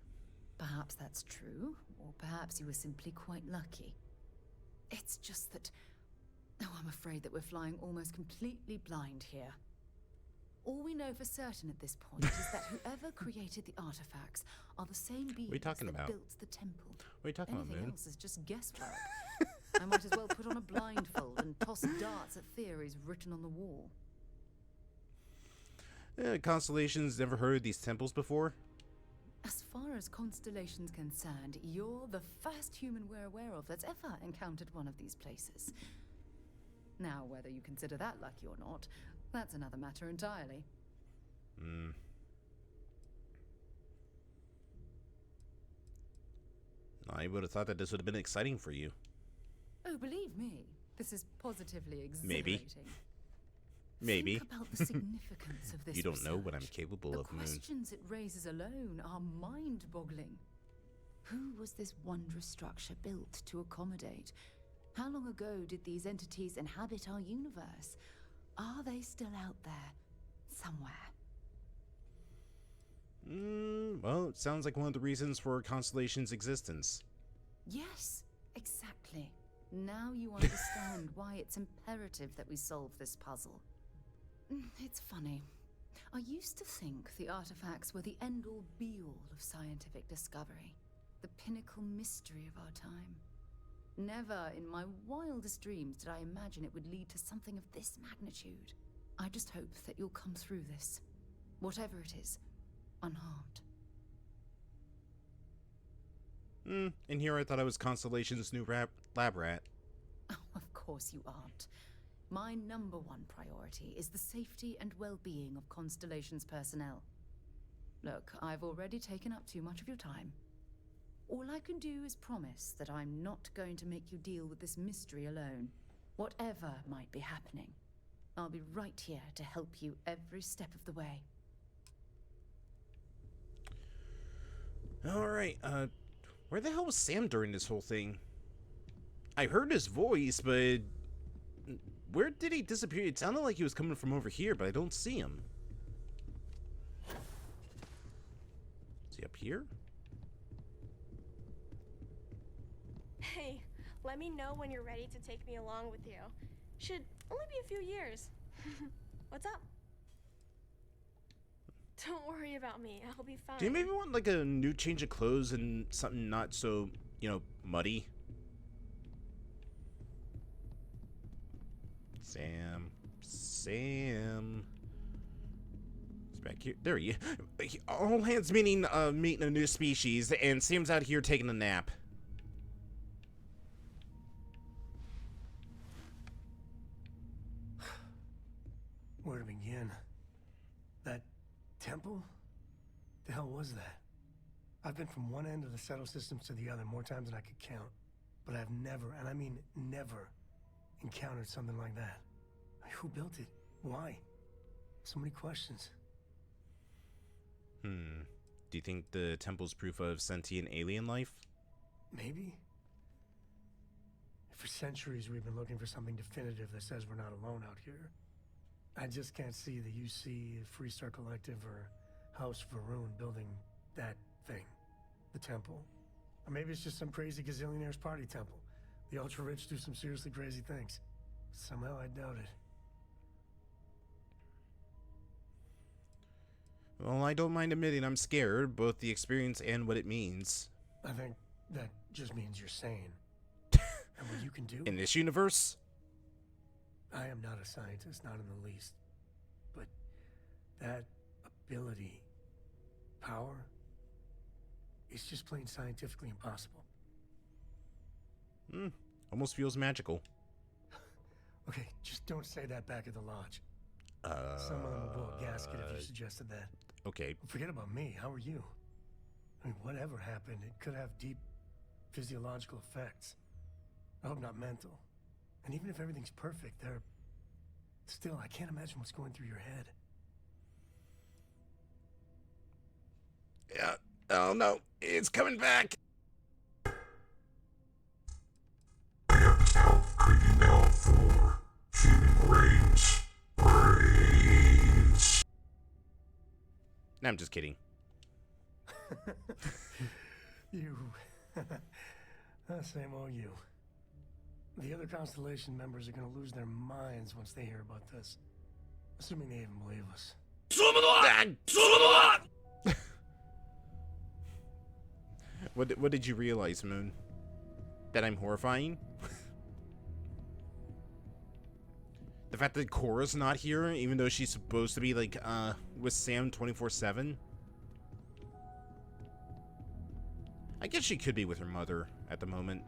Perhaps that's true, or perhaps you were simply quite lucky. It's just that... Oh, I'm afraid that we're flying almost completely blind here. All we know for certain at this point is that whoever created the artifacts are the same beings that built the temple. What are you talking about, Moon? Anything else is just guesswork. I might as well put on a blindfold and toss darts at theories written on the wall. Constellation's never heard of these temples before? As far as Constellation's concerned, you're the first human we're aware of that's ever encountered one of these places. Now, whether you consider that lucky or not, that's another matter entirely. I would have thought that this would have been exciting for you. Oh, believe me, this is positively exhilarating. Maybe. Think about the significance of this You don't know what I'm research. capable of, Moon. The questions it raises alone are mind-boggling. Who was this wondrous structure built to accommodate? How long ago did these entities inhabit our universe? Are they still out there, somewhere? Well, it sounds like one of the reasons for Constellation's existence. Yes, exactly. Now you understand why it's imperative that we solve this puzzle. It's funny. I used to think the artifacts were the end-all be-all of scientific discovery, the pinnacle mystery of our time. Never in my wildest dreams did I imagine it would lead to something of this magnitude. I just hope that you'll come through this, whatever it is, unharmed. And here I thought I was Constellation's new lab rat. Oh, of course you aren't. My number one priority is the safety and well-being of Constellation's personnel. Look, I've already taken up too much of your time. All I can do is promise that I'm not going to make you deal with this mystery alone. Whatever might be happening, I'll be right here to help you every step of the way. Alright, where the hell was Sam during this whole thing? I heard his voice, but where did he disappear? It sounded like he was coming from over here, but I don't see him. he up here? Hey, let me know when you're ready to take me along with you. Should only be a few years. What's up? Don't worry about me. I'll be fine. Do you maybe want like a new change of clothes and something not so, you know, muddy? Sam. He's back here. There he is. All hands meeting a new species, and Sam's out here taking a nap. Where to begin? That temple? The hell was that? I've been from one end of the settle systems to the other more times than I could count. But I've never, and I mean never, encountered something like that. Who built it? Why? So many questions. Do you think the temple's proof of sentient alien life? Maybe. For centuries we've been looking for something definitive that says we're not alone out here. I just can't see the UC, Freestar Collective, or House Varun building that thing. The temple. Or maybe it's just some crazy gazillionaire's party temple. The ultra-rich do some seriously crazy things. Somehow I doubt it. Well, I don't mind admitting I'm scared, both the experience and what it means. I think that just means you're sane. And what you can do... In this universe? I am not a scientist, not in the least. But that ability, power, it's just plain scientifically impossible. Almost feels magical. Okay, just don't say that back at the lodge. Someone will blow a gasket if you suggested that. Okay. Forget about me. How are you? I mean, whatever happened, it could have deep physiological effects. I hope not mental. And even if everything's perfect, still, I can't imagine what's going through your head. Yeah. Oh no, it's coming back. Email for human brains. No, I'm just kidding. You. Same old you. The other Constellation members are gonna lose their minds once they hear about this. Assuming they even believe us. What did you realize, Moon? That I'm horrifying? The fact that Cora's not here, even though she's supposed to be, like, with Sam 24/7? I guess she could be with her mother at the moment.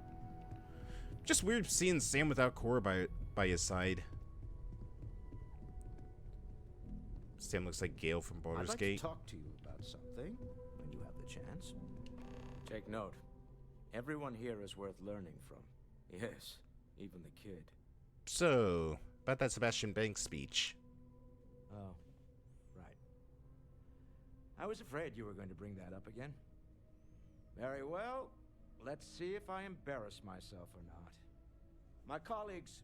Just weird seeing Sam without Cora by his side. Sam looks like Gale from Baldur's I'd like Gate. to talk to you about something when you have the chance. Take note. Everyone here is worth learning from. Yes, even the kid. So, about that Sebastian Banks speech. Oh, right. I was afraid you were going to bring that up again. Very well. Let's see if I embarrass myself or not. My colleagues,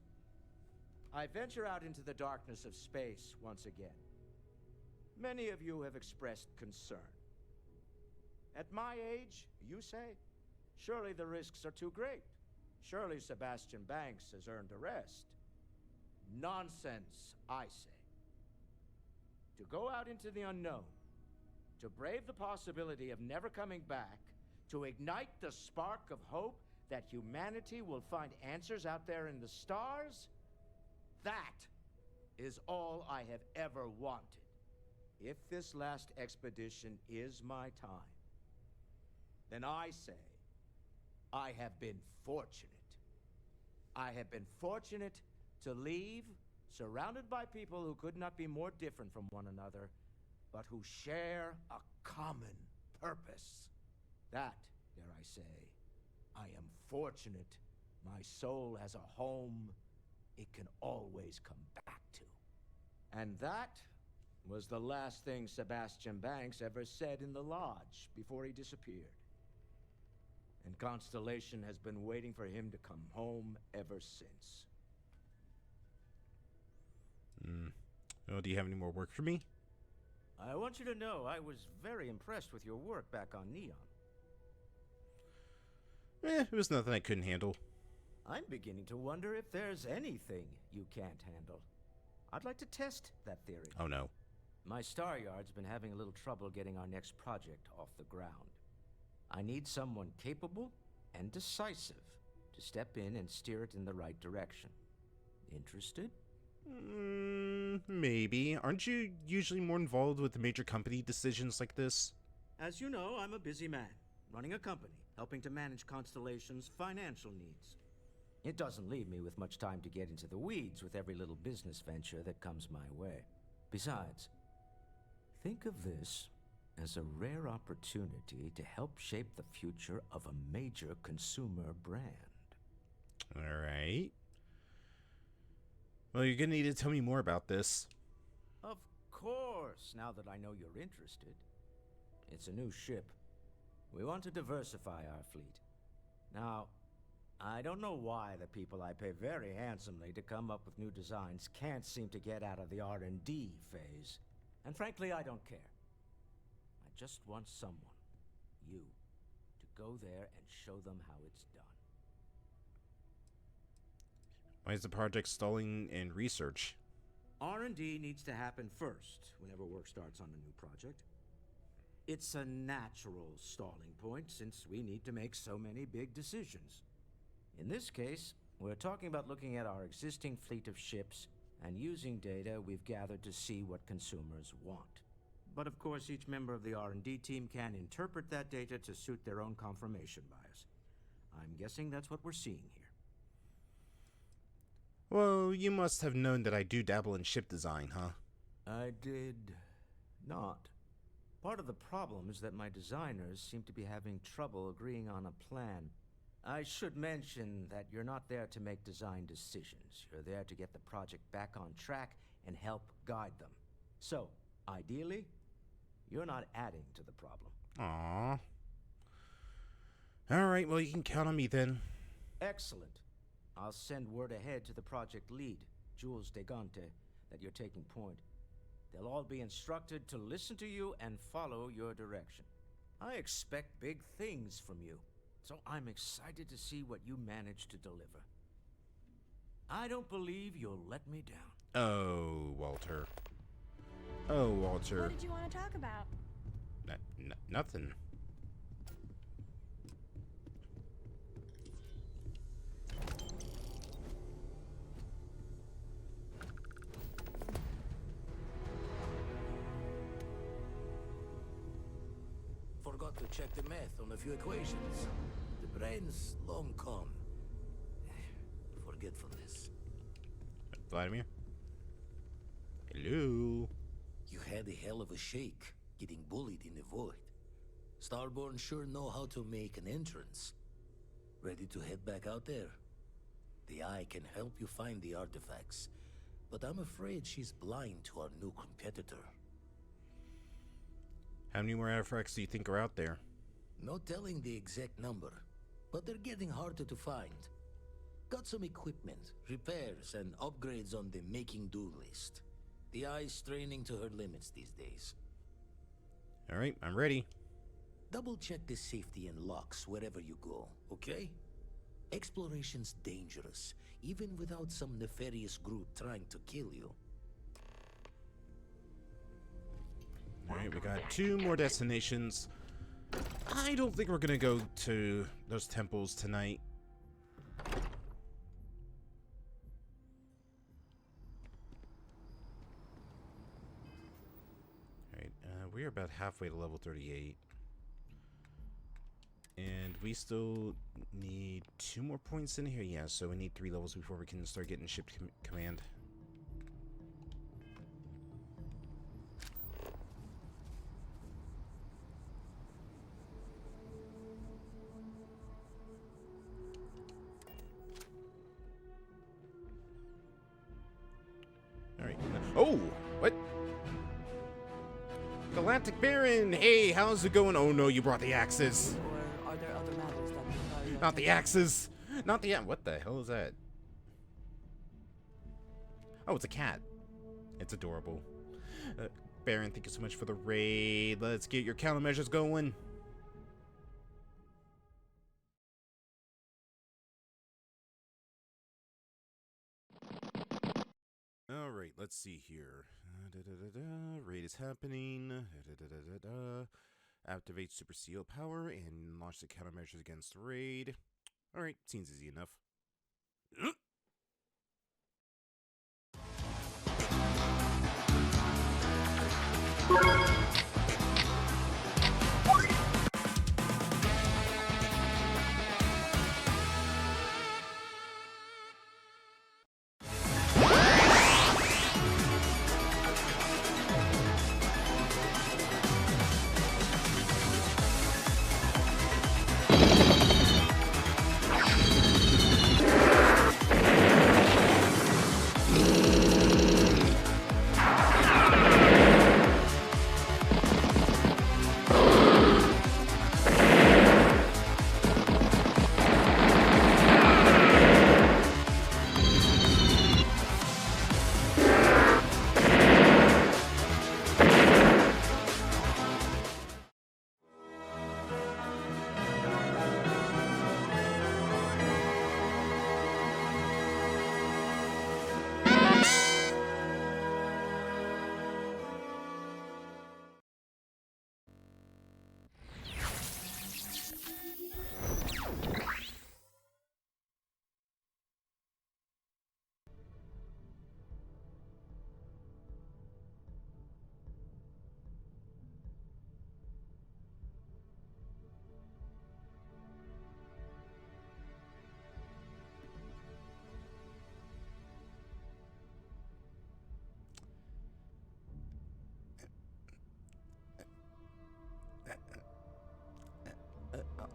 I venture out into the darkness of space once again. Many of you have expressed concern. At my age, you say, surely the risks are too great. Surely Sebastian Banks has earned a rest. Nonsense, I say. To go out into the unknown, to brave the possibility of never coming back, to ignite the spark of hope that humanity will find answers out there in the stars, that is all I have ever wanted. If this last expedition is my time, then I say I have been fortunate. I have been fortunate to leave surrounded by people who could not be more different from one another, but who share a common purpose. That, dare I say, I am fortunate my soul has a home it can always come back to. And that was the last thing Sebastian Banks ever said in the lodge before he disappeared. And Constellation has been waiting for him to come home ever since. Oh, do you have any more work for me? I want you to know I was very impressed with your work back on Neon. It was nothing I couldn't handle. I'm beginning to wonder if there's anything you can't handle. I'd like to test that theory. Oh no. My Star Yard's been having a little trouble getting our next project off the ground. I need someone capable and decisive to step in and steer it in the right direction. Interested? Maybe. Aren't you usually more involved with the major company decisions like this? As you know, I'm a busy man, running a company, helping to manage Constellation's financial needs. It doesn't leave me with much time to get into the weeds with every little business venture that comes my way. Besides, think of this as a rare opportunity to help shape the future of a major consumer brand. All right. Well, you're gonna need to tell me more about this. Of course, now that I know you're interested. It's a new ship. We want to diversify our fleet. Now, I don't know why the people I pay very handsomely to come up with new designs can't seem to get out of the R&D phase. And frankly, I don't care. I just want someone, you, to go there and show them how it's done. Why is the project stalling in research? R&D needs to happen first whenever work starts on a new project. It's a natural stalling point since we need to make so many big decisions. In this case, we're talking about looking at our existing fleet of ships and using data we've gathered to see what consumers want. But of course, each member of the R&D team can interpret that data to suit their own confirmation bias. I'm guessing that's what we're seeing here. Well, you must have known that I do dabble in ship design, huh? I did not. Part of the problem is that my designers seem to be having trouble agreeing on a plan. I should mention that you're not there to make design decisions. You're there to get the project back on track and help guide them. So, ideally, you're not adding to the problem. Aww. Alright, well, you can count on me then. Excellent. I'll send word ahead to the project lead, Jules Degante, that you're taking point. They'll all be instructed to listen to you and follow your direction. I expect big things from you, so I'm excited to see what you manage to deliver. I don't believe you'll let me down. Oh, Walter. Oh, Walter. What did you want to talk about? Nothing. Forgot to check the math on a few equations. The brain's long gone. Forgetfulness. Vladimir? Hello? You had a hell of a shake, getting bullied in the void. Starborn sure know how to make an entrance. Ready to head back out there? The Eye can help you find the artifacts, but I'm afraid she's blind to our new competitor. How many more artifacts do you think are out there? No telling the exact number, but they're getting harder to find. Got some equipment, repairs, and upgrades on the making do list. The Eye's straining to her limits these days. Alright, I'm ready. Double check the safety and locks wherever you go, okay? Exploration's dangerous, even without some nefarious group trying to kill you. Alright, we got 2 more destinations. I don't think we're gonna go to those temples tonight. Alright, we're about halfway to level 38. And we still need 2 more points in here. Yeah, so we need 3 levels before we can start getting ship command. Alright. Oh! What? Galactic Baron! Hey, how's it going? Oh no, you brought the axes! Or are there other matters that require... Not the axes! Not the... What the hell is that? Oh, it's a cat. It's adorable. Baron, thank you so much for the raid. Let's get your countermeasures going. Alright, let's see here. Raid is happening. Activate Super Seal power and launch the countermeasures against the raid. Alright, seems easy enough.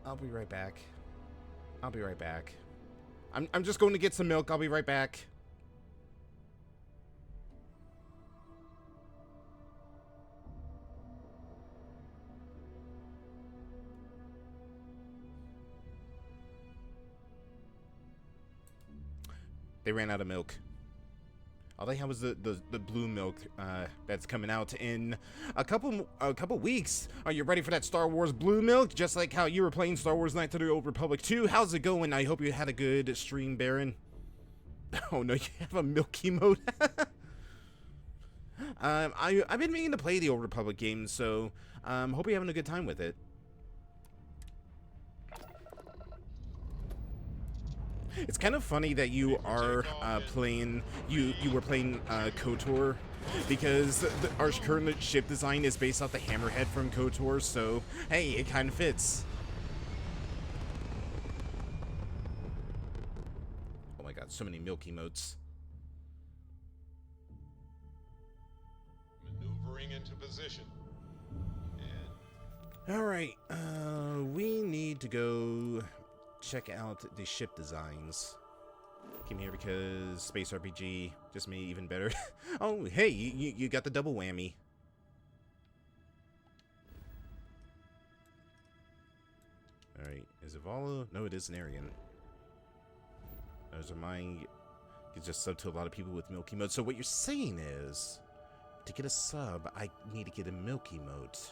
I'll be right back. I'll be right back. I'm just going to get some milk. I'll be right back. They ran out of milk. All they had was the blue milk that's coming out in a couple weeks. Are you ready for that Star Wars blue milk? Just like how you were playing Star Wars Knights of the Old Republic 2. How's it going? I hope you had a good stream, Baron. Oh no, you have a milky mode. I've been meaning to play the Old Republic games, so hope you're having a good time with it. It's kind of funny that you are playing, you were playing KOTOR, because our current ship design is based off the Hammerhead from KOTOR, so hey, it kind of fits. Oh my god, so many milk emotes. Maneuvering into position. Alright, we need to go check out the ship designs. Came here because Space RPG just made it even better. Oh, hey, you got the double whammy. Alright, is it Vala? No, it is an Aryan. Those are mine. You just sub to a lot of people with milk emote. So what you're saying is, to get a sub, I need to get a milk emote.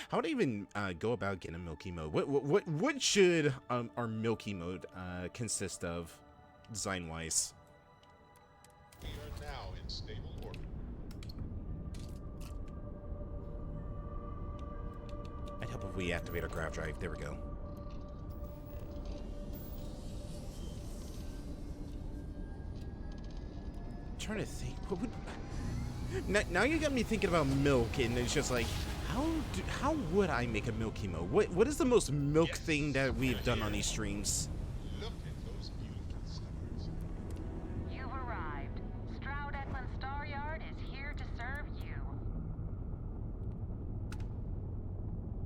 How would I even go about getting a milky mode? What should our milky mode consist of, design-wise? We are now in stable orbit. I'd help if we activate our grav drive. There we go. I'm trying to think. What would... Now you got me thinking about milk, and it's just like, how would I make a milky mode? What is the most milk thing that we've done on these streams? Look at those beautiful stars. You've arrived. Stroud Eklund Star Yard is here to serve you.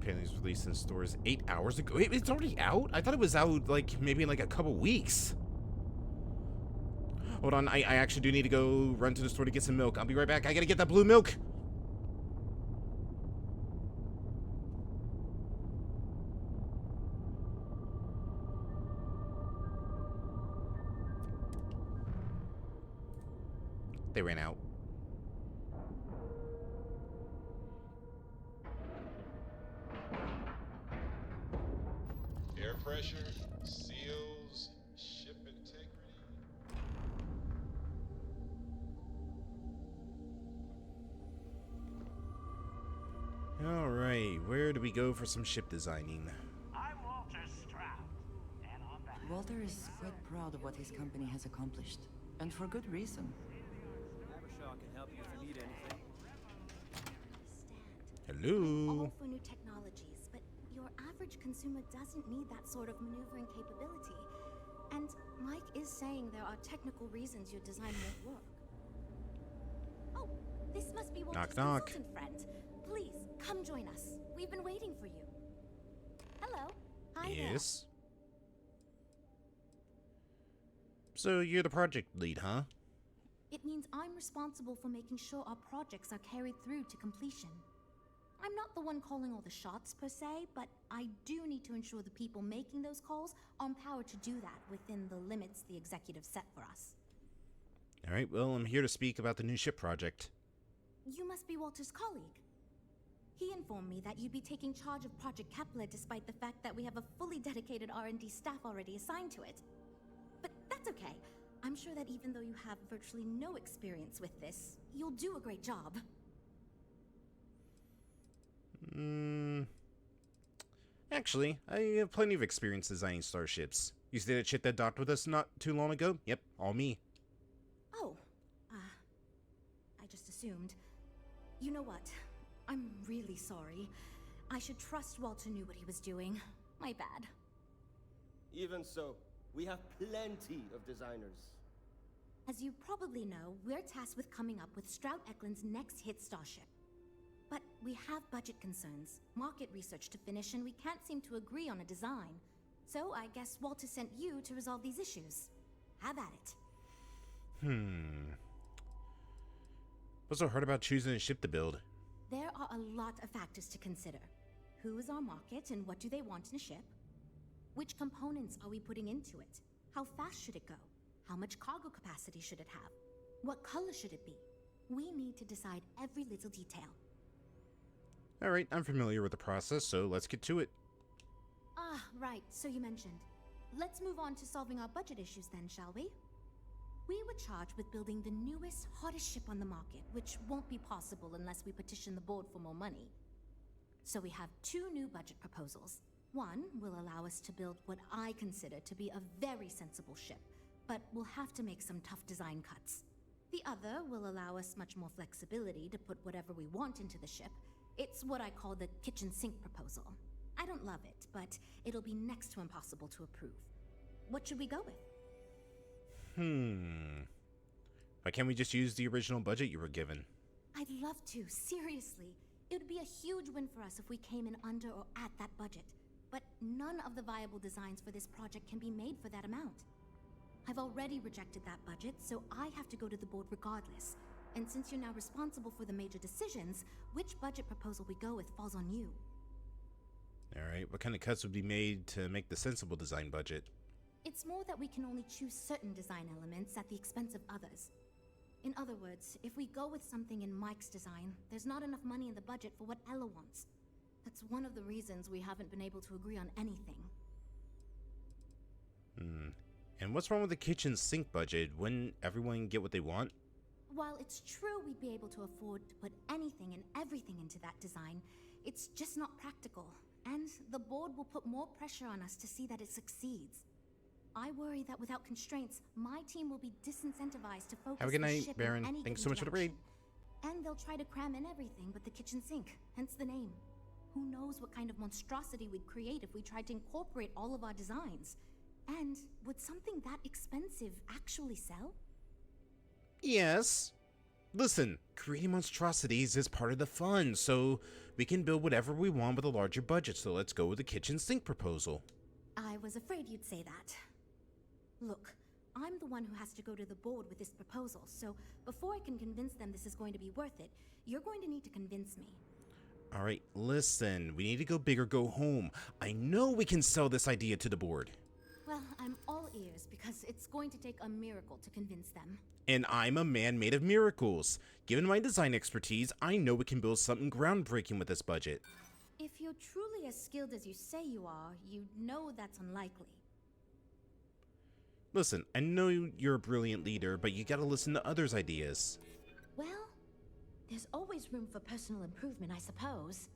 Apparently it was released in stores 8 hours ago. Wait, it's already out? I thought it was out like maybe in like a couple weeks. Hold on, I actually do need to go run to the store to get some milk. I'll be right back. I gotta get that blue milk. they ran out. Air pressure, seals, ship integrity. Alright, where do we go for some ship designing? Walter is quite proud of what his company has accomplished, and for good reason. Abershaw can help you if you need anything. Hello. All for new technologies, but your average consumer doesn't need that sort of maneuvering capability. And Mike is saying there are technical reasons your design won't work. Oh, this must be Walter's Knock, knock. consultant friend. Please, come join us. We've been waiting for you. Hello. Hi there. Yes. So you're the project lead, huh? It means I'm responsible for making sure our projects are carried through to completion. I'm not the one calling all the shots per se, but I do need to ensure the people making those calls are empowered to do that within the limits the executive set for us. Alright, well, I'm here to speak about the new ship project. You must be Walter's colleague. He informed me that you'd be taking charge of Project Kepler despite the fact that we have a fully dedicated R&D staff already assigned to it. But that's okay. I'm sure that even though you have virtually no experience with this, you'll do a great job. Actually, I have plenty of experience designing starships. You see that ship that docked with us not too long ago? Yep, all me. Oh, I just assumed. You know what? I'm really sorry. I should trust Walter knew what he was doing. My bad. Even so, we have plenty of designers. As you probably know, we're tasked with coming up with Stroud Eklund's next hit starship. But we have budget concerns, market research to finish, and we can't seem to agree on a design. So I guess Walter sent you to resolve these issues. Have at it. What's so hard about choosing a ship to build? There are a lot of factors to consider. Who is our market and what do they want in a ship? Which components are we putting into it? How fast should it go? How much cargo capacity should it have? What color should it be? We need to decide every little detail. Alright, I'm familiar with the process, so let's get to it. Ah, right, so you mentioned. Let's move on to solving our budget issues then, shall we? We were charged with building the newest, hottest ship on the market, which won't be possible unless we petition the board for more money. So we have two new budget proposals. One will allow us to build what I consider to be a very sensible ship, but we'll have to make some tough design cuts. The other will allow us much more flexibility to put whatever we want into the ship. It's what I call the kitchen sink proposal. I don't love it, but it'll be next to impossible to approve. What should we go with? Why can't we just use the original budget you were given? I'd love to, seriously. It would be a huge win for us if we came in under or at that budget. But none of the viable designs for this project can be made for that amount. I've already rejected that budget, so I have to go to the board regardless. And since you're now responsible for the major decisions, which budget proposal we go with falls on you. Alright, what kind of cuts would be made to make the sensible design budget? It's more that we can only choose certain design elements at the expense of others. In other words, if we go with something in Mike's design, there's not enough money in the budget for what Ella wants. That's one of the reasons we haven't been able to agree on anything. And what's wrong with the kitchen sink budget? Wouldn't everyone get what they want? While it's true we'd be able to afford to put anything and everything into that design, it's just not practical. And the board will put more pressure on us to see that it succeeds. I worry that without constraints, my team will be disincentivized to focus Have a good the night, ship Baron. in any Thanks so given much for the raid. direction. And they'll try to cram in everything but the kitchen sink, hence the name. Who knows what kind of monstrosity we'd create if we tried to incorporate all of our designs. And would something that expensive actually sell? Yes. Listen, creating monstrosities is part of the fun, so we can build whatever we want with a larger budget, so let's go with the kitchen sink proposal. I was afraid you'd say that. Look, I'm the one who has to go to the board with this proposal, so before I can convince them this is going to be worth it, you're going to need to convince me. Alright, listen, we need to go big or go home. I know we can sell this idea to the board. Well, Well, I'm all ears because it's going to take a miracle to convince them. And I'm a man made of miracles. Given my design expertise, I know we can build something groundbreaking with this budget. If you're truly as skilled as you say you are, you know that's unlikely. Listen, I know you're a brilliant leader, but you gotta listen to others' ideas. Well, there's always room for personal improvement, I suppose.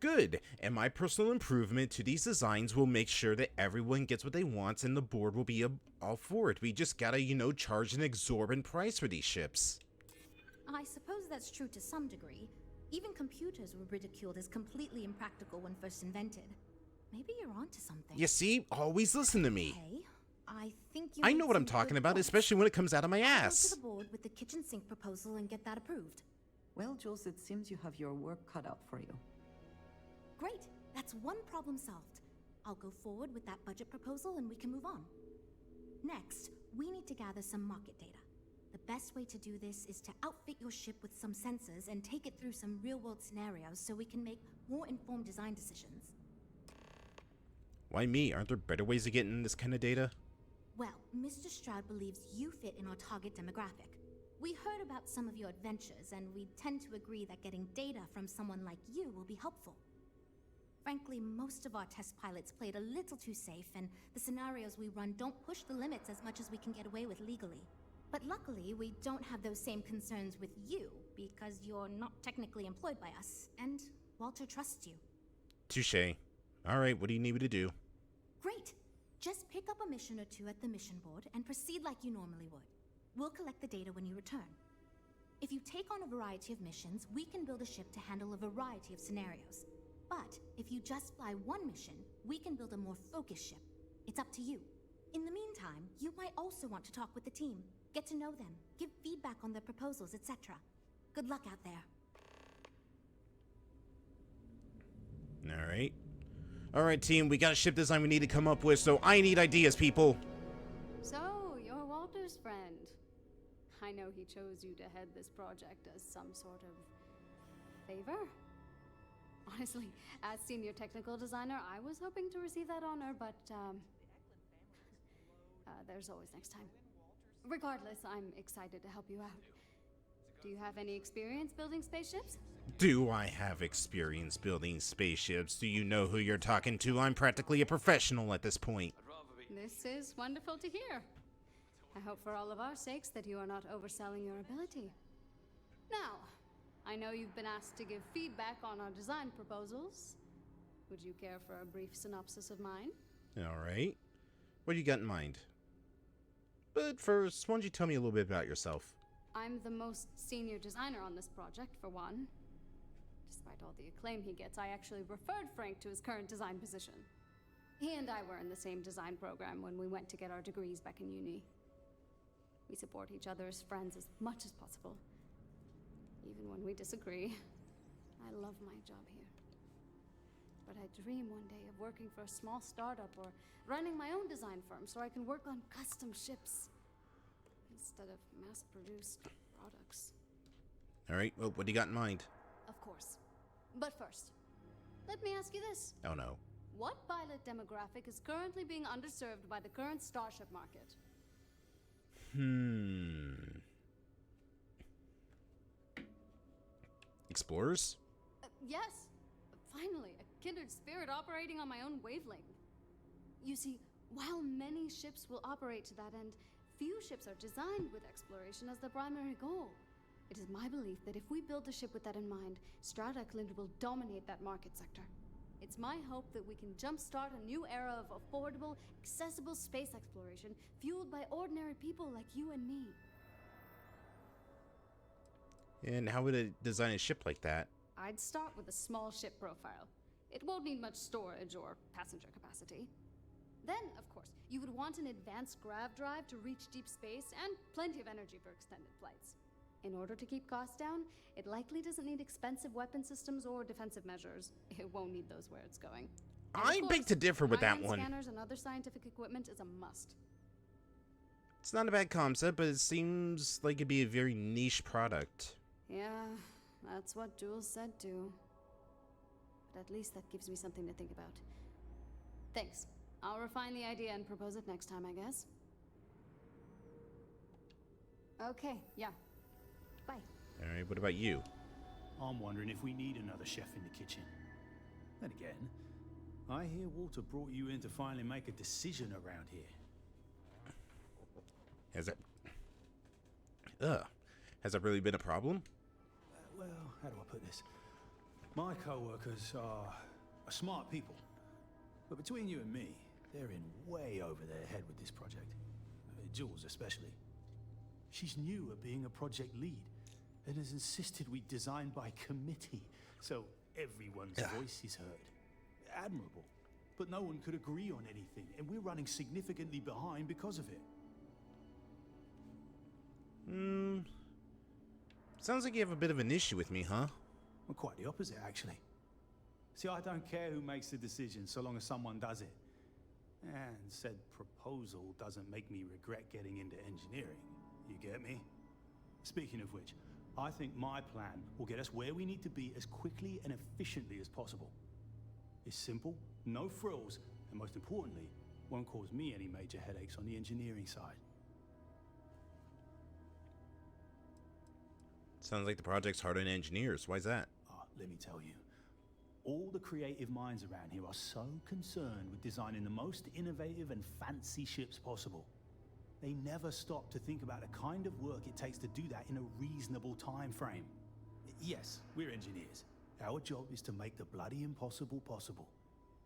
Good, and my personal improvement to these designs will make sure that everyone gets what they want and the board will be all for it. We just gotta, charge an exorbitant price for these ships. I suppose that's true to some degree. Even computers were ridiculed as completely impractical when first invented. Maybe you're onto something. You see, always listen to me. Okay, I know what I'm talking about, especially when it comes out of my ass. I'll go to the board with the kitchen sink proposal and get that approved. Well, Jules, it seems you have your work cut out for you. Great, that's one problem solved. I'll go forward with that budget proposal and we can move on. Next, we need to gather some market data. The best way to do this is to outfit your ship with some sensors and take it through some real-world scenarios so we can make more informed design decisions. Why me? Aren't there better ways of getting this kind of data? Well, Mr. Stroud believes you fit in our target demographic. We heard about some of your adventures, and we tend to agree that getting data from someone like you will be helpful. Frankly, most of our test pilots played a little too safe, and the scenarios we run don't push the limits as much as we can get away with legally. But luckily, we don't have those same concerns with you, because you're not technically employed by us, and Walter trusts you. Touché. Alright, what do you need me to do? Great! Just pick up a mission or two at the mission board and proceed like you normally would. We'll collect the data when you return. If you take on a variety of missions, we can build a ship to handle a variety of scenarios. But if you just fly one mission, we can build a more focused ship. It's up to you. In the meantime, you might also want to talk with the team, get to know them, give feedback on their proposals, etc. Good luck out there. Alright. Alright, team, we got a ship design we need to come up with, so I need ideas, people. So, you're Walter's friend. I know he chose you to head this project as some sort of favor. Honestly, as senior technical designer, I was hoping to receive that honor, but there's always next time. Regardless, I'm excited to help you out. Do you have any experience building spaceships? Do I have experience building spaceships? Do you know who you're talking to? I'm practically a professional at this point. This is wonderful to hear. I hope for all of our sakes that you are not overselling your ability. Now, I know you've been asked to give feedback on our design proposals. Would you care for a brief synopsis of mine? Alright. What do you got in mind? But first, why don't you tell me a little bit about yourself? I'm the most senior designer on this project, for one. Despite all the acclaim he gets, I actually referred Frank to his current design position. He and I were in the same design program when we went to get our degrees back in uni. We support each other as friends as much as possible. Even when we disagree. I love my job here. But I dream one day of working for a small startup or running my own design firm so I can work on custom ships instead of mass-produced products. Alright, well, what do you got in mind? Of course. But first, let me ask you this. Oh no. What pilot demographic is currently being underserved by the current starship market? Explorers? Yes. Finally, a kindred spirit operating on my own wavelength. You see, while many ships will operate to that end, few ships are designed with exploration as their primary goal. It is my belief that if we build a ship with that in mind, Strata Clind will dominate that market sector. It's my hope that we can jumpstart a new era of affordable, accessible space exploration fueled by ordinary people like you and me. And how would I design a ship like that? I'd start with a small ship profile. It won't need much storage or passenger capacity. Then, of course, you would want an advanced grav drive to reach deep space and plenty of energy for extended flights. In order to keep costs down, it likely doesn't need expensive weapon systems or defensive measures. It won't need those where it's going. I beg to differ with that one. Scanners and other scientific equipment is a must. It's not a bad concept, but it seems like it'd be a very niche product. Yeah, that's what Jules said too. But at least that gives me something to think about. Thanks. I'll refine the idea and propose it next time, I guess. Okay, yeah. Bye. Alright, what about you? I'm wondering if we need another chef in the kitchen. Then again, I hear Walter brought you in to finally make a decision around here. Has that really been a problem? Well, how do I put this? My co-workers are smart people. But between you and me, they're in way over their head with this project. Jules especially. She's new at being a project lead and has insisted we design by committee, so everyone's voice is heard. Admirable. But no one could agree on anything, and we're running significantly behind because of it. Sounds like you have a bit of an issue with me, huh? Well, quite the opposite, actually. See, I don't care who makes the decision, so long as someone does it. And said proposal doesn't make me regret getting into engineering. You get me? Speaking of which, I think my plan will get us where we need to be as quickly and efficiently as possible. It's simple, no frills, and most importantly, won't cause me any major headaches on the engineering side. Sounds like the project's hard on engineers. Why's that? Let me tell you. All the creative minds around here are so concerned with designing the most innovative and fancy ships possible. They never stop to think about the kind of work it takes to do that in a reasonable time frame. Yes, we're engineers. Our job is to make the bloody impossible possible.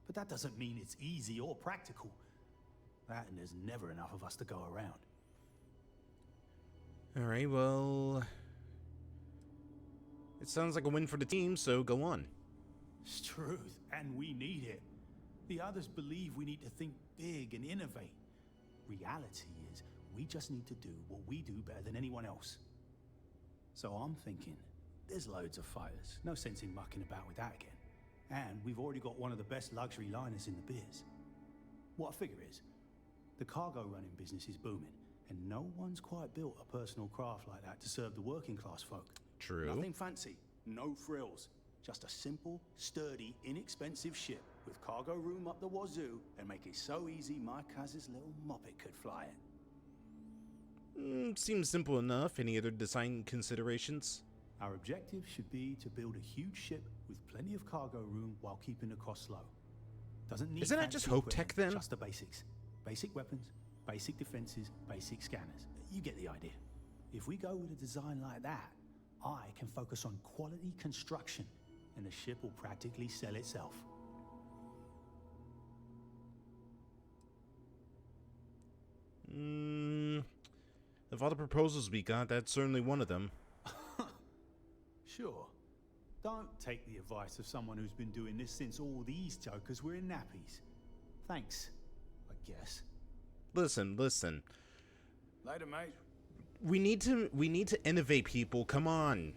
But that doesn't mean it's easy or practical. That and there's never enough of us to go around. Alright, well... It sounds like a win for the team, so go on. It's truth, and we need it. The others believe we need to think big and innovate. Reality is, we just need to do what we do better than anyone else. So I'm thinking, there's loads of fighters. No sense in mucking about with that again. And we've already got one of the best luxury liners in the biz. What I figure is, the cargo running business is booming, and no one's quite built a personal craft like that to serve the working class folk. True. Nothing fancy, no frills. Just a simple, sturdy, inexpensive ship with cargo room up the wazoo and make it so easy my cousin's little moppet could fly it. Seems simple enough. Any other design considerations? Our objective should be to build a huge ship with plenty of cargo room while keeping the costs low. Doesn't need. Isn't that just Hope Tech then? Just the basics. Basic weapons, basic defenses, basic scanners. You get the idea. If we go with a design like that, I can focus on quality construction, and the ship will practically sell itself. Of all the proposals we got, that's certainly one of them. Sure. Don't take the advice of someone who's been doing this since all these jokers were in nappies. Thanks, I guess. Listen. Later, mate. We need to innovate, people. Come on.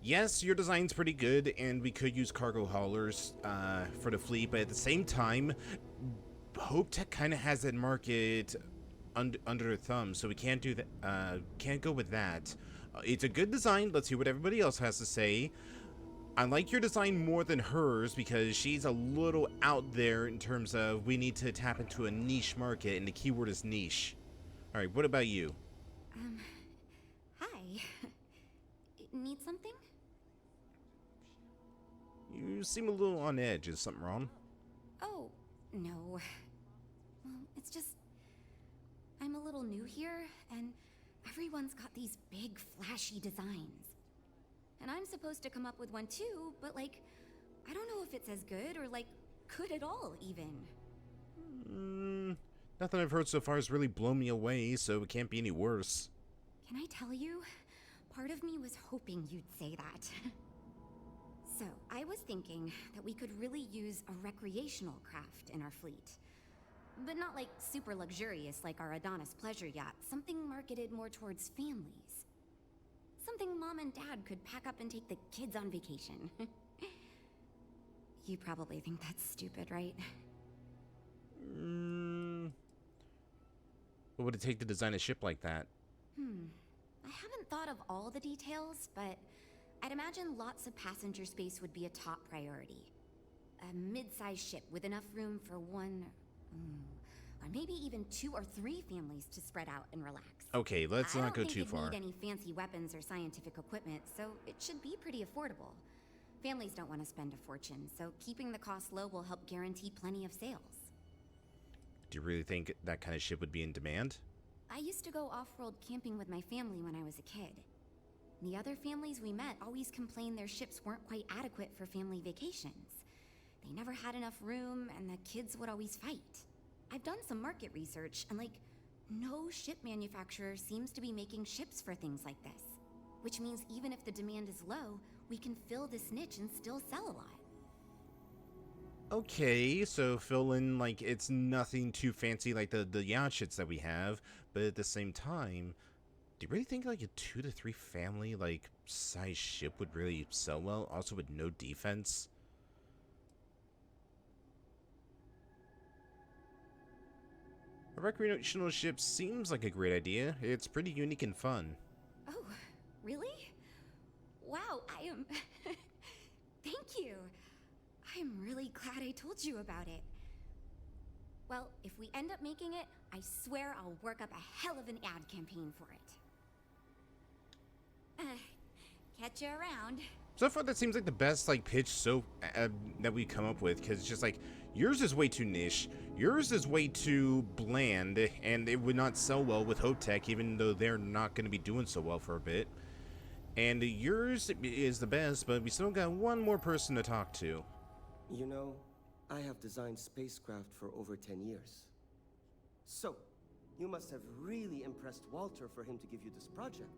Yes, your design's pretty good, and we could use cargo haulers for the fleet, but at the same time, Hope Tech kind of has that market under their thumb, so we can't do that. Can't go with that. It's a good design. Let's hear what everybody else has to say. I like your design more than hers because she's a little out there in terms of we need to tap into a niche market, and the keyword is niche. All right, what about you? Hi. Need something? You seem a little on edge. Is something wrong? Oh, no. Well, it's just... I'm a little new here, and everyone's got these big, flashy designs. And I'm supposed to come up with one too, but like, I don't know if it's as good or like, good at all, even. Nothing I've heard so far has really blown me away, so it can't be any worse. Can I tell you? Part of me was hoping you'd say that. So, I was thinking that we could really use a recreational craft in our fleet. But not like super luxurious like our Adonis pleasure yacht, something marketed more towards families. Something Mom and Dad could pack up and take the kids on vacation. You probably think that's stupid, right? What would it take to design a ship like that? I haven't thought of all the details, but I'd imagine lots of passenger space would be a top priority. A mid-sized ship with enough room for one Or maybe even 2 or 3 families to spread out and relax. Okay, let's not go too far. I don't think you'd need any fancy weapons or scientific equipment, so it should be pretty affordable. Families don't want to spend a fortune, so keeping the cost low will help guarantee plenty of sales. Do you really think that kind of ship would be in demand? I used to go off-world camping with my family when I was a kid. The other families we met always complained their ships weren't quite adequate for family vacations. They never had enough room, and the kids would always fight. I've done some market research, and no ship manufacturer seems to be making ships for things like this. Which means even if the demand is low, we can fill this niche and still sell a lot. Okay, so fill in, like, it's nothing too fancy like the yacht shits that we have, but at the same time, do you really think, like, a 2 to 3 family, like, size ship would really sell well, also with no defense? A recreational ship seems like a great idea. It's pretty unique and fun. Oh, really? Wow, I am... Thank you. I'm really glad I told you about it. Well, if we end up making it, I swear I'll work up a hell of an ad campaign for it. Catch you around. So far, that seems like the best, like, pitch that we come up with, because it's just like, yours is way too niche, yours is way too bland, and it would not sell well with Hotech, even though they're not going to be doing so well for a bit. And yours is the best, but we still got one more person to talk to. You know, I have designed spacecraft for over 10 years. So, you must have really impressed Walter for him to give you this project.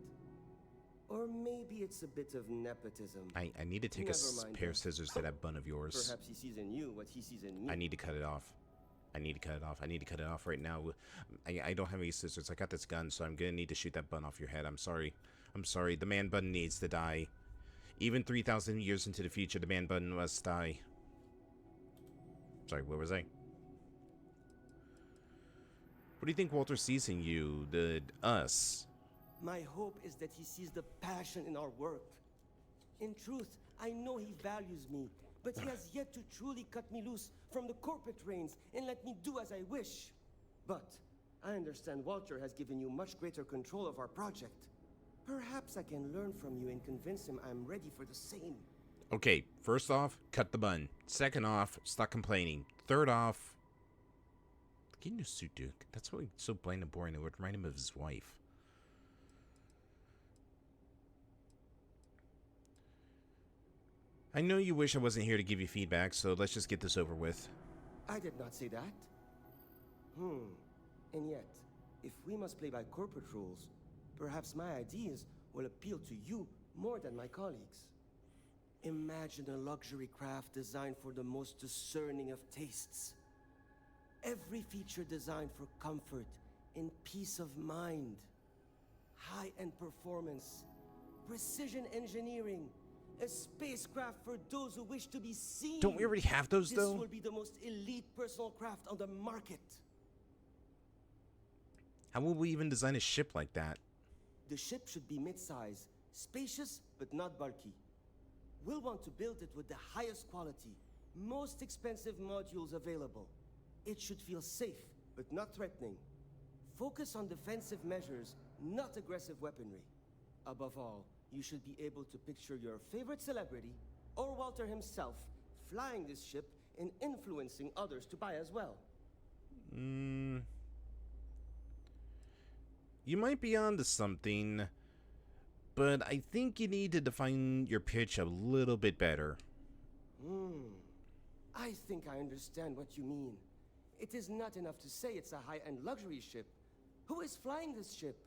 Or maybe it's a bit of nepotism. I need to take a pair of scissors to that bun of yours. Perhaps he sees in you what he sees in me. I need to cut it off. I need to cut it off. I need to cut it off right now. I don't have any scissors. I got this gun, so I'm gonna need to shoot that bun off your head. I'm sorry. I'm sorry. The man bun needs to die. Even 3,000 years into the future, the man bun must die. Sorry, what was I? What do you think Walter sees in you, us? My hope is that he sees the passion in our work. In truth, I know he values me, but he has yet to truly cut me loose from the corporate reins and let me do as I wish. But I understand Walter has given you much greater control of our project. Perhaps I can learn from you and convince him I'm ready for the same. Okay, first off, cut the bun. Second off, stop complaining. Third off, get a new suit, Duke. That's why so bland and boring. It would remind him of his wife. I know you wish I wasn't here to give you feedback, so let's just get this over with. I did not say that. And yet, if we must play by corporate rules, perhaps my ideas will appeal to you more than my colleagues. Imagine a luxury craft designed for the most discerning of tastes. Every feature designed for comfort and peace of mind. High-end performance, precision engineering, a spacecraft for those who wish to be seen. Don't we already have those, though? This will be the most elite personal craft on the market. How will we even design a ship like that? The ship should be mid-size, spacious but not bulky. We'll want to build it with the highest quality, most expensive modules available. It should feel safe but not threatening. Focus on defensive measures, not aggressive weaponry. Above all, you should be able to picture your favorite celebrity, or Walter himself, flying this ship and influencing others to buy as well. You might be onto something, but I think you need to define your pitch a little bit better. I think I understand what you mean. It is not enough to say it's a high-end luxury ship. Who is flying this ship?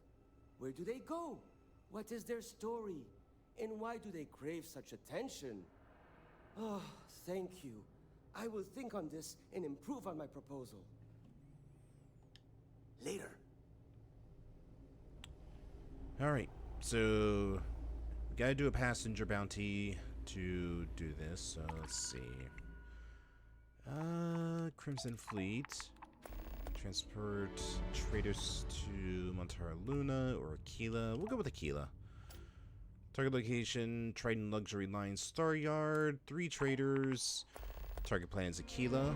Where do they go? What is their story? And why do they crave such attention? Oh, thank you. I will think on this and improve on my proposal. Later. Alright, so we gotta do a passenger bounty to do this, so let's see. Crimson Fleet. Transport traders to Montara Luna or Aquila. We'll go with Aquila. Target location, Triton Luxury Line Star Yard. 3 traders. Target plan is Aquila.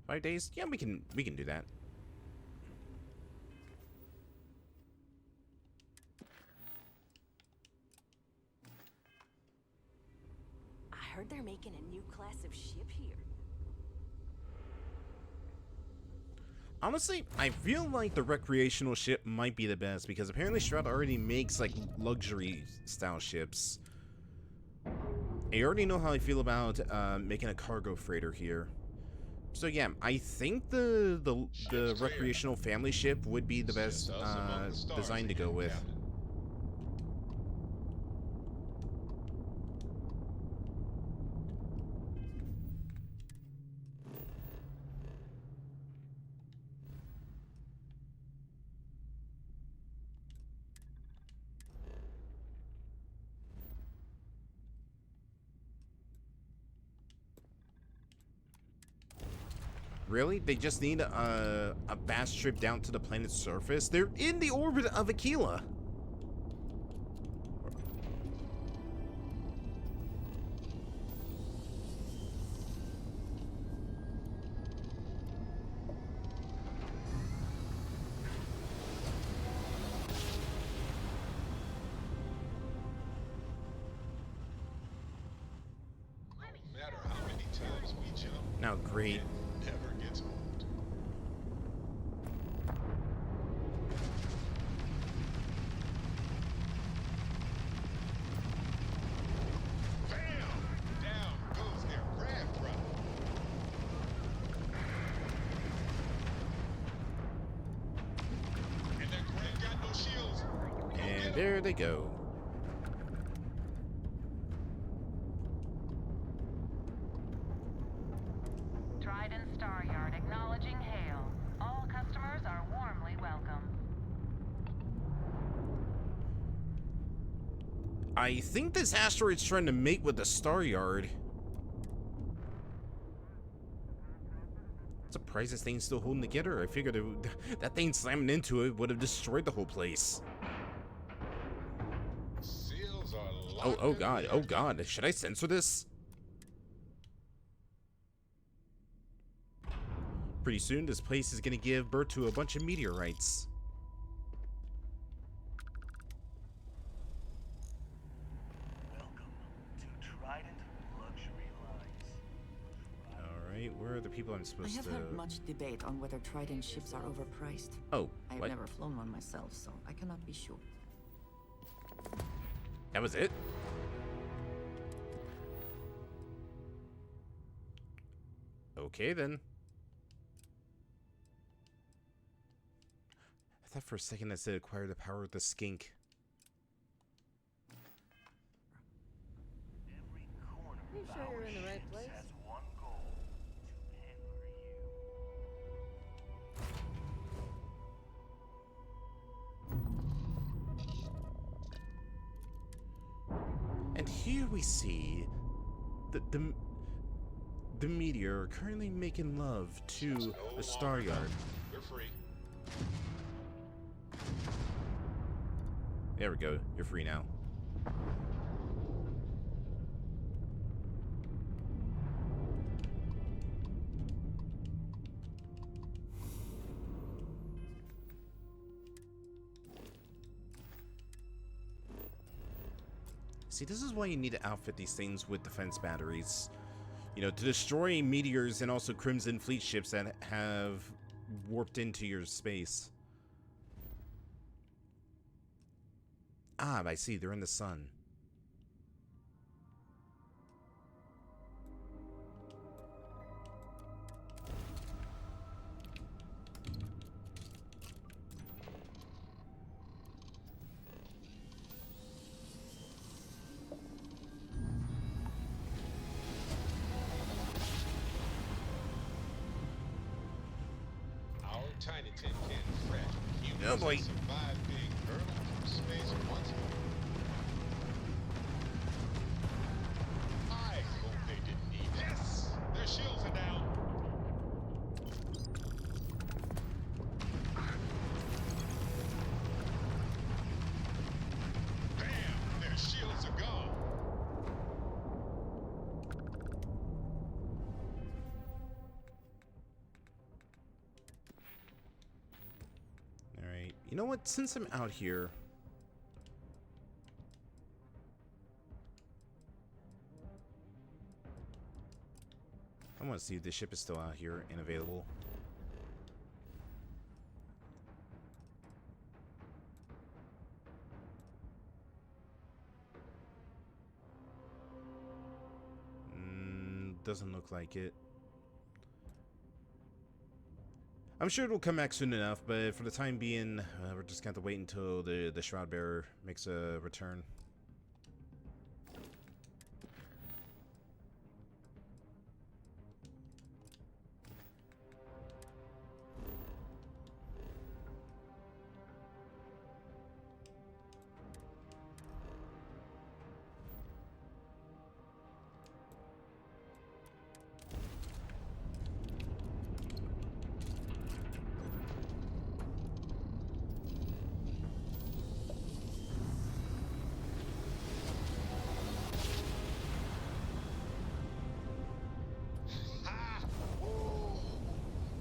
5 days? Yeah, we can do that. I heard they're making a new class of ship here. Honestly, I feel like the recreational ship might be the best because apparently Stroud already makes like luxury style ships. I already know how I feel about making a cargo freighter here. So yeah, I think the recreational family ship would be the best design to go with. Really? They just need a fast trip down to the planet's surface? They're in the orbit of Aquila. No matter how many times we jump, Now, great. it never gets old. Bam! Down goes their crab prop. And that crab got no shields. And there they go. Trident Star Yard acknowledging hail. All customers are warmly welcome. I think this asteroid's trying to mate with the Star Yard. Surprised this thing's still holding together. I figured that thing slamming into it would have destroyed the whole place. Seals are Oh, locked oh in god, the oh god. Should I censor this? Pretty soon, this place is gonna give birth to a bunch of meteorites. Alright, where are the people I'm I supposed have to... heard much debate on whether Trident ships are overpriced. Oh, I have what? never flown one myself, so I cannot be sure. That was it? Okay, then. I thought for a second that said acquire the power of the skink. You sure you're in the right place? And here we see the meteor currently making love to a star yard. You're free. There we go. You're free now. See, this is why you need to outfit these things with defense batteries. You know, to destroy meteors and also Crimson Fleet ships that have warped into your space. Ah, I see. They're in the sun. Our tiny tin can fragile. Humans Oh, boy. have survived being hurled from space once more. I hope they didn't need this. Their shields are down. Bam! Their shields are gone. You know what? Since I'm out here, I want to see if the ship is still out here and available. Doesn't look like it. I'm sure it'll come back soon enough, but for the time being, we're just gonna have to wait until the Shroud Bearer makes a return.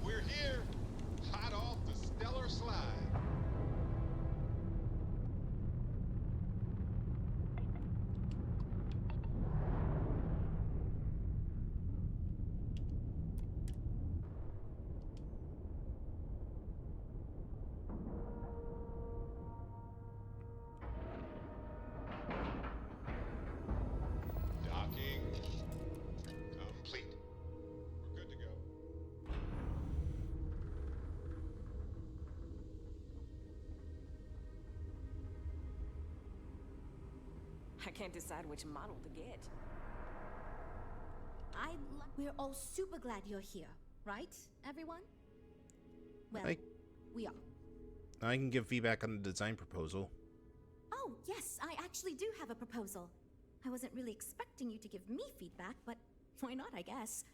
We're here, hot off the stellar slide. Docking complete. We're good to go. I can't decide which model to get. We're all super glad you're here, right, everyone? Well, we are. I can give feedback on the design proposal. Oh, yes, I actually do have a proposal. I wasn't really expecting you to give me feedback, but why not, I guess.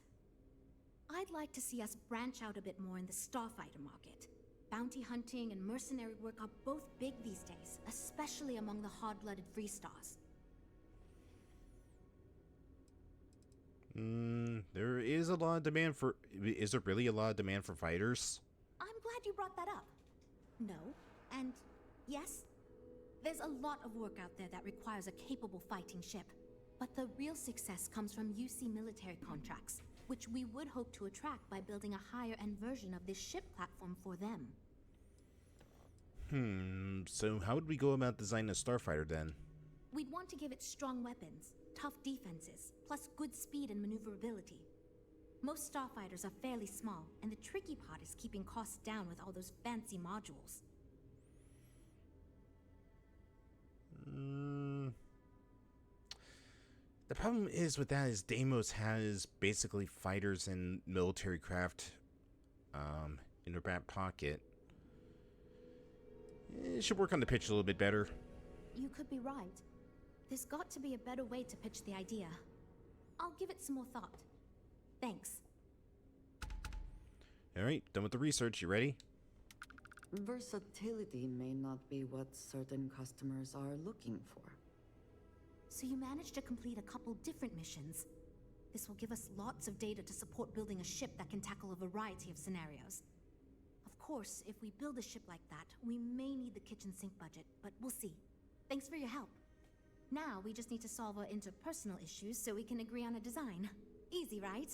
I'd like to see us branch out a bit more in the starfighter market. Bounty hunting and mercenary work are both big these days, especially among the hard-blooded free stars. There is a lot of demand for... Is there really a lot of demand for fighters? I'm glad you brought that up. No, and yes, there's a lot of work out there that requires a capable fighting ship. But the real success comes from UC military contracts, which we would hope to attract by building a higher-end version of this ship platform for them. So how would we go about designing a starfighter then? We'd want to give it strong weapons, tough defenses, plus good speed and maneuverability. Most starfighters are fairly small, and the tricky part is keeping costs down with all those fancy modules. The problem is with that is Deimos has basically fighters and military craft in their back pocket. It should work on the pitch a little bit better. You could be right. There's got to be a better way to pitch the idea. I'll give it some more thought. Thanks. Alright, done with the research. You ready? Versatility may not be what certain customers are looking for. So you managed to complete a couple different missions. This will give us lots of data to support building a ship that can tackle a variety of scenarios. Of course, if we build a ship like that, we may need the kitchen sink budget, but we'll see. Thanks for your help. Now we just need to solve our interpersonal issues so we can agree on a design. Easy, right?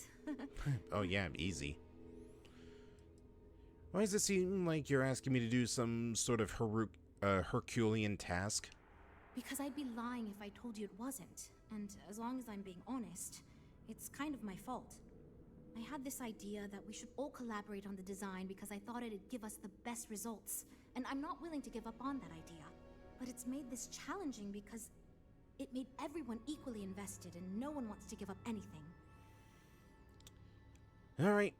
Oh yeah, easy. Why does it seem like you're asking me to do some sort of Herculean task? Because I'd be lying if I told you it wasn't. And as long as I'm being honest, it's kind of my fault. I had this idea that we should all collaborate on the design because I thought it'd give us the best results. And I'm not willing to give up on that idea. But it's made this challenging because it made everyone equally invested and no one wants to give up anything. Alright,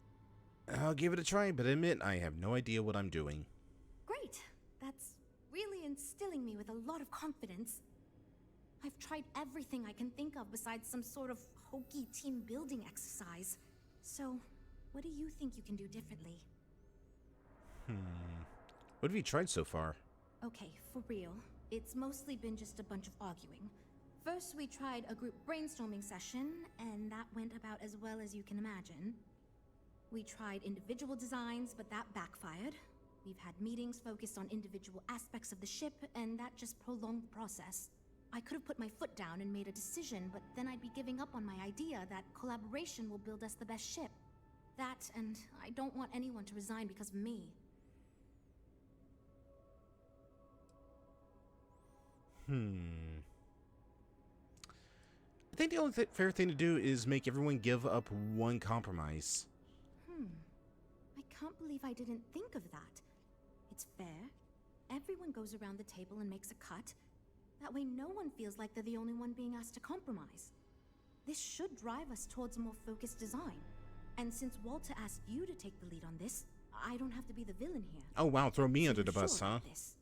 I'll give it a try, but admit I have no idea what I'm doing. Great! That's really instilling me with a lot of confidence. I've tried everything I can think of besides some sort of hokey team building exercise. So, what do you think you can do differently? What have you tried so far? Okay, for real. It's mostly been just a bunch of arguing. First, we tried a group brainstorming session, and that went about as well as you can imagine. We tried individual designs, but that backfired. We've had meetings focused on individual aspects of the ship, and that just prolonged the process. I could have put my foot down and made a decision, but then I'd be giving up on my idea that collaboration will build us the best ship. That, and I don't want anyone to resign because of me. I think the only fair thing to do is make everyone give up one compromise. I can't believe I didn't think of that. It's fair. Everyone goes around the table and makes a cut. That way no one feels like they're the only one being asked to compromise. This should drive us towards a more focused design. And since Walter asked you to take the lead on this, I don't have to be the villain here. Oh wow, throw me So under you're the bus, sure huh? about this?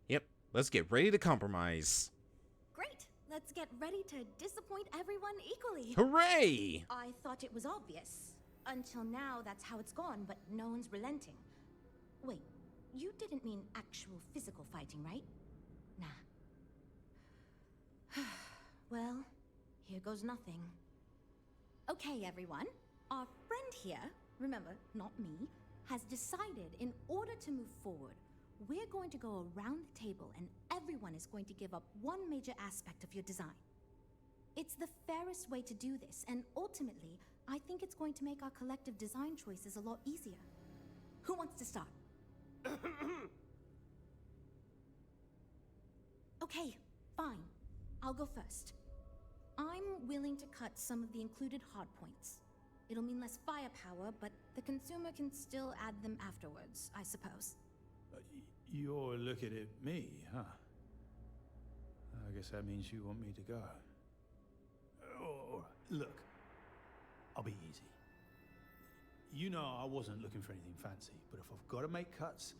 Yep, let's get ready to compromise. Great! Let's get ready to disappoint everyone equally. Hooray! I thought it was obvious. Until now, that's how it's gone, but no one's relenting. Wait, you didn't mean actual physical fighting, right? Nah. Well, here goes nothing. Okay, everyone. Our friend here, remember, not me, has decided in order to move forward, we're going to go around the table and everyone is going to give up one major aspect of your design. It's the fairest way to do this, and ultimately, I think it's going to make our collective design choices a lot easier. Who wants to start? Okay, fine. I'll go first. I'm willing to cut some of the included hardpoints. It'll mean less firepower, but the consumer can still add them afterwards, I suppose. You're looking at me, huh? I guess that means you want me to go. Oh, look, I'll be easy. You know I wasn't looking for anything fancy, but if I've got to make cuts,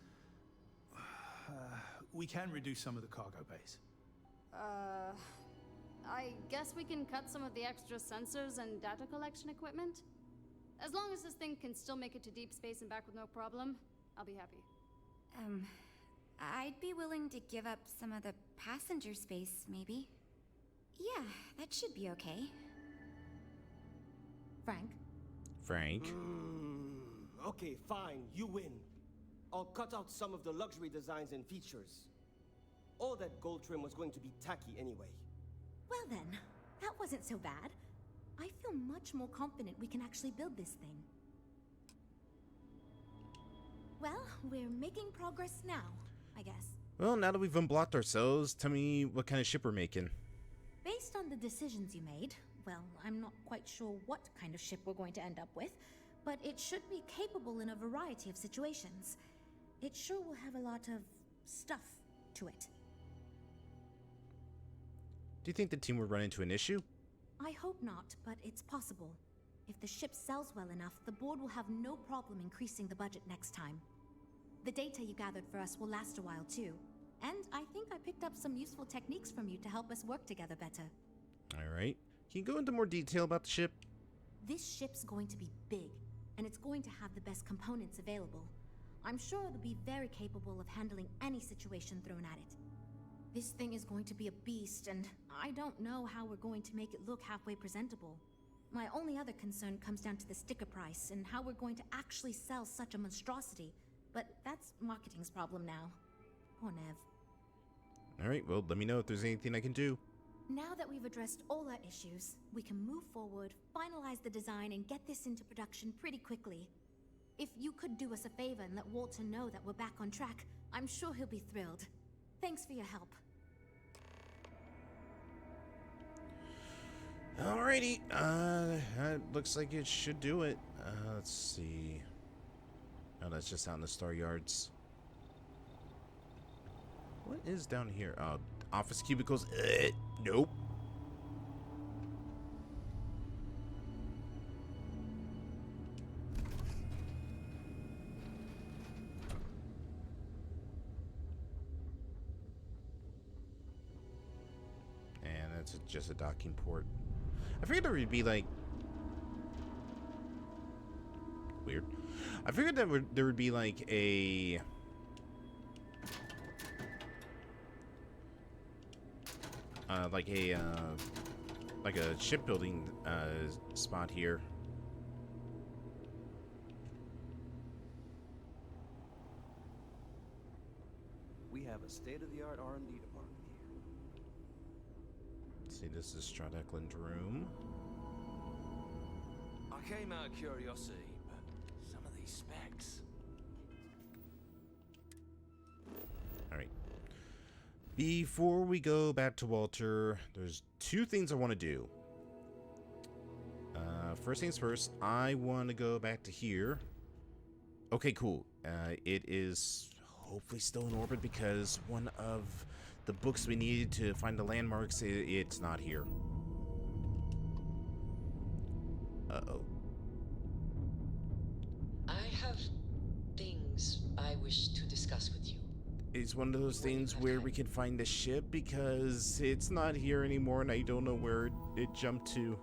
we can reduce some of the cargo base. I guess we can cut some of the extra sensors and data collection equipment? As long as this thing can still make it to deep space and back with no problem, I'll be happy. I'd be willing to give up some of the passenger space, maybe. Yeah, that should be okay. Frank? Okay, fine, you win. I'll cut out some of the luxury designs and features. All that gold trim was going to be tacky anyway. Well then, that wasn't so bad. I feel much more confident we can actually build this thing. Well, we're making progress now, I guess. Well, now that we've unblocked ourselves, tell me what kind of ship we're making. Based on the decisions you made, well, I'm not quite sure what kind of ship we're going to end up with, but it should be capable in a variety of situations. It sure will have a lot of stuff to it. Do you think the team will run into an issue? I hope not, but it's possible. If the ship sells well enough, the board will have no problem increasing the budget next time. The data you gathered for us will last a while too. And I think I picked up some useful techniques from you to help us work together better. Alright. Can you go into more detail about the ship? This ship's going to be big, and it's going to have the best components available. I'm sure it'll be very capable of handling any situation thrown at it. This thing is going to be a beast, and I don't know how we're going to make it look halfway presentable. My only other concern comes down to the sticker price and how we're going to actually sell such a monstrosity. But that's marketing's problem now. Poor Nev. Alright, well, let me know if there's anything I can do. Now that we've addressed all our issues, we can move forward, finalize the design, and get this into production pretty quickly. If you could do us a favor and let Walter know that we're back on track, I'm sure he'll be thrilled. Thanks for your help. Alrighty, that looks like it should do it. Let's see. Oh, that's just out in the Star Yards. What is down here? Oh, office cubicles. Nope. And that's just a docking port. I figured there would be like weird. I figured that there would be like a like a shipbuilding spot here. have a state-of-the-art R&D department here. See, this is Strad Eklund's room. I came out of curiosity, but some of these specs. Alright. Before we go back to Walter, there's two things I want to do. First things first, I want to go back to here. Okay, cool. It is hopefully still in orbit because one of the books we needed to find the landmarks, it's not here. Uh-oh. I have things I wish to discuss with you. It's one of those things where we can find the ship because it's not here anymore and I don't know where it jumped to.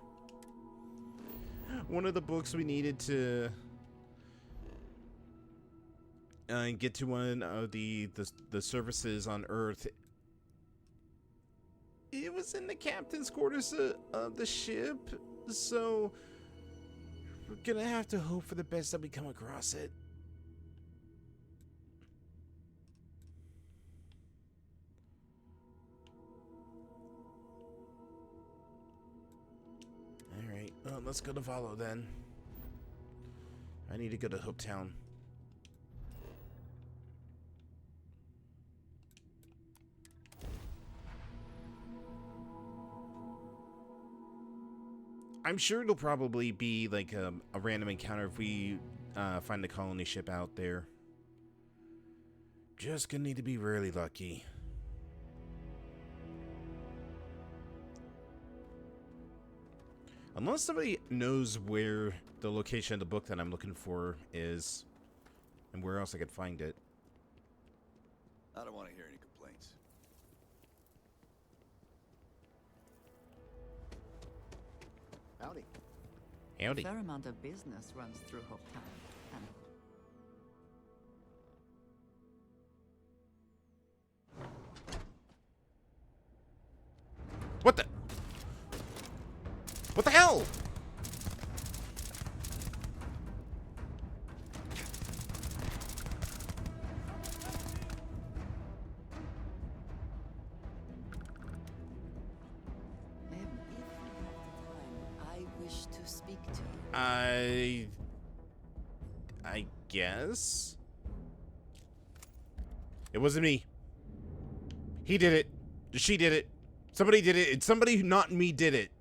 One of the books we needed to get to one of the services on Earth. It was in the captain's quarters of the ship, so we're gonna have to hope for the best that we come across it. Alright, well, let's go to Valo then. I need to go to Hopetown. I'm sure it'll probably be like a random encounter if we find the colony ship out there. Just gonna need to be really lucky. Unless somebody knows where the location of the book that I'm looking for is and where else I could find it. I don't want to hear any complaints. Howdy. Howdy. A fair amount of business runs through Hopetown. What the? What the hell? I wish to speak to you. I guess. It wasn't me. He did it. She did it. Somebody did it. It's somebody who not me did it.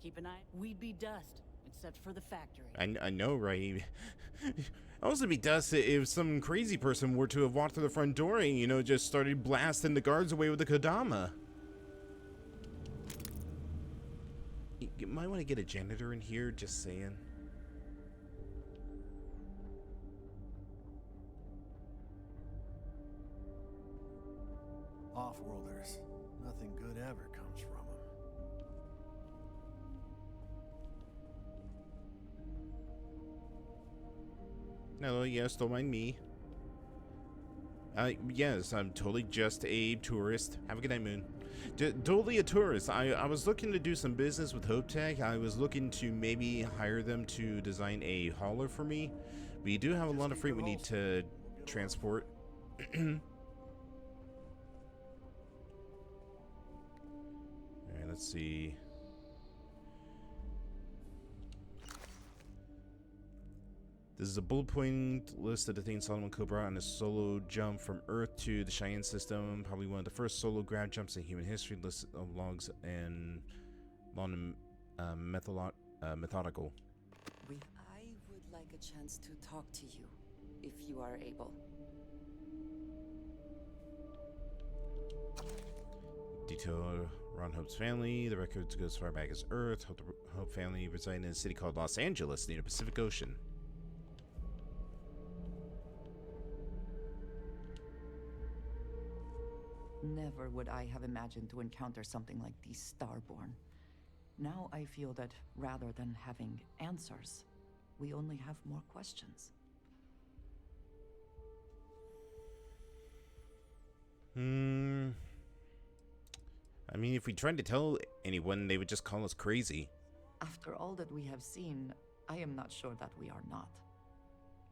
Keep an eye. We'd be dust, except for the factory. I know, right? Also be dust if some crazy person were to have walked through the front door and, you know, just started blasting the guards away with the Kodama. You might want to get a janitor in here, just saying. Off-worlders. Nothing good ever comes from them. No, yes, don't mind me. Yes, I'm totally just a tourist. Have a good night, Moon. Totally a tourist. I was looking to do some business with Hope Tech. I was looking to maybe hire them to design a hauler for me. We do have a lot of freight we need to transport. Alright, let's see. This is a bullet point list of the things Solomon Cobra on a solo jump from Earth to the Cheyenne system. Probably one of the first solo ground jumps in human history. List of logs and long methodical. I would like a chance to talk to you, if you are able. Detail Ron Hope's family. The records go as far back as Earth. Hope family residing in a city called Los Angeles near the Pacific Ocean. Never would I have imagined to encounter something like these Starborn. Now I feel that rather than having answers, we only have more questions. I mean, if we tried to tell anyone, they would just call us crazy. After all that we have seen, I am not sure that we are not.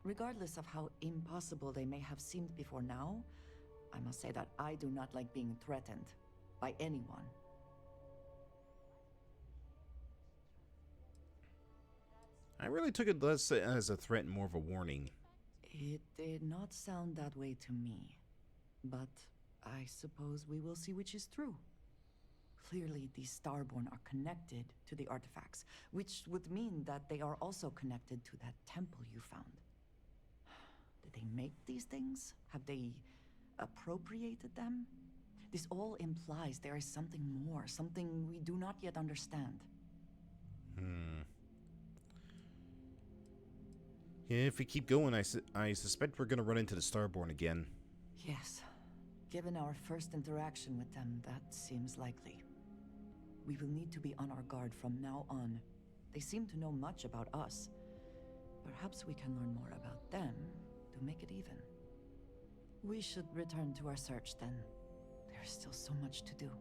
Regardless of how impossible they may have seemed before now, I must say that I do not like being threatened by anyone. I really took it less as a threat and more of a warning. It did not sound that way to me, but I suppose we will see which is true. Clearly, the Starborn are connected to the artifacts, which would mean that they are also connected to that temple you found. Did they make these things? Have they appropriated them? This all implies there is something more, something we do not yet understand. Yeah, if we keep going, I suspect we're gonna run into the Starborn again. Yes. Given our first interaction with them, that seems likely. We will need to be on our guard from now on. They seem to know much about us. Perhaps we can learn more about them to make it even. We should return to our search then. There's still so much to do.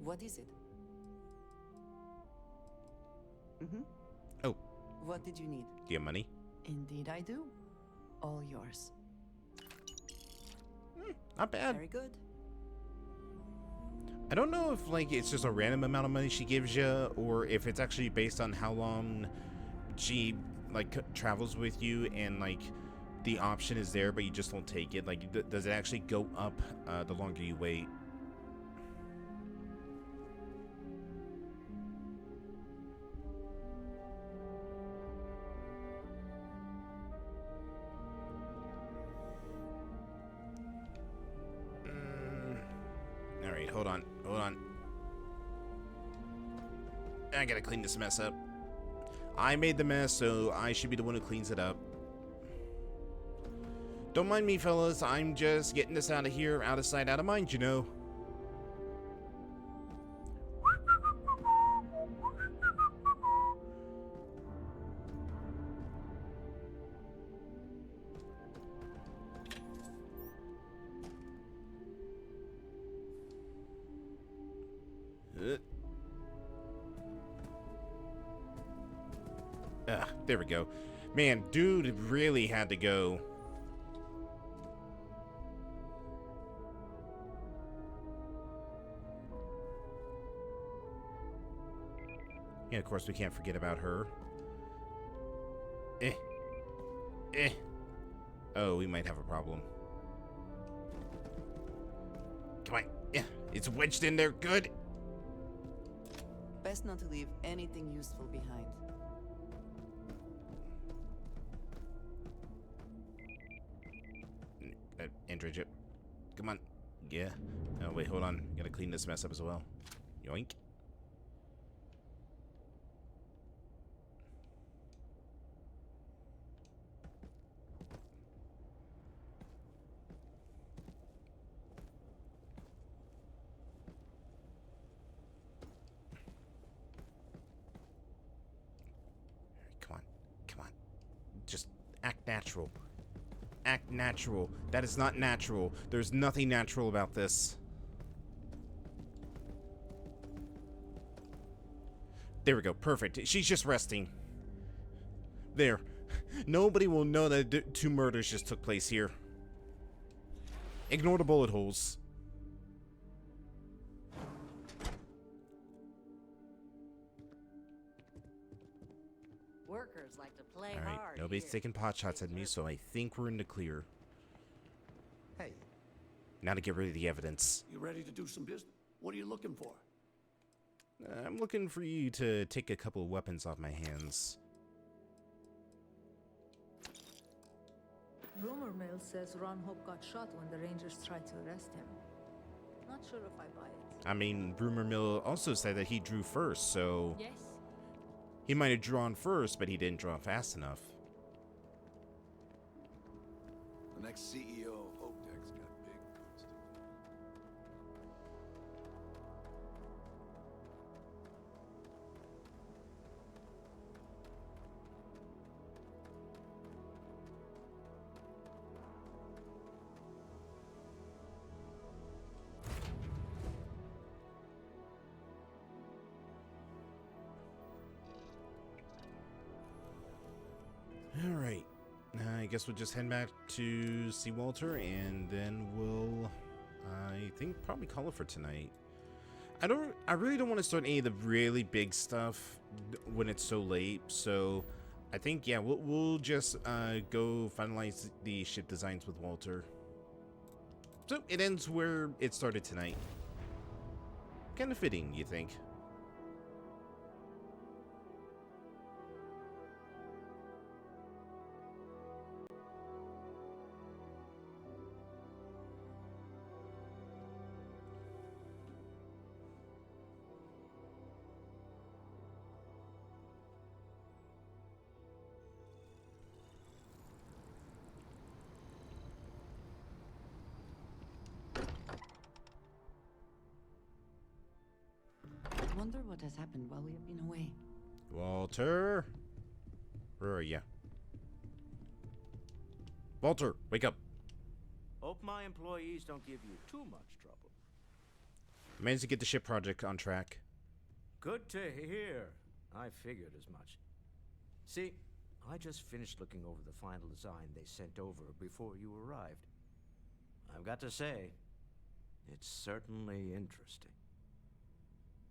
What is it? Oh. What did you need? Do you have money? Indeed I do. All yours. Not bad. Very good. I don't know if like it's just a random amount of money she gives you, or if it's actually based on how long she like travels with you, and like the option is there, but you just don't take it. Like, does it actually go up the longer you wait? Alright, hold on. I gotta clean this mess up. I made the mess, so I should be the one who cleans it up. Don't mind me, fellas. I'm just getting this out of here, out of sight, out of mind, you know. There we go. Man, dude really had to go. Yeah, of course we can't forget about her. Oh, we might have a problem. Come on. Yeah, it's wedged in there. Good. Best not to leave anything useful behind. Android chip. Come on. Yeah. Oh, wait, hold on. Gotta clean this mess up as well. Yoink. Come on. Just act natural. Act natural. That is not natural. There's nothing natural about this. There we go. Perfect. She's just resting. There. Nobody will know that two murders just took place here. Ignore the bullet holes. Workers like to play Alright, hard. nobody's here. taking pot shots at me, so I think we're in the clear. Hey. Now to get rid of the evidence. You ready to do some business? What are you looking for? I'm looking for you to take a couple of weapons off my hands. Rumor mill says Ron Hope got shot when the Rangers tried to arrest him. Not sure if I buy it. I mean, rumor mill also said that he drew first, so... Yes. He might have drawn first, but he didn't draw fast enough. The next CEO of Optek's got big boots to I guess we'll just head back to see Walter, and then we'll, I think, probably call it for tonight. I really don't want to start any of the really big stuff when it's so late, so I think, yeah, we'll just go finalize the ship designs with Walter. So it ends where it started tonight. Kind of fitting, you think? I wonder what has happened while we have been away. Walter? Where are you? Walter, wake up. Hope my employees don't give you too much trouble. Managed to get the ship project on track. Good to hear. I figured as much. See, I just finished looking over the final design they sent over before you arrived. I've got to say, it's certainly interesting.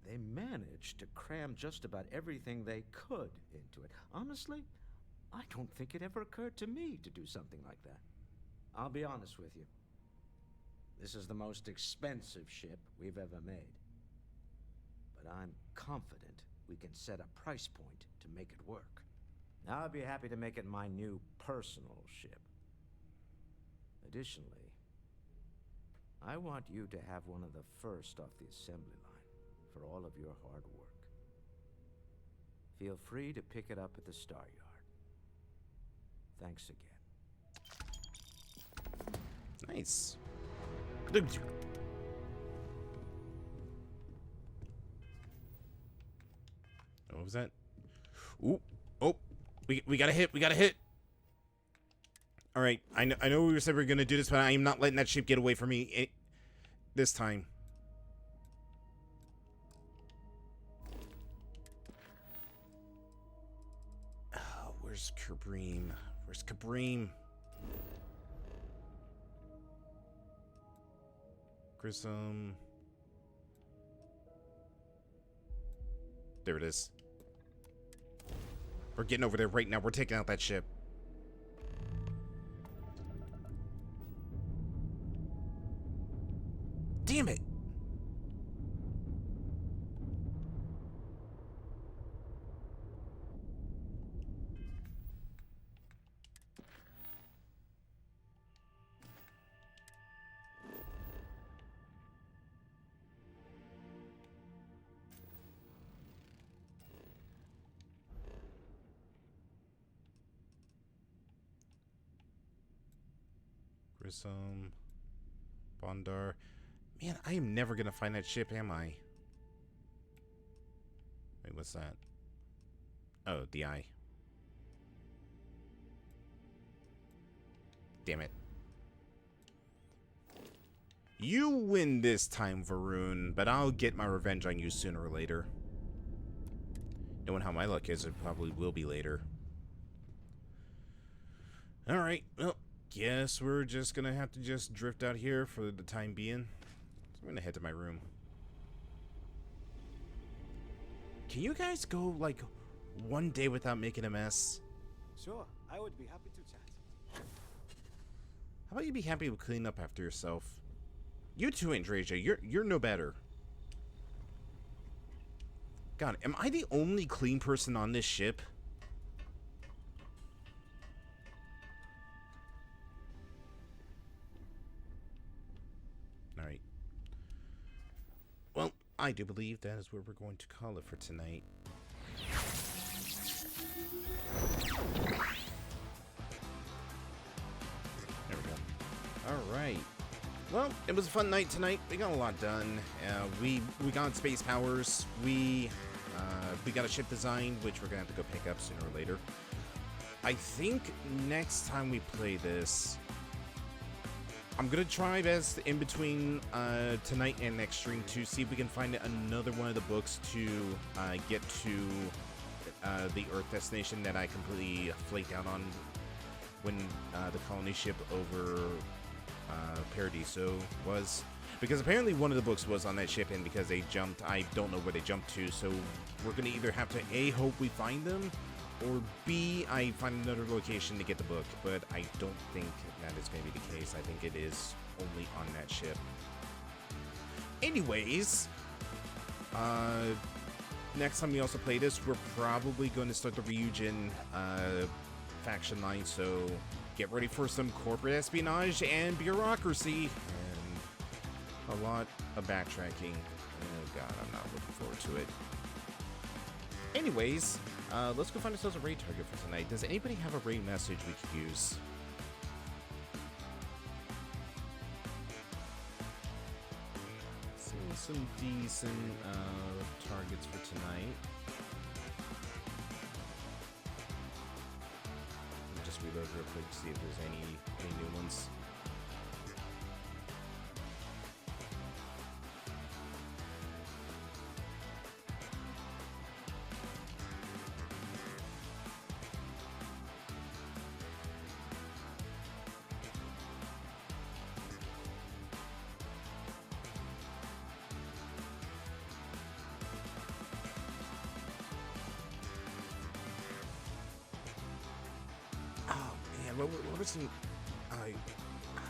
They managed to cram just about everything they could into it. Honestly, I don't think it ever occurred to me to do something like that. I'll be honest with you. This is the most expensive ship we've ever made. But I'm confident we can set a price point to make it work. Now I'd be happy to make it my new personal ship. Additionally, I want you to have one of the first off the assembly line for all of your hard work. Feel free to pick it up at the Star Yard. Thanks again. Nice. What was that? Ooh. Oh. We got a hit. We got a hit. All right. I know we said we were going to do this, but I am not letting that ship get away from me this time. Oh, where's Kabreem? Where's Kabreem? Grissom. There it is. We're getting over there right now. We're taking out that ship. Damn it! Grissom. Bondar. Man, I am never gonna find that ship, am I? Wait, what's that? Oh, the eye. Damn it. You win this time, Varun, but I'll get my revenge on you sooner or later. Knowing how my luck is, it probably will be later. Alright, well, guess we're just gonna have to just drift out here for the time being. So I'm gonna head to my room. Can you guys go, like, one day without making a mess? Sure, I would be happy to chat. How about you be happy to clean up after yourself? You too, Andreja. You're no better. God, am I the only clean person on this ship? Alright. Well, I do believe that is where we're going to call it for tonight. There we go. Alright. Well, it was a fun night tonight. We got a lot done. We got space powers. We got a ship design, which we're gonna have to go pick up sooner or later. I think next time we play this, I'm gonna try best in between tonight and next stream to see if we can find another one of the books to get to the Earth destination that I completely flaked out on when the colony ship over Paradiso was. Because apparently one of the books was on that ship, and because they jumped, I don't know where they jumped to, so we're going to either have to A, hope we find them, or B, I find another location to get the book. But I don't think that is going to be the case. I think it is only on that ship. Anyways, next time we also play this, we're probably going to start the Ryujin faction line, so get ready for some corporate espionage and bureaucracy. A lot of backtracking. Oh god, I'm not looking forward to it. Anyways, let's go find ourselves a raid target for tonight. Does anybody have a raid message we could use? Seeing some decent targets for tonight. Let me just reload real quick to see if there's any new ones.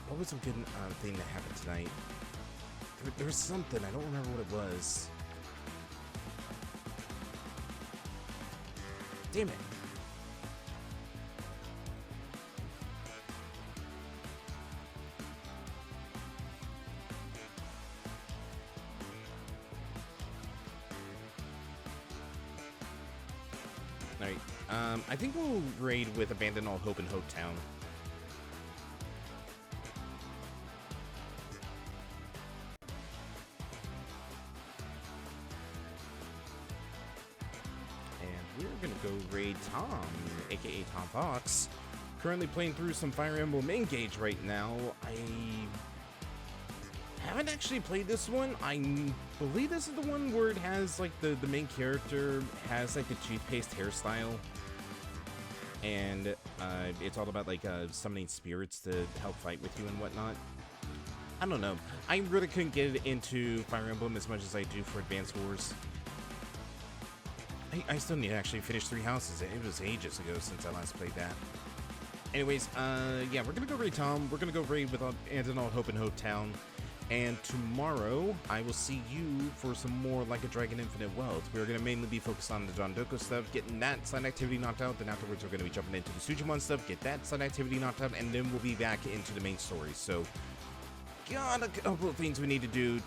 What was some good thing that happened tonight? There was something, I don't remember what it was. Damn it. Alright, I think we'll raid with Abandon All Hope in Hope Town. Tom, aka Tom Fox, currently playing through some Fire Emblem Engage right now. I haven't actually played this one. I believe this is the one where it has like the main character has like the toothpaste hairstyle, and it's all about like summoning spirits to help fight with you and whatnot. I don't know. I really couldn't get into Fire Emblem as much as I do for Advance Wars. I still need to actually finish 3 houses. It was ages ago since I last played that. Anyways, yeah, we're gonna go raid Tom. We're gonna go raid with Abandon All Hope in Hope Town. And tomorrow, I will see you for some more Like a Dragon Infinite Wealth. We're gonna mainly be focused on the Don Doko stuff, getting that side activity knocked out. Then afterwards, we're gonna be jumping into the Sujimon stuff, get that side activity knocked out, and then we'll be back into the main story. So, got a couple of things we need to do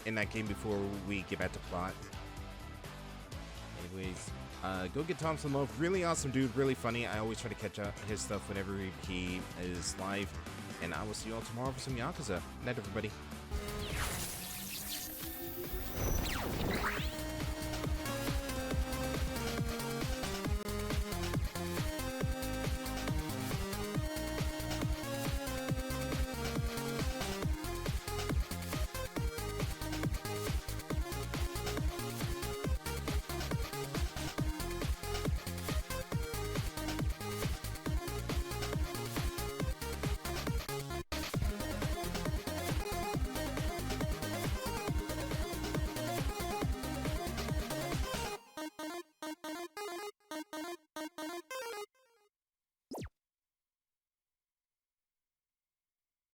in that game before we get back to plot. Anyways, go get Tom some love. Really awesome dude, really funny. I always try to catch up his stuff whenever he is live. And I will see you all tomorrow for some Yakuza. Night, everybody.